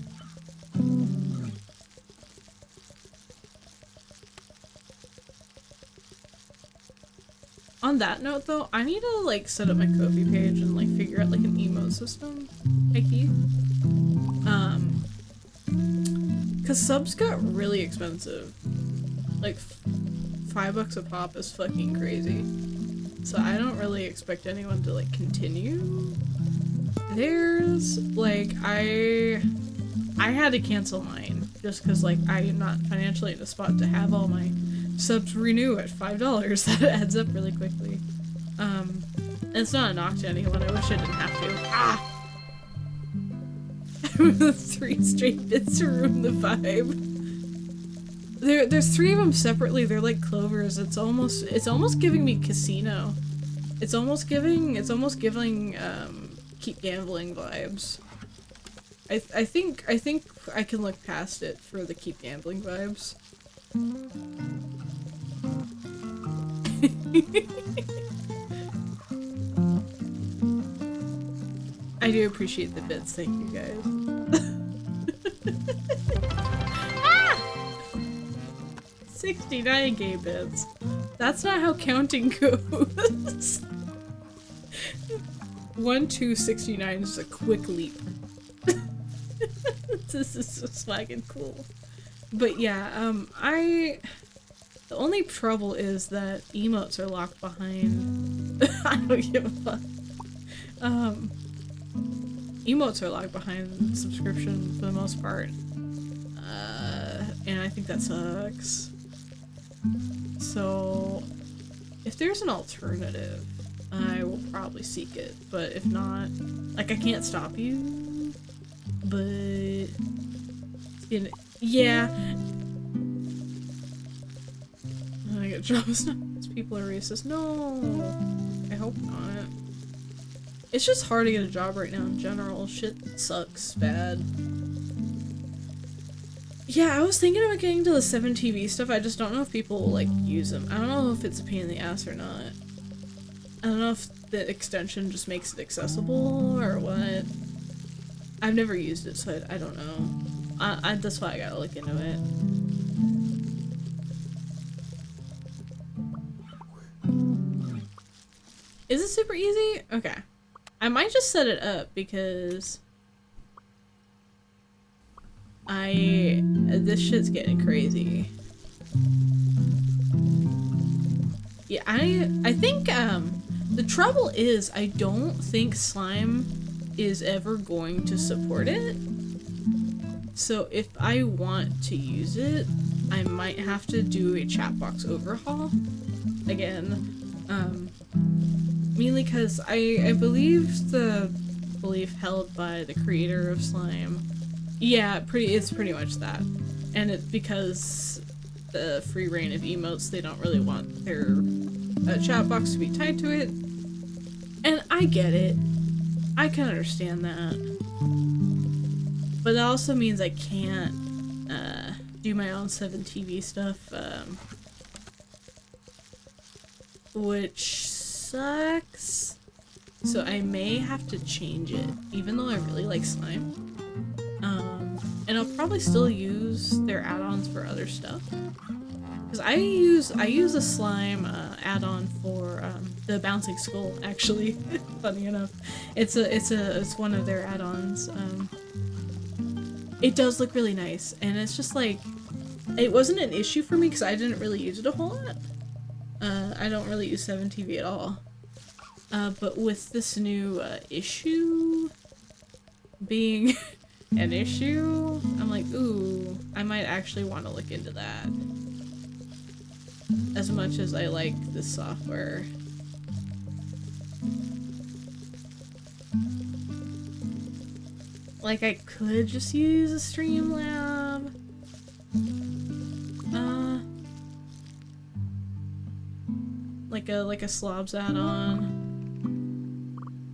On that note though, I need to like set up my Ko-fi page and like figure out like an emote system. Hey Keith. Cause subs got really expensive. Like $5 a pop is fucking crazy. So I don't really expect anyone to like continue. There's like I had to cancel mine just cause like I am not financially in a spot to have all my subs renew at $5. That adds up really quickly. And it's not a knock to anyone. I wish I didn't have to. Ah! 3 straight bits to ruin the vibe. There's 3 of them separately. They're like clovers. It's almost giving me casino. It's almost giving keep gambling vibes. I think I can look past it for the keep gambling vibes. I do appreciate the bits, thank you guys. Ah! 69 gay bits. That's not how counting goes. 1, 2, 69 is a quick leap. This is so swaggin' cool. But yeah, the only trouble is that emotes are locked behind. I don't give a fuck. Emotes are locked behind subscription for the most part. And I think that sucks. So if there's an alternative, I will probably seek it. But if not, like, I can't stop you, but yeah. I get jobs now. These people are racist. No, I hope not. It's just hard to get a job right now in general. Shit sucks bad. Yeah, I was thinking about getting to the 7TV stuff. I just don't know if people will, like, use them. I don't know if it's a pain in the ass or not. I don't know if the extension just makes it accessible or what. I've never used it, so I don't know. That's why I gotta look into it. Is it super easy? Okay. I might just set it up because this shit's getting crazy. Yeah, I think the trouble is I don't think Slime is ever going to support it. So if I want to use it, I might have to do a chat box overhaul again. Mainly because I believe the belief held by the creator of Slime. Yeah, it's pretty much that. And it's because the free reign of emotes, they don't really want their chat box to be tied to it. And I get it. I can understand that. But that also means I can't do my own 7TV stuff, which sucks. So I may have to change it, even though I really like Slime. And I'll probably still use their add-ons for other stuff. Because I use a Slime add-on for the bouncing skull, actually. Funny enough. It's one of their add-ons. It does look really nice, and it's just like, it wasn't an issue for me because I didn't really use it a whole lot. I don't really use 7TV at all. But with this new issue being an issue, I'm like, ooh, I might actually want to look into that. As much as I like this software. Like, I could just use a Streamlab. Like a Slobs add-on.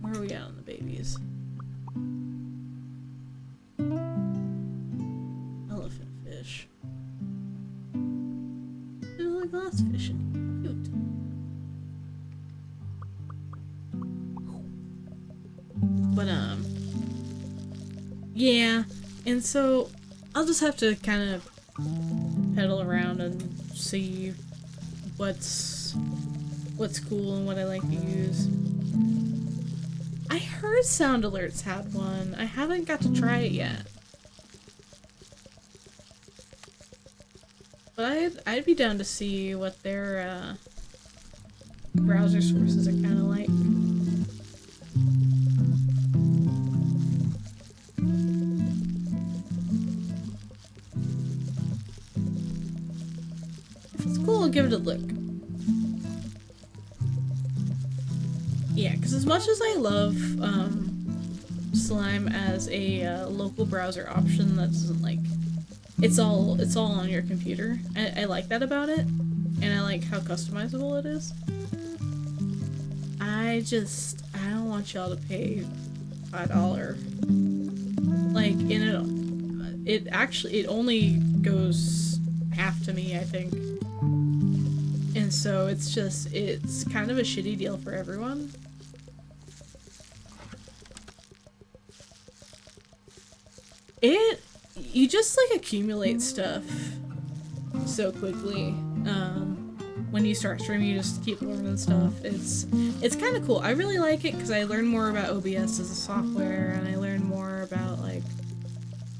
Where are we at on the babies? Elephant fish. There's a glass fishing. Cute. But yeah, and so I'll just have to kind of pedal around and see what's cool and what I like to use. I heard Sound Alerts had one. I haven't got to try it yet. But I'd be down to see what their browser sources are kind of like. If it's cool, I'll give it a look. Yeah, because as much as I love Slime as a local browser option that doesn't, like, it's all on your computer. I like that about it, and I like how customizable it is. I don't want y'all to pay $5. Like, it only goes half to me, I think. And so it's kind of a shitty deal for everyone. You just, like, accumulate stuff so quickly. When you start streaming, you just keep learning stuff. It's kind of cool. I really like it because I learn more about OBS as a software, and I learn more about, like,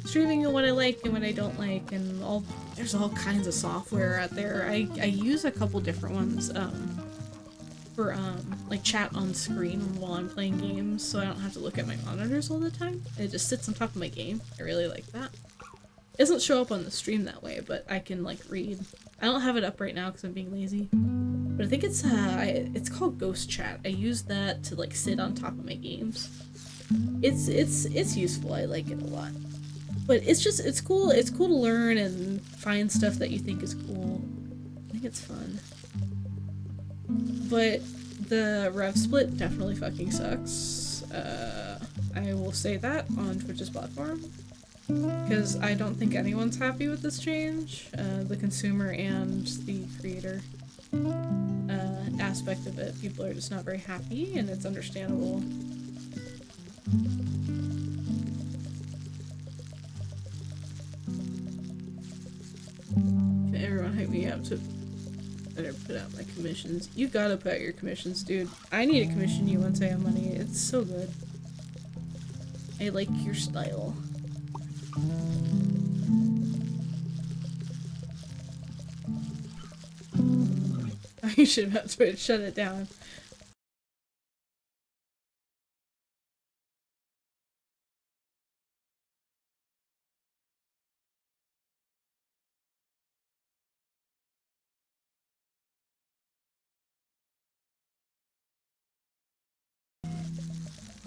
streaming and what I like and what I don't like, and there's all kinds of software out there. I use a couple different ones for like chat on screen while I'm playing games, so I don't have to look at my monitors all the time. It just sits on top of my game. I really like that. It doesn't show up on the stream that way, but I can, like, read I don't have it up right now because I'm being lazy. But I think it's called Ghost Chat. I use that to like sit on top of my games. It's useful. I like it a lot. But it's cool. It's cool to learn and find stuff that you think is cool. I think it's fun. But the rev split definitely fucking sucks. I will say that on Twitch's platform. Because I don't think anyone's happy with this change. The consumer and the creator aspect of it. People are just not very happy, and it's understandable. Can everyone hype me up to better put out my commissions? You gotta put out your commissions, dude. I need to commission you once I have money. It's so good. I like your style. You should have to shut it down.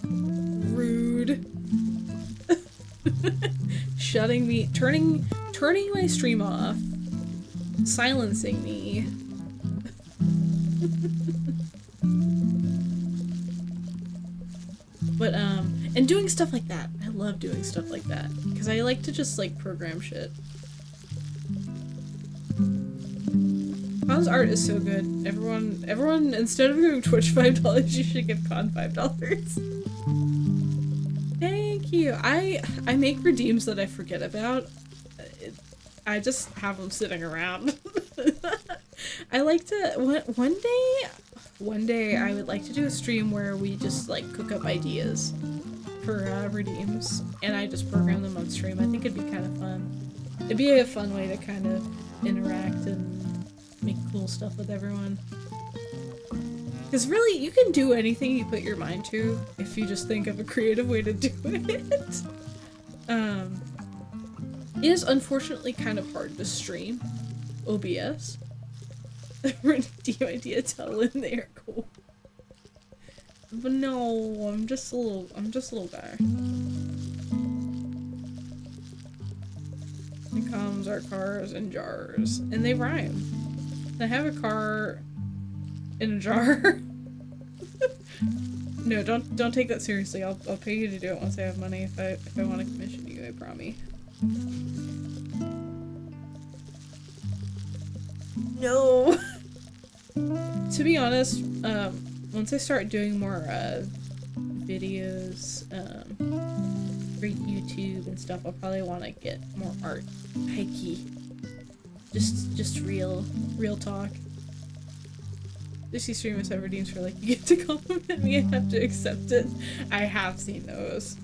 Rude. Shutting me, turning my stream off, silencing me. But and doing stuff like that. I love doing stuff like that because I like to just like program shit. Con's art is so good. Everyone, instead of giving Twitch $5, you should give Con $5. Thank you. I make redeems that I forget about. I just have them sitting around. I like to one day I would like to do a stream where we just like cook up ideas for redeems and I just program them on stream. I think it'd be kind of fun. It'd be a fun way to kind of interact and make cool stuff with everyone. Because really, you can do anything you put your mind to if you just think of a creative way to do it. It is unfortunately kind of hard to stream OBS. Redeem idea tell in there, cool. But no, I'm just a little guy. The comms are cars and jars, and they rhyme. I have a car in a jar. No, don't take that seriously. I'll pay you to do it once I have money. If I want to commission you, I promise. No. To be honest, once I start doing more videos for YouTube and stuff, I'll probably want to get more art. High key. Just real talk. Lucy streamers have redeems for like you get to compliment me and have to accept it. I have seen those.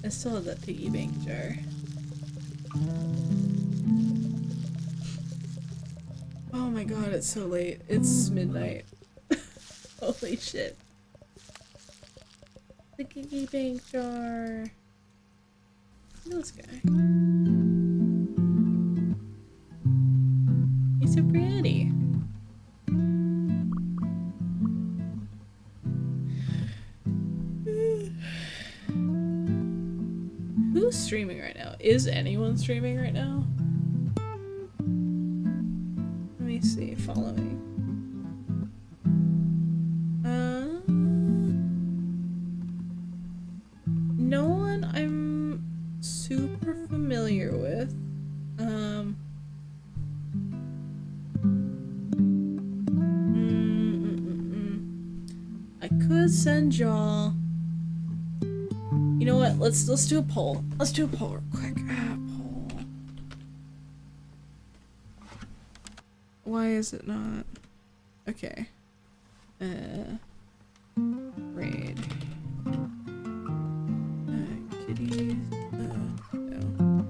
I still have that piggy bank jar. Oh my god, it's so late. It's midnight. Holy shit. The piggy bank jar. This guy. He's so pretty. Who's streaming right now? Is anyone streaming right now? Let me see. Following. No one I'm super familiar with. I could send y'all. You know what? Let's do a poll. Let's do a poll real quick. Poll. Why is it not? Okay. Raid. Kitties. No.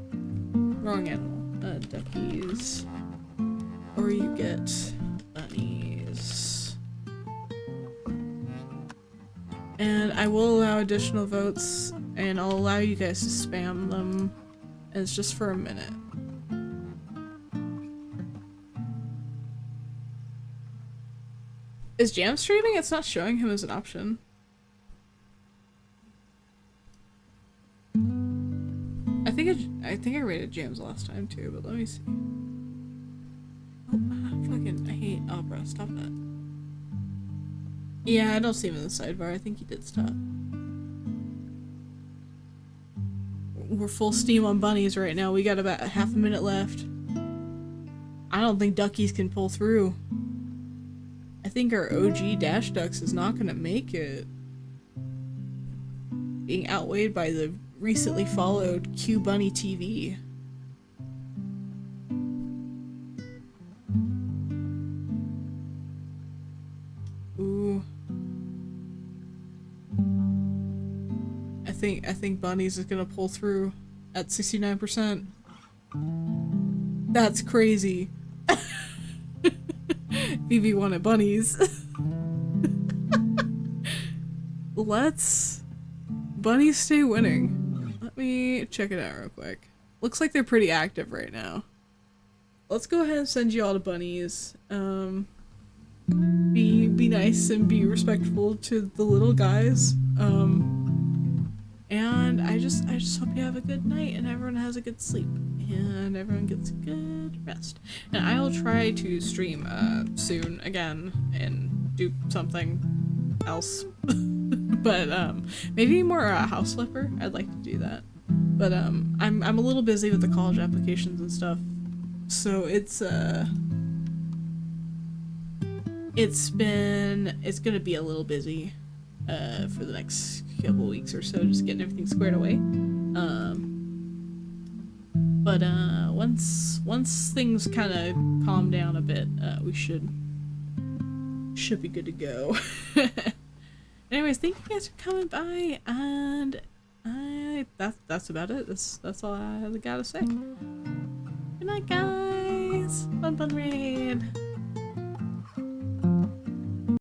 Wrong animal. Duckies. Or you get bunnies. And I will allow additional votes and I'll allow you guys to spam them, and it's just for a minute. Is Jam streaming? It's not showing him as an option. I think I rated Jams last time too, but let me see. Oh, fucking, I hate Opera. Stop that. Yeah, I don't see him in the sidebar. I think he did stop. We're full steam on bunnies right now. We got about half a minute left. I don't think duckies can pull through. I think our OG Dash Ducks is not gonna make it. Being outweighed by the recently followed Q Bunny TV. Ooh. I think Bunnies is gonna pull through at 69%. That's crazy. BB wanted bunnies. Let's Bunnies stay winning. Let me check it out real quick. Looks like they're pretty active right now. Let's go ahead and send you all to bunnies. Be nice and be respectful to the little guys. And I just hope you have a good night and everyone has a good sleep and everyone gets a good rest. And I'll try to stream soon again and do something else. But maybe more House Flipper. I'd like to do that. But I'm a little busy with the college applications and stuff. So it's gonna be a little busy for the next couple weeks or so, just getting everything squared away. But once things kind of calm down a bit, we should be good to go. Anyways, thank you guys for coming by, and that's about it. That's all I gotta say. Good night, guys. Fun raid.